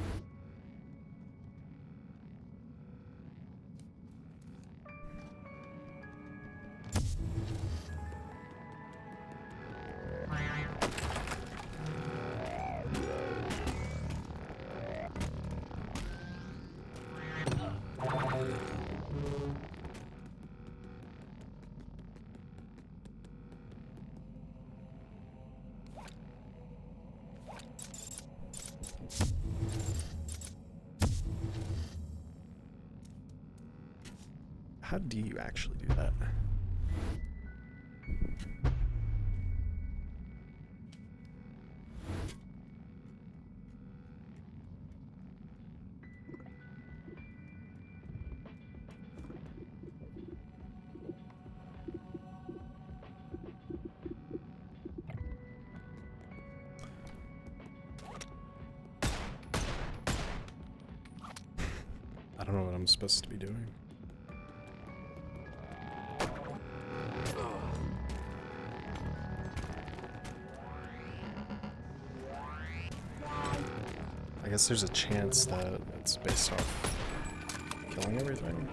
How do you actually do that? I don't know what I'm supposed to be doing. I guess there's a chance that it's based off killing everything.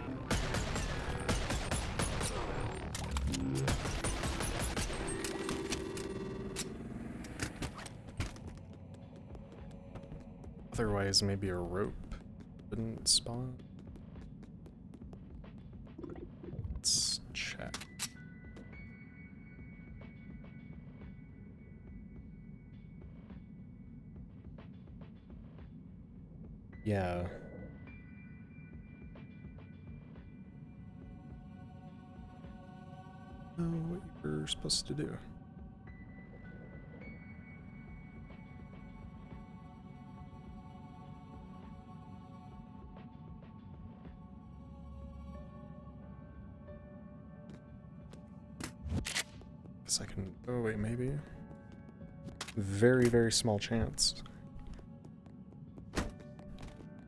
Otherwise, maybe a rope wouldn't spawn. Let's check. Yeah. Oh, what you were supposed to do. guess I can... Oh wait, maybe? Very, very small chance. Can't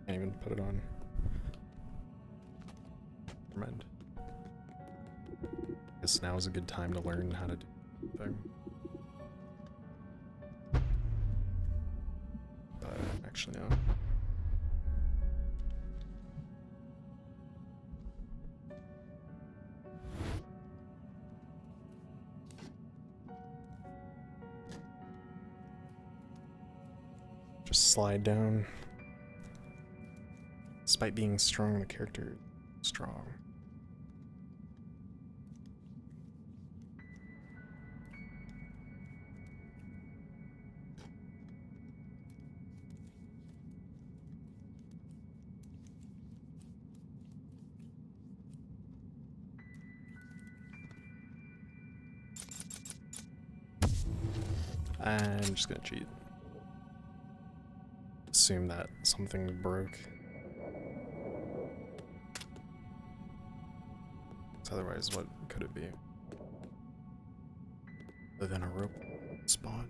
even put it on. Never mind. Guess now is a good time to learn how to do the thing. But actually no. Just slide down. Despite being strong, the character is strong. I'm just gonna cheat. Assume that something broke. So otherwise, what could it be? Other than a rope spawn?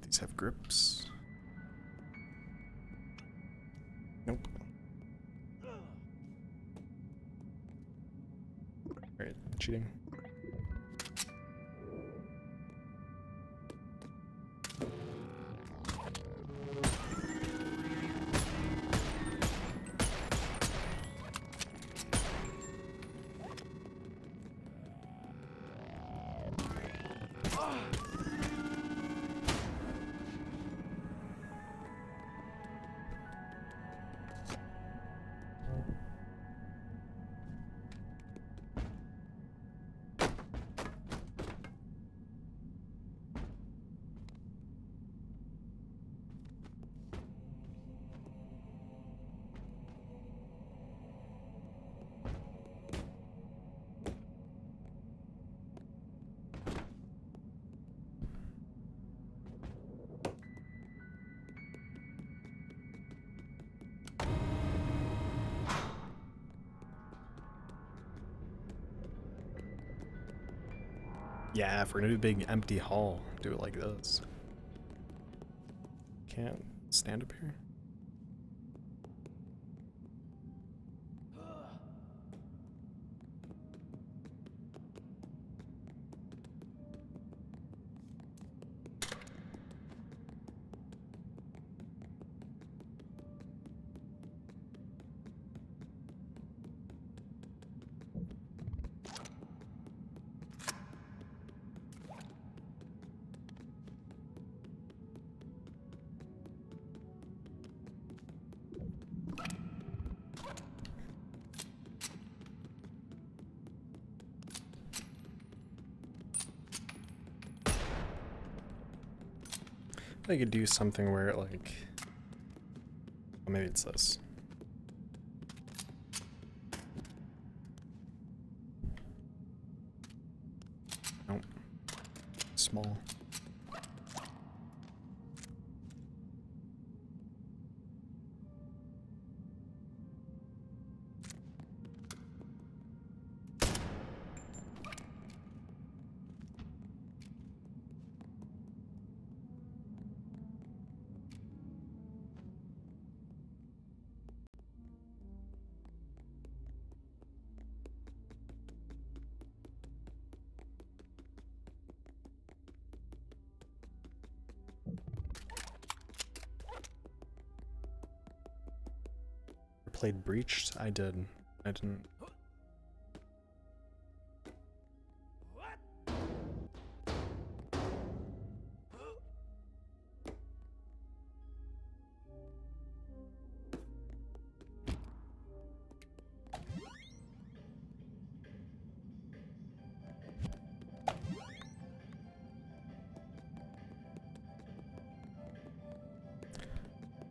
These have grips. Nope. Alright, cheating. Yeah, if we're gonna do a big empty hall, do it like this. Can't stand up here. I could do something where it like, well, maybe it's this. Nope. Small. Played Breached? I did. I didn't.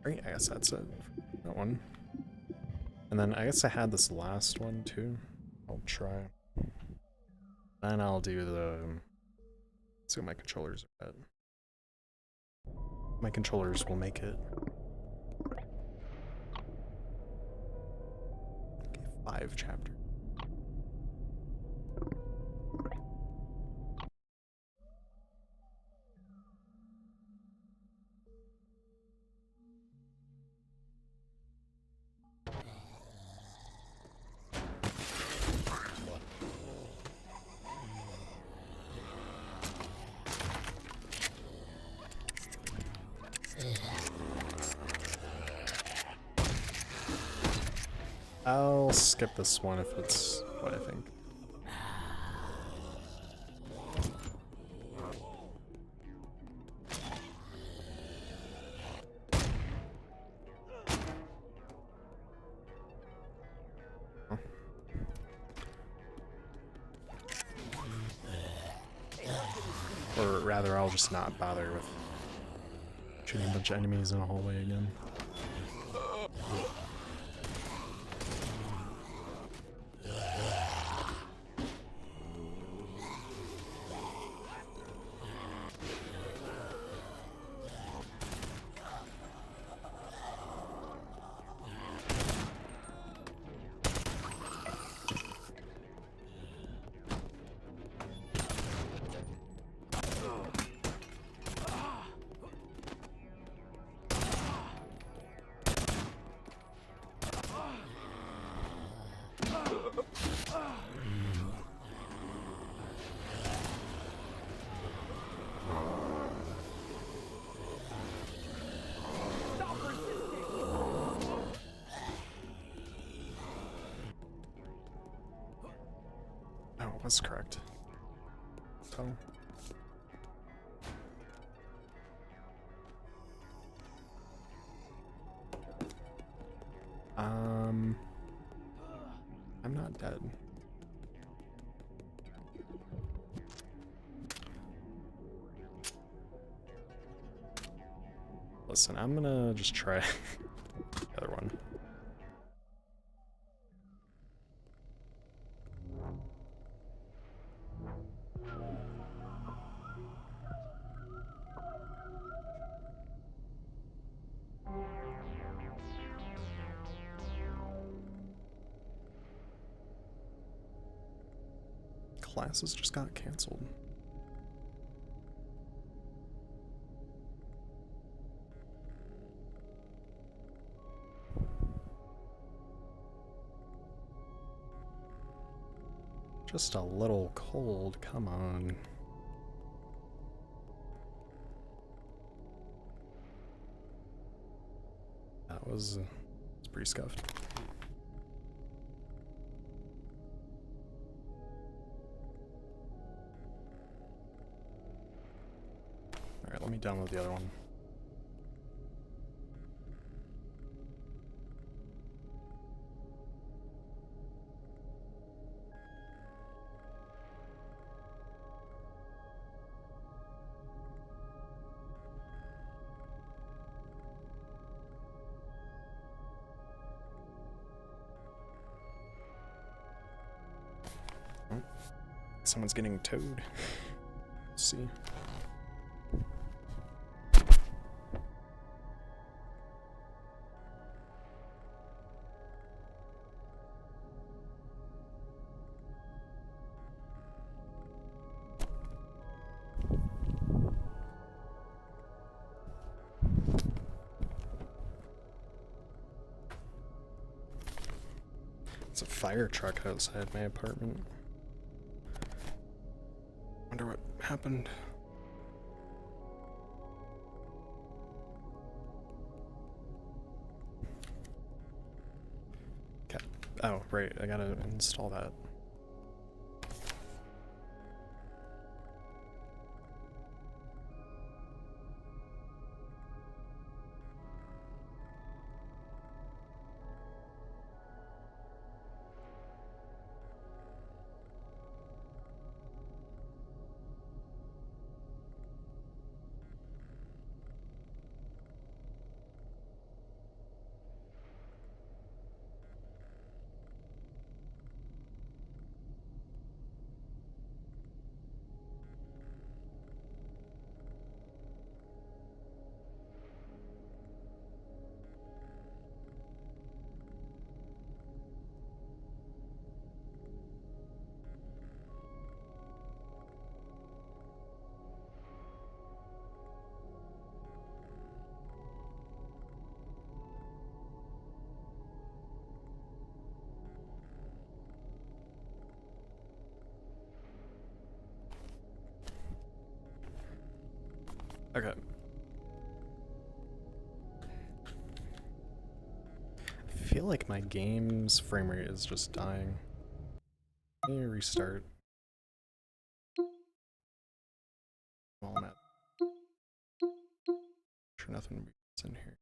Right, I guess that's it. That one. And then I guess I had this last one too. I'll try. Then I'll do the... Let's see what my controllers are at. My controllers will make it. Okay, 5 chapters. I'll skip this one if it's what I think. Or rather, I'll just not bother with shooting a bunch of enemies in a hallway again. Oh, that's correct. So. I'm not dead. Listen, I'm gonna just try the other one. Classes just got canceled. Just a little cold, come on. That was it's pretty scuffed. Alright, let me download the other one. Oh, someone's getting towed. Let's see. It's a fire truck outside my apartment. Wonder what happened. Okay. Oh, right, I gotta install that. Okay. I feel like my game's frame rate is just dying. Let me restart. Well, I'm at. Sure, nothing weirds in here.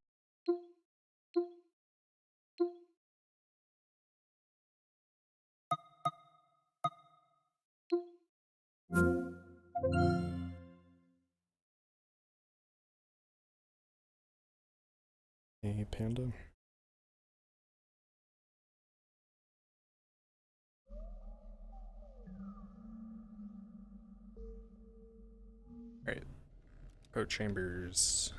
Hey, Panda. Alright. Go chambers.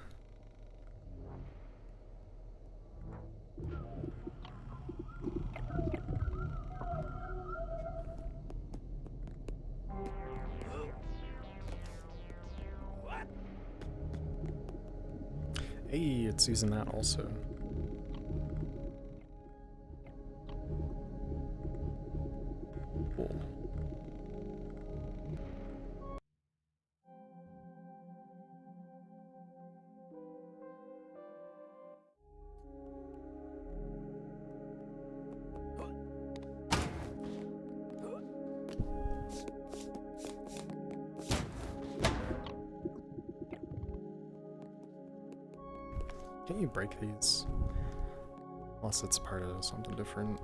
Hey, it's using that also. Cool. Can't you break these? Unless it's part of something different.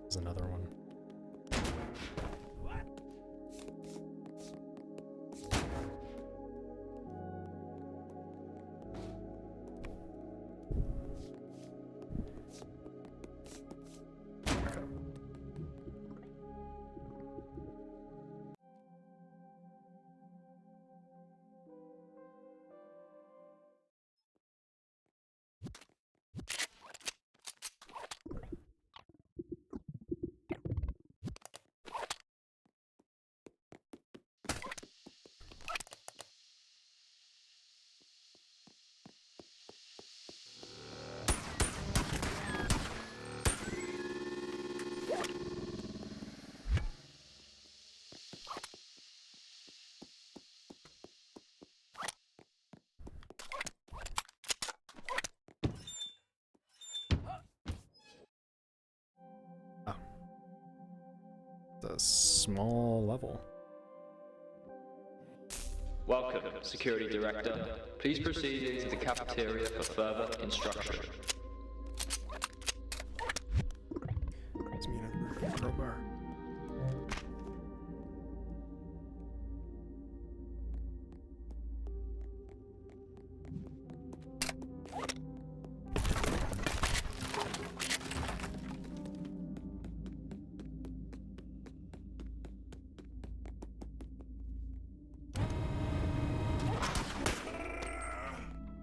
There's another one. A small level. Welcome, Security Director. Please proceed into the cafeteria for further instruction. Gives me another crowbar.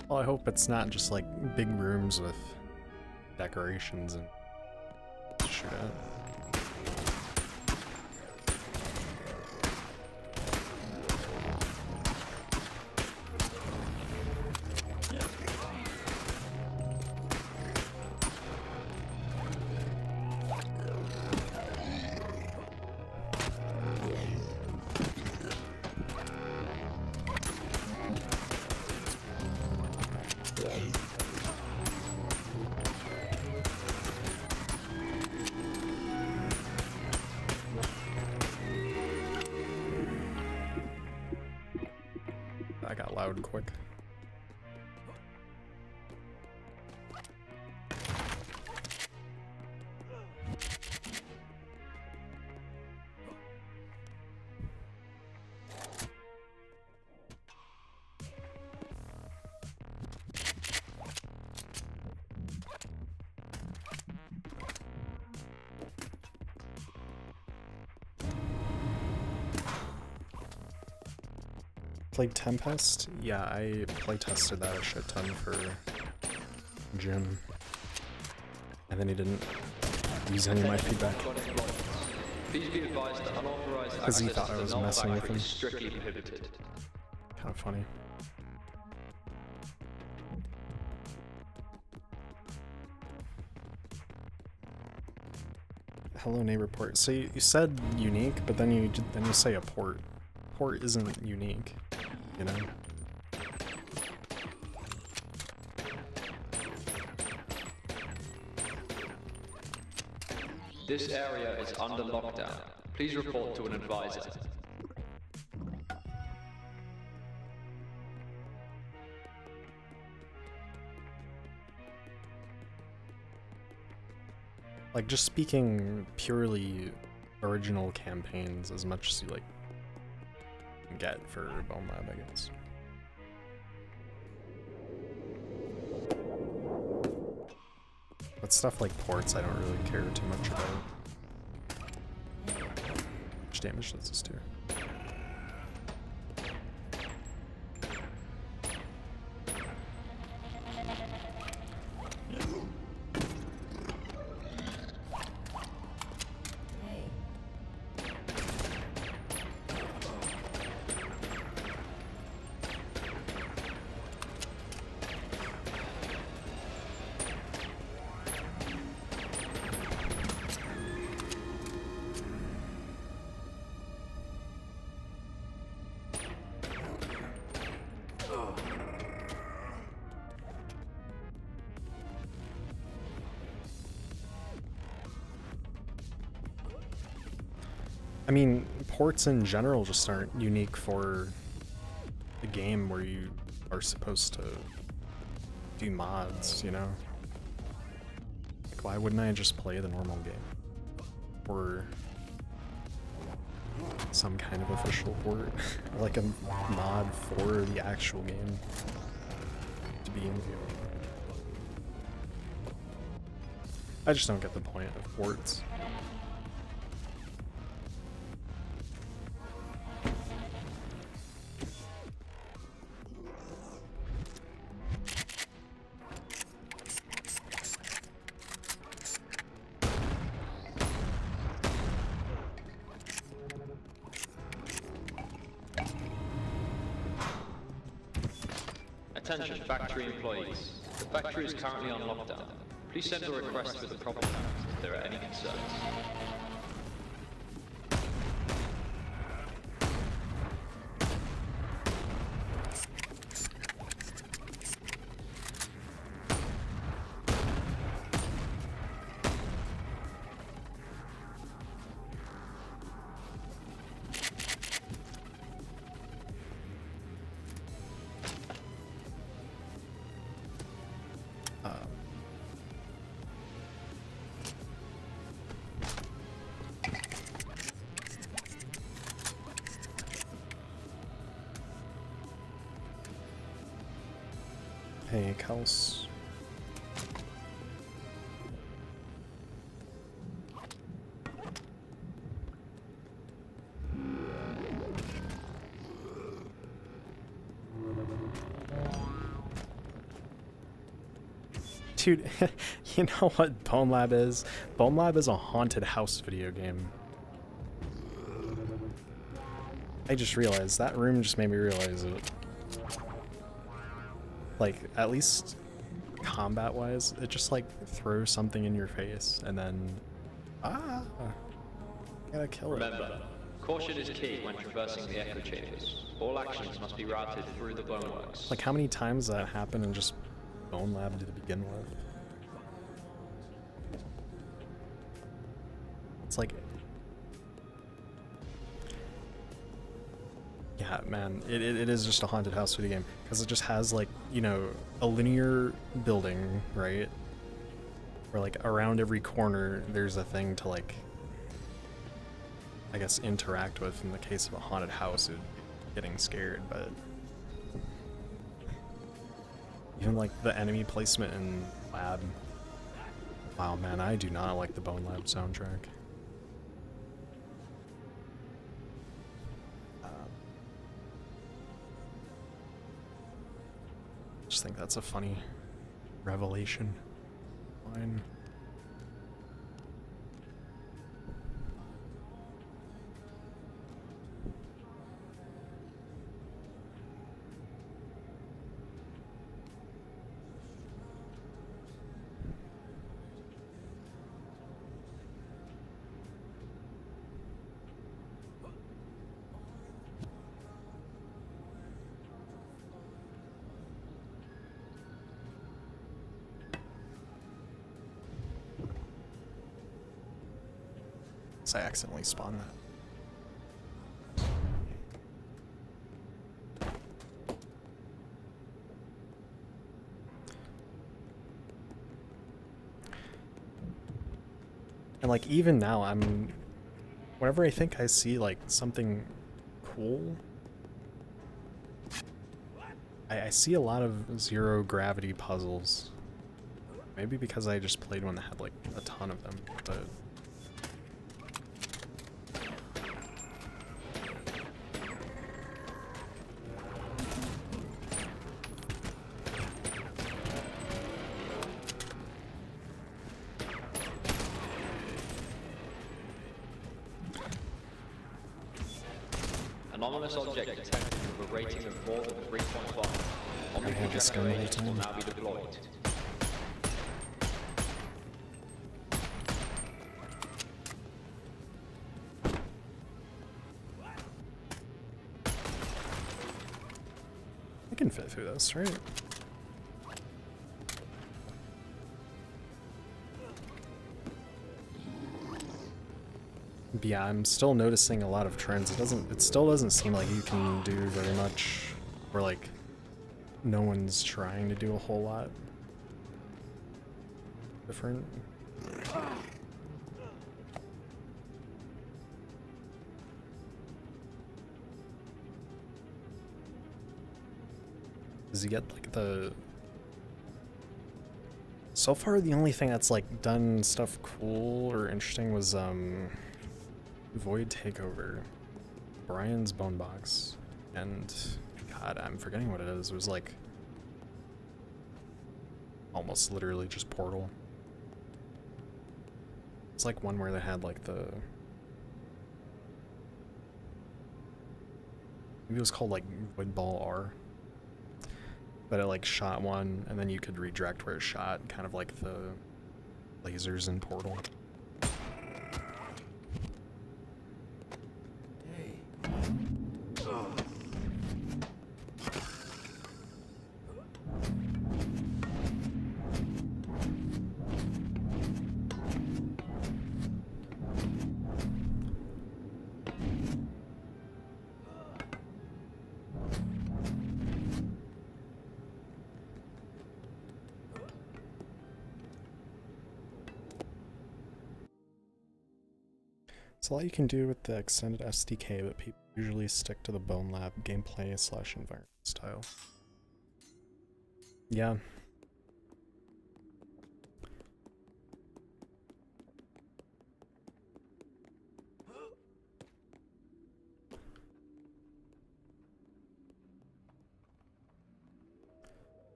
Well, I hope it's not just like big rooms with decorations and shit. That got loud quick. Played Tempest? Yeah, I playtested that a shit ton for Jim. And then he didn't use any of my feedback. Please be advised that unauthorized Because he access thought to I the was null messing with factory him. is strictly prohibited. Kind of funny. hello neighbor port. So you said unique, but then you say a port. Port isn't unique, you know? This area is under lockdown. Please report to an advisor. Like, just speaking purely original campaigns as much as you, like, can get for Bone Lab, I guess. But stuff like ports, I don't really care too much about. How much damage does this do? I mean, ports in general just aren't unique for the game where you are supposed to do mods, you know? Like, why wouldn't I just play the normal game? Or some kind of official port, like a mod for the actual game to be in view. I just don't get the point of ports. Attention, factory employees. The factory is currently on lockdown. Please send a request with the proper facts if there are any concerns. Hey, Kels. Dude, you know what Bone Lab is? Bone Lab is a haunted house video game. I just realized, that room just made me realize it. Like, at least combat-wise, it just, like, throws something in your face, and then... gotta kill it. Remember, caution is key when traversing the echo chambers. All actions must be routed through the Boneworks. Like, how many times that happened in just Bone Lab to begin with? It's like... Yeah, man, it is just a haunted house video game, because it just has, like, you know, a linear building, right? Where, like, around every corner there's a thing to, like, I guess interact with. In the case of a haunted house, it'd be getting scared, but even, like, the enemy placement in Lab. Wow, man, I do not like the Bone Lab soundtrack. Just think that's a funny revelation line. Unless I accidentally spawned that. And like even now whenever I think I see like something cool, I see a lot of zero gravity puzzles. Maybe because I just played one that had like a ton of them, but Anonymous object detected with a rating of more than 3.1. I have this gun all the time. Will now be deployed. I can fit through this, right? But yeah, I'm still noticing a lot of trends. It still doesn't seem like you can do very much, or like no one's trying to do a whole lot different. Does he get like so far the only thing that's like done stuff cool or interesting was Void Takeover, Brian's Bone Box, and God, I'm forgetting what it is. It was like almost literally just Portal. It's like one where they had like maybe it was called like Void Ball R. But it like shot one, and then you could redirect where it shot, kind of like the lasers in Portal. It's a lot you can do with the extended SDK, but people usually stick to the Bone Lab gameplay / environment style. Yeah.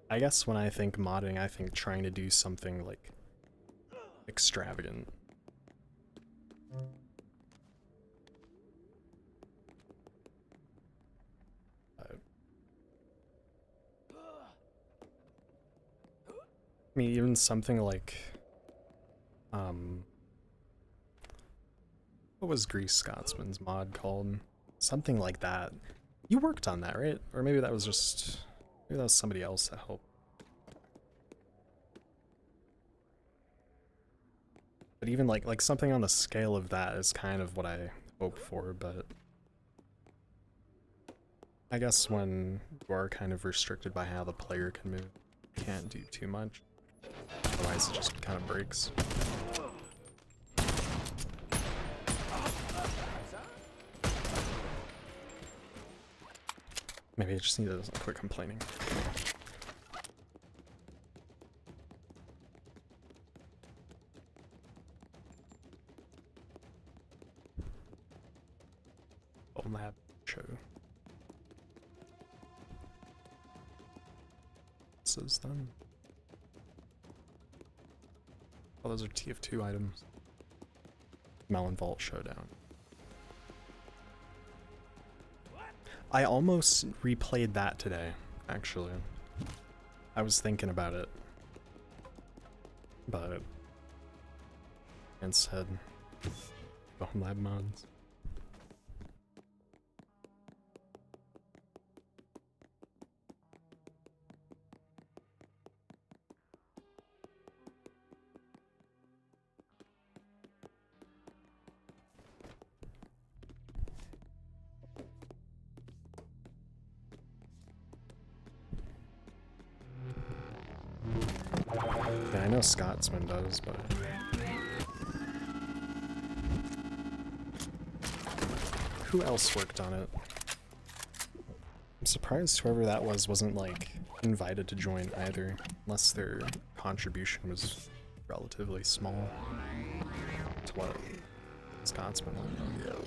I guess when I think modding, I think trying to do something like extravagant. I mean, even something like, what was Grease Scotsman's mod called? Something like that. You worked on that, right? Or maybe that was somebody else that helped. But even like something on the scale of that is kind of what I hope for, but I guess when you are kind of restricted by how the player can move, you can't do too much. Otherwise it just kind of breaks. Maybe I just need to quit complaining. Bone Lab show. This is done. Oh, those are TF2 items. Melon Vault Showdown. I almost replayed that today, actually. I was thinking about it. But instead, Bone Lab mods. Scotsman does, but who else worked on it? I'm surprised whoever that was wasn't like invited to join either, unless their contribution was relatively small to what Scotsman would.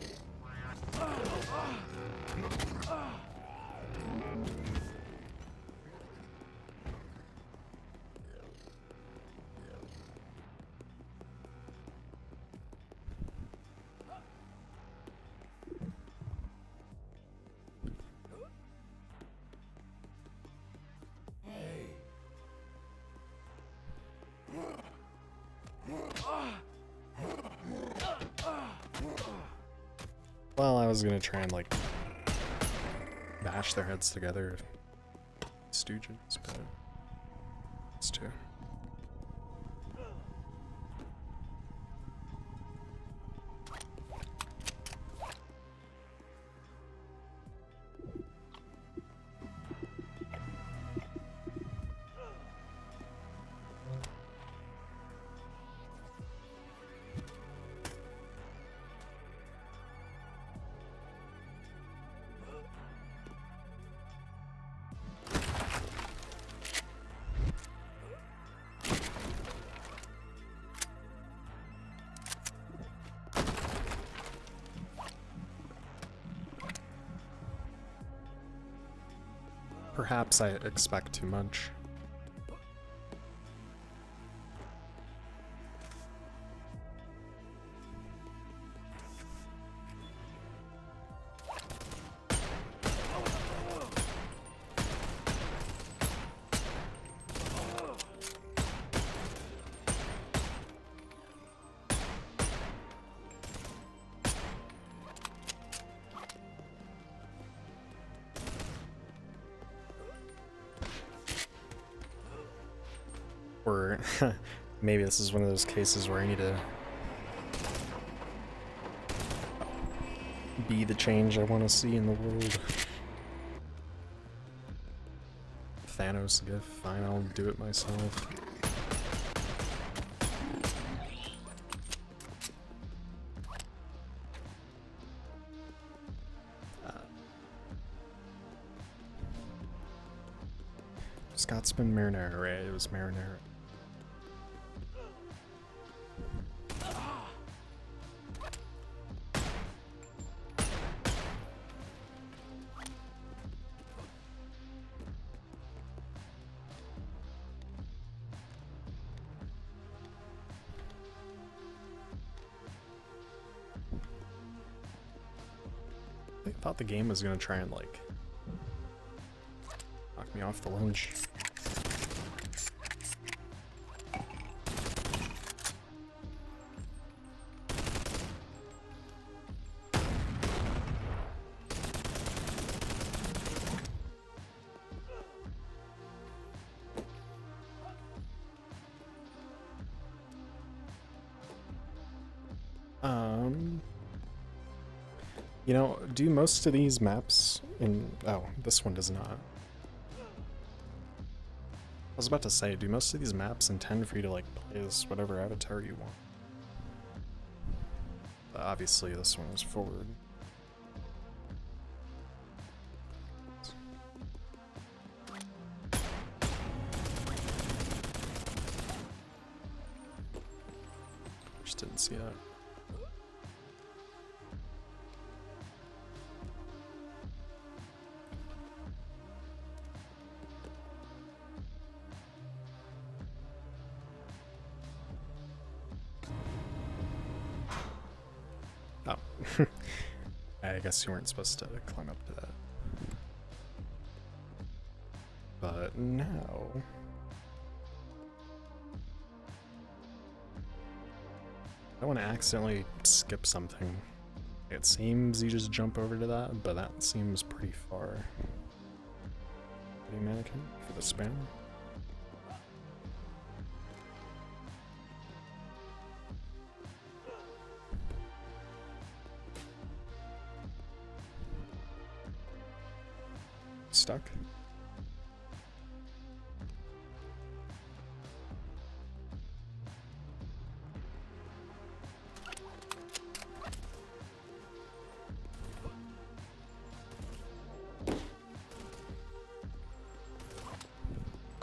Well, I was gonna try and like bash their heads together, stooges, but it's too. Perhaps I expect too much. Or maybe this is one of those cases where I need to be the change I want to see in the world. Thanos gif, fine, I'll do it myself. Scotsman Marinara, right? It was Marinara. I thought the game was gonna try and like knock me off the ledge. You know, do most of these maps in... Oh, this one does not. I was about to say, do most of these maps intend for you to, like, play as whatever avatar you want? But obviously, this one is forward. Just didn't see that. Oh. I guess you weren't supposed to climb up to that. But now... I don't want to accidentally skip something. It seems you just jump over to that, but that seems pretty far. Ready, mannequin, for the spam? Stuck?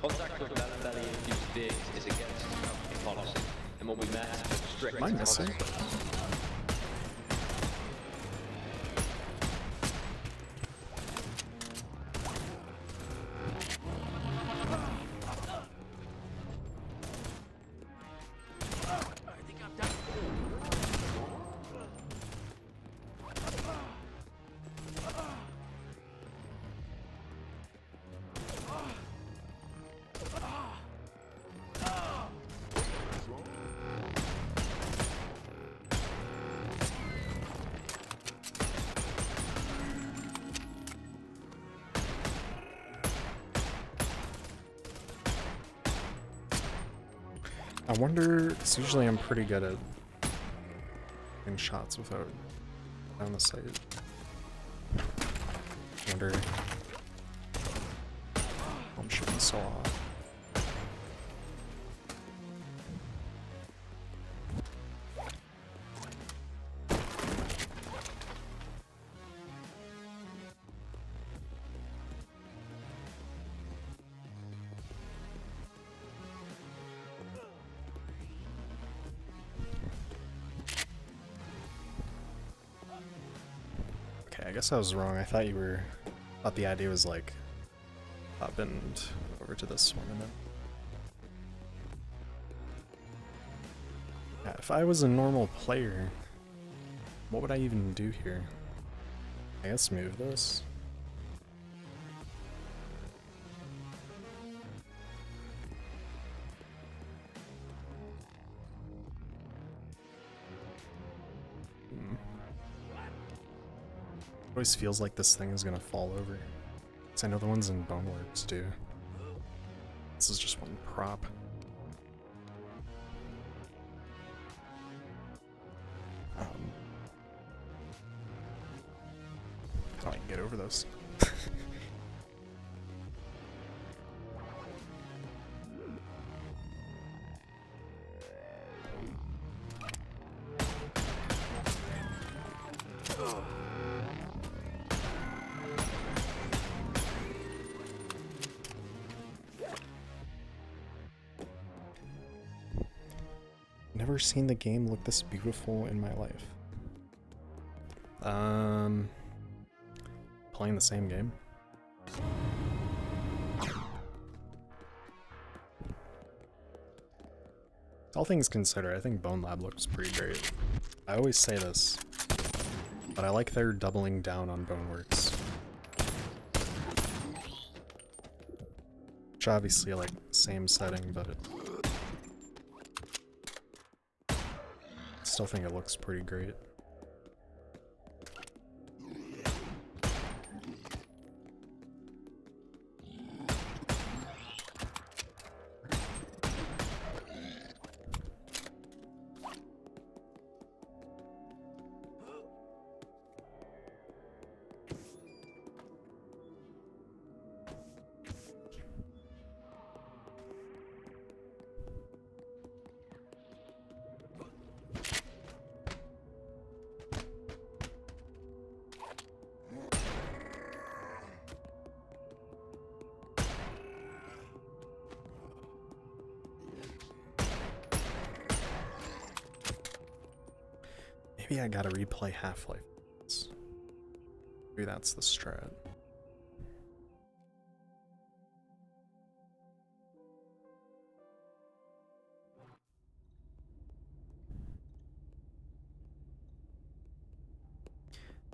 Contact with melon belly infused beings is against company policy and will be met with strict Am I missing? consequences. I think I'm done. I wonder, because usually I'm pretty good at getting shots without down the sight. I wonder I'm shooting so off. Okay, I guess I was wrong. I thought the idea was like up and over to this one and then. Yeah, if I was a normal player, what would I even do here? I guess move this. It always feels like this thing is gonna fall over. Because I know the ones in Boneworld do. This is just one prop. How do I get over those? Never seen the game look this beautiful in my life. Playing the same game. All things considered, I think Bone Lab looks pretty great. I always say this, but I like their doubling down on Boneworks. Which obviously like same setting, but still think it looks pretty great. Maybe I gotta replay Half-Life. Maybe that's the strat.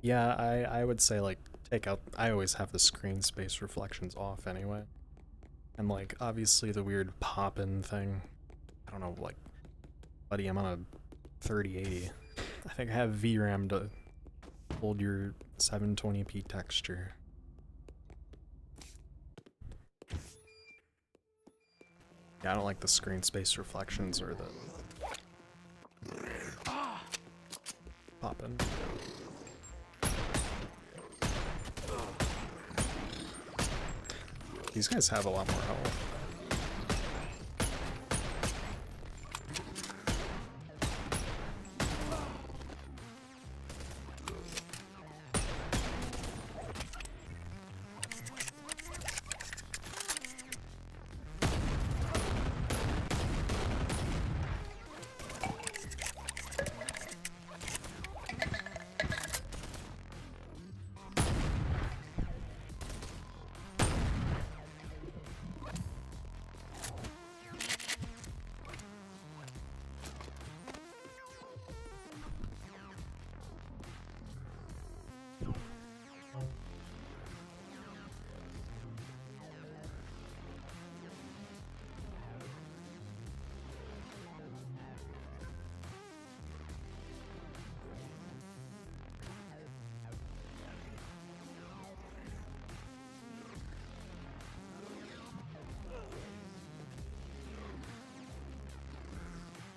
Yeah, I would say like take out, I always have the screen space reflections off anyway. And like obviously the weird pop-in thing, I don't know, like, buddy, I'm on a 3080. I think I have VRAM to hold your 720p texture. Yeah, I don't like the screen space reflections or the pop-in. These guys have a lot more health.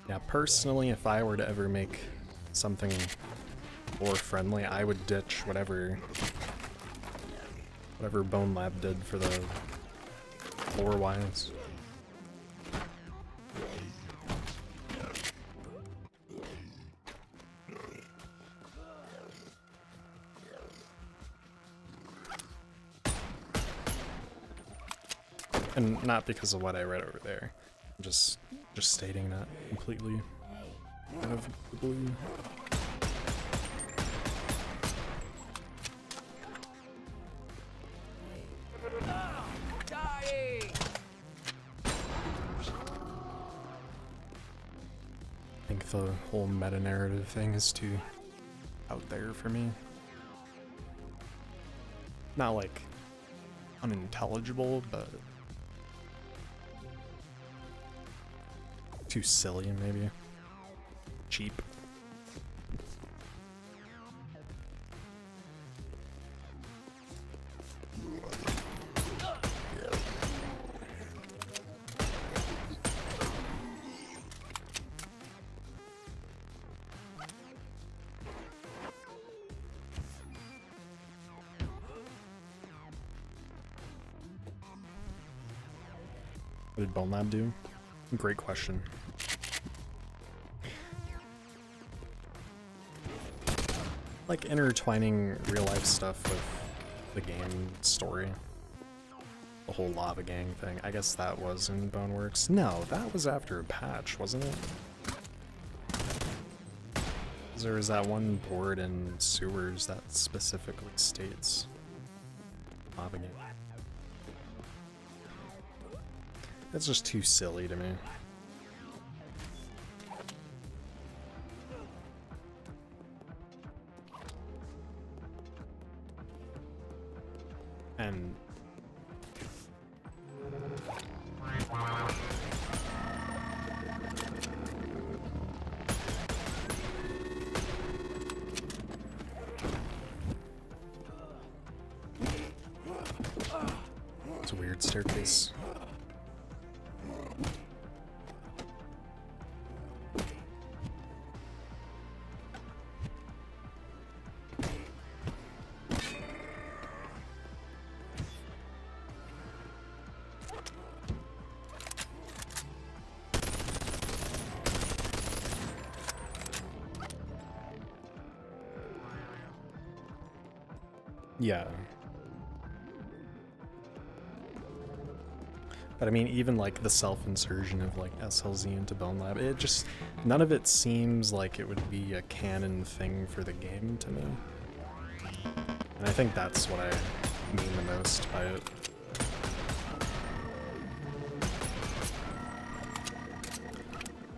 Yeah, personally, if I were to ever make something more friendly, I would ditch whatever Bone Lab did for the lore-wise. And not because of what I read over there. I'm just stating that completely out of the blue. I think the whole meta-narrative thing is too out there for me. Not like unintelligible, but too silly, maybe. Cheap. What did Bone Lab do? Great question. Like intertwining real life stuff with the game story. The whole lava gang thing. I guess that was in Boneworks. No, that was after a patch, wasn't it? There was that one board in sewers that specifically states lava gang. That's just too silly to me. And it's a weird staircase. Yeah. But I mean, even like the self-insertion of like SLZ into Bone Lab, it just, none of it seems like it would be a canon thing for the game to me. And I think that's what I mean the most by it.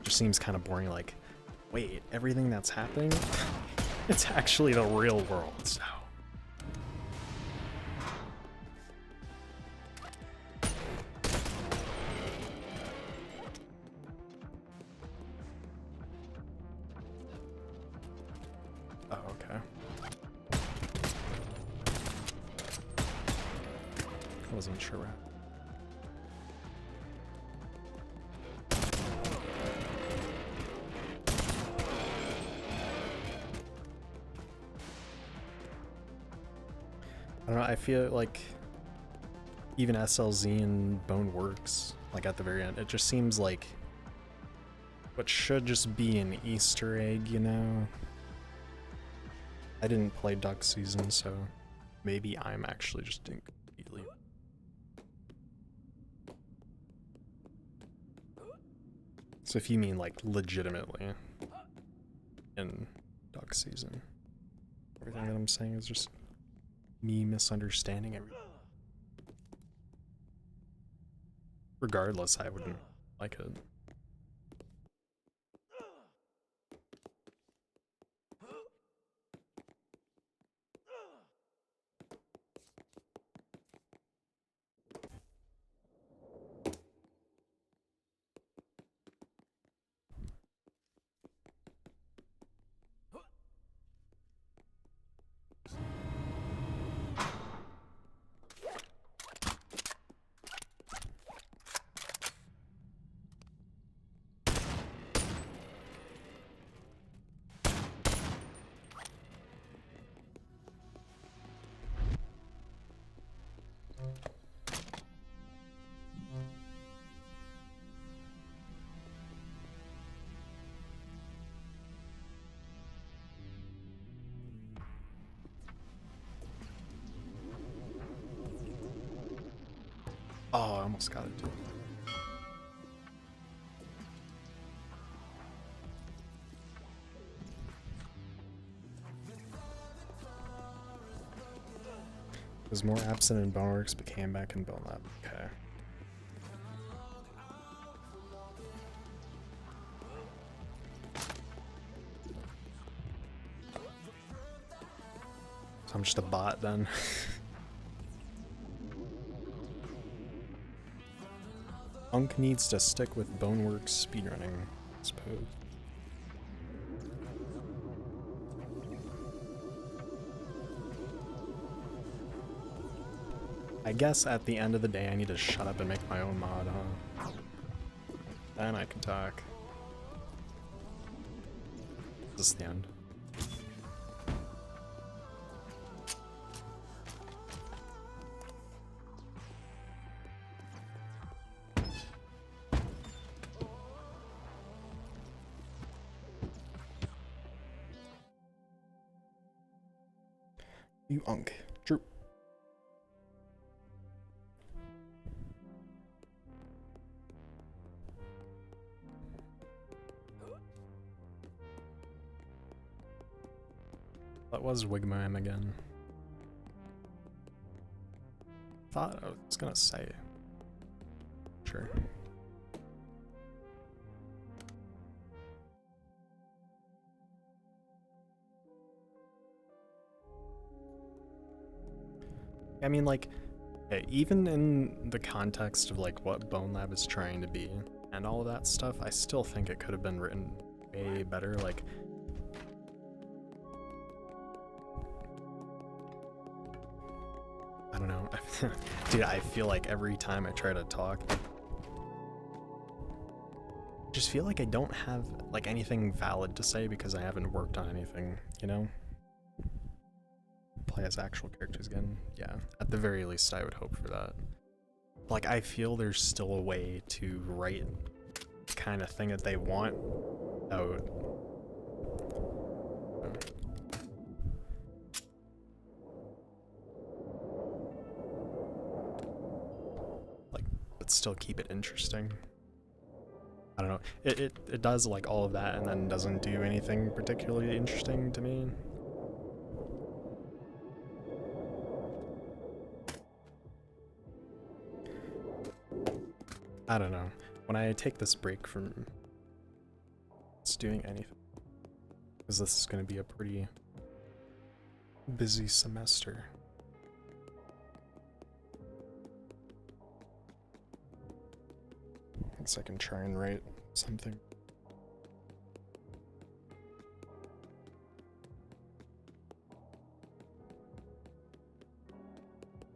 Just seems kind of boring, like, wait, everything that's happening, it's actually the real world, so. Oh, okay. I wasn't sure. I don't know, I feel like even SLZ and Boneworks, like at the very end, it just seems like what should just be an Easter egg, you know? I didn't play Duck Season, so maybe I'm actually just incompletely. So if you mean like legitimately in Duck Season, everything that I'm saying is just me misunderstanding everything. Regardless, I wouldn't like it. Oh, I almost got it too. Was more absent in Boneworks, but came back in Bone Lab. Okay. So I'm just a bot then. Unk needs to stick with Boneworks speedrunning, I suppose. I guess at the end of the day I need to shut up and make my own mod, huh? Then I can talk. This is the end. You unk. True. That was Wigmam again. Thought I was gonna say. Sure. I mean, like, even in the context of like what Bone Lab is trying to be and all of that stuff, I still think it could have been written way better. Like, I don't know. Dude, I feel like every time I try to talk, I just feel like I don't have like anything valid to say because I haven't worked on anything, you know? Play as actual characters again. Yeah, at the very least I would hope for that. Like, I feel there's still a way to write the kind of thing that they want out. Like, but still keep it interesting. I don't know. It does like all of that and then doesn't do anything particularly interesting to me. I don't know. When I take this break from just doing anything, because this is going to be a pretty busy semester. I guess I can try and write something.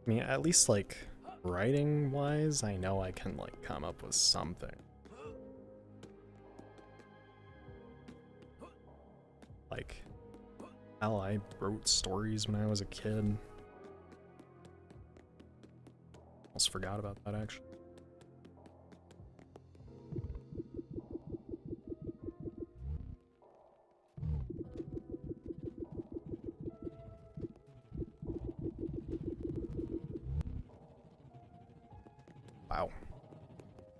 I mean, at least like writing wise, I know I can like come up with something. Like, hell, I wrote stories when I was a kid. Almost forgot about that actually. Wow.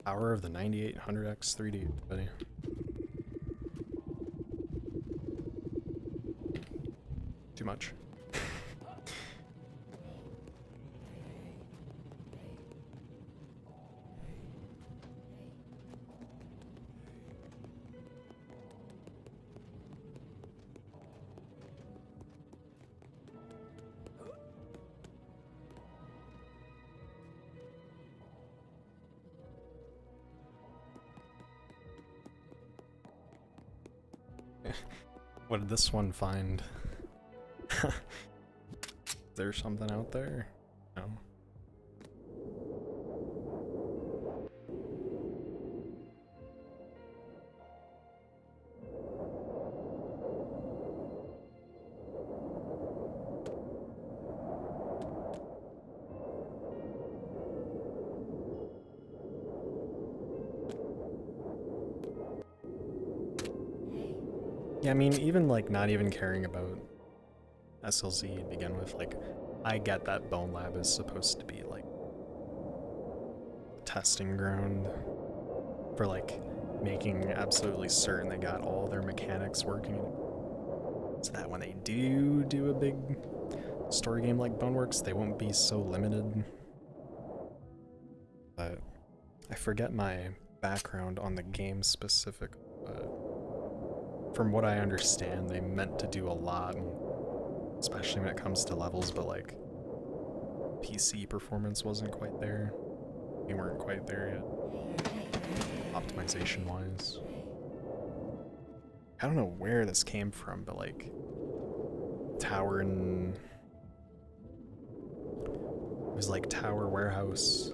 Power of the 9800X 3D, buddy. Too much. What did this one find? Is there something out there? No. Yeah, I mean, even like not even caring about SLZ to begin with, like, I get that Bone Lab is supposed to be like testing ground for like making absolutely certain they got all their mechanics working, so that when they do a big story game like Boneworks, they won't be so limited. But I forget my background on the game specific, but from what I understand, they meant to do a lot, especially when it comes to levels, but like PC performance wasn't quite there. They weren't quite there yet, optimization wise. I don't know where this came from, but like tower and it was like tower, warehouse,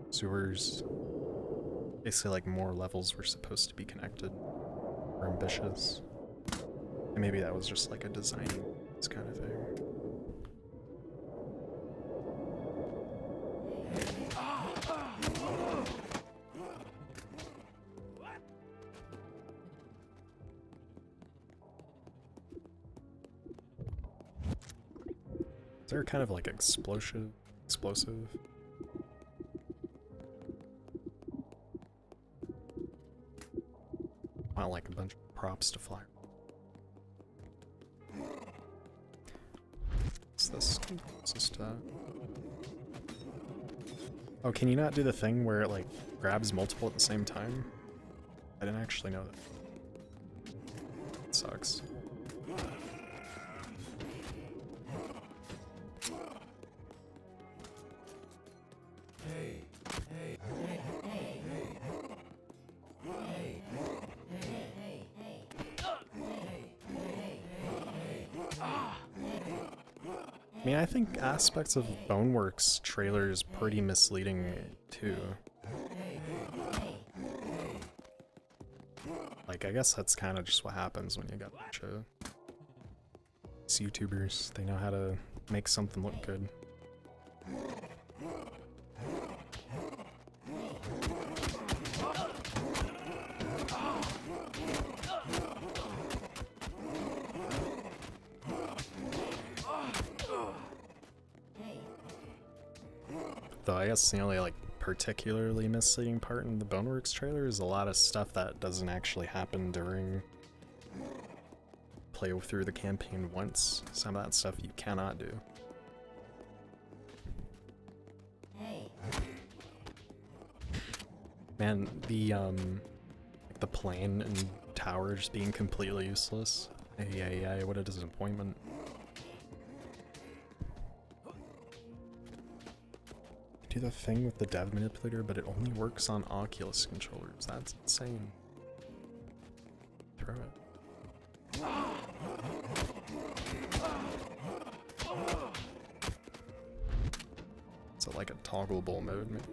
sewers. Basically like more levels were supposed to be connected or ambitious. And maybe that was just like a designing kind of thing. Is there kind of like explosive? I like a bunch of props to fly. What's this? What's this to that? Oh, can you not do the thing where it like grabs multiple at the same time? I didn't actually know that. It sucks. I mean, I think aspects of Boneworks trailer is pretty misleading too. Like, I guess that's kind of just what happens when you got a bunch of these YouTubers. They know how to make something look good. Though I guess the only like particularly misleading part in the Boneworks trailer is a lot of stuff that doesn't actually happen during play through the campaign once. Some of that stuff you cannot do. Man, the plane and tower just being completely useless. Yeah, what a disappointment. Do the thing with the dev manipulator, but it only works on Oculus controllers. That's insane. Throw it. Is it like a toggleable mode? Maybe?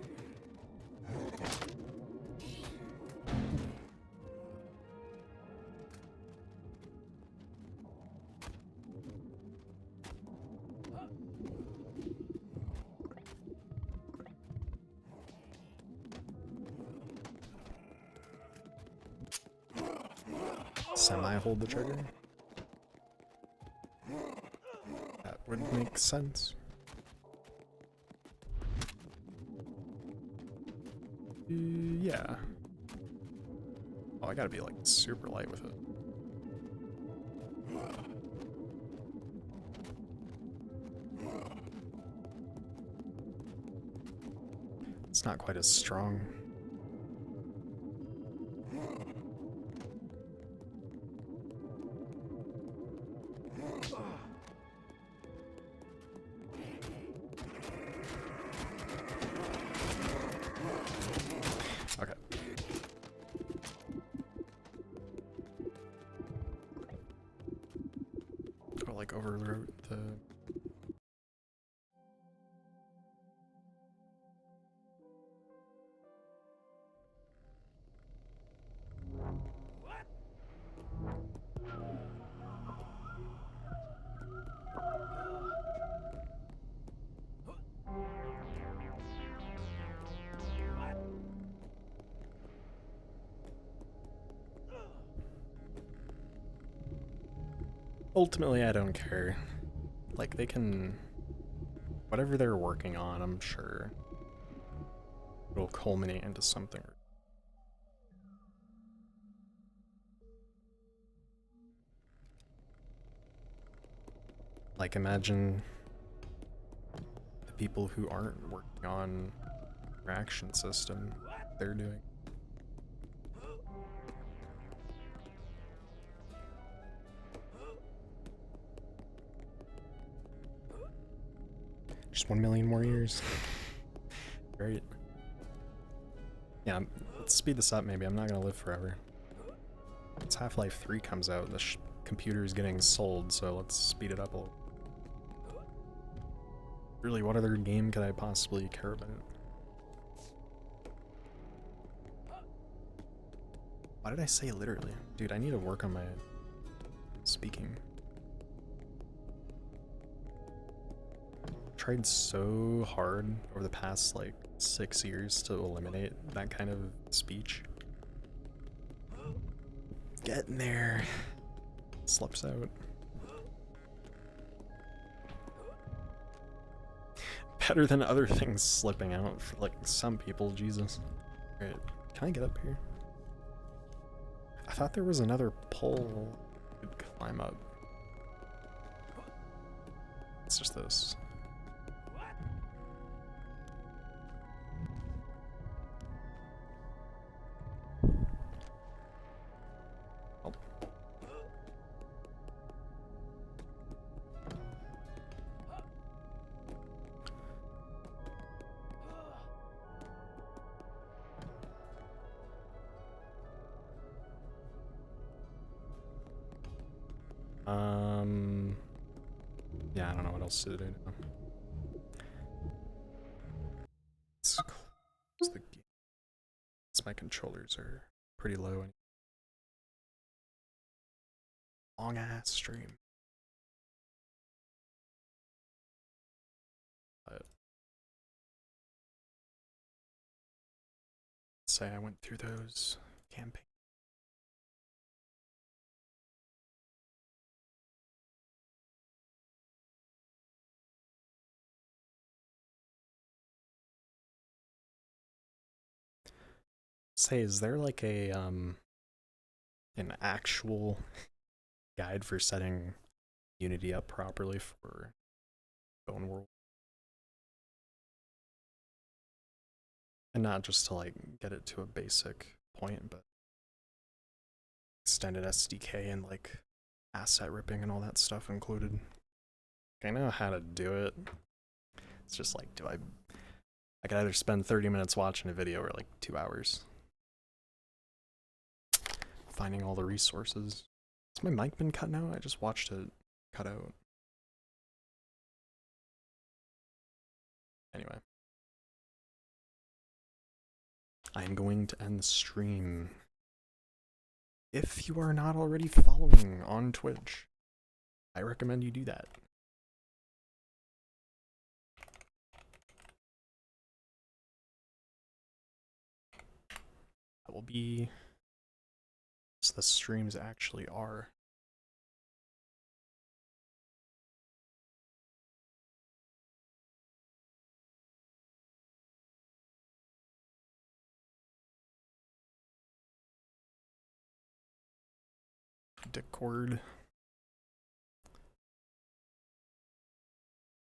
Semi-hold the trigger? That would make sense. Yeah. Oh, I gotta be like super light with it. It's not quite as strong. Okay. Or like overwrote the... Ultimately, I don't care. Like, they can... Whatever they're working on, I'm sure it'll culminate into something. Like, imagine the people who aren't working on reaction system, they're doing. Just 1 million more years. Great. Yeah, let's speed this up maybe. I'm not gonna live forever. It's Half-Life 3 comes out, the computer is getting sold, so let's speed it up a little. Really, what other game could I possibly care about? Why did I say literally? Dude, I need to work on my speaking. Tried so hard over the past like 6 years to eliminate that kind of speech. Getting there. Slips out. Better than other things slipping out for like some people, Jesus. Alright, can I get up here? I thought there was another pole I could climb up. It's just this. Yeah, I don't know what else to do now. Let's close the game. My controllers are pretty low. Long ass stream. But say I went through those campaigns. Say, is there like a an actual guide for setting Unity up properly for Boneworld? And not just to like get it to a basic point, but extended SDK and like asset ripping and all that stuff included. I know how to do it. It's just like, I could either spend 30 minutes watching a video or like 2 hours. Finding all the resources. Has my mic been cut out? I just watched it cut out. Anyway. I'm going to end the stream. If you are not already following on Twitch, I recommend you do that. That will be as the streams actually are. Discord.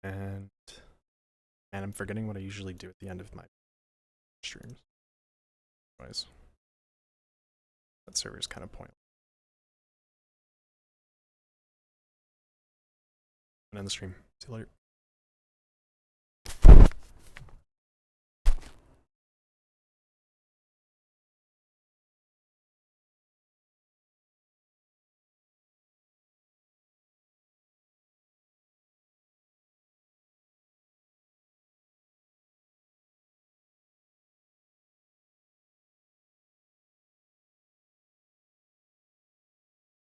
And I'm forgetting what I usually do at the end of my streams. Anyways, that server's kind of pointless. And end the stream. See you later.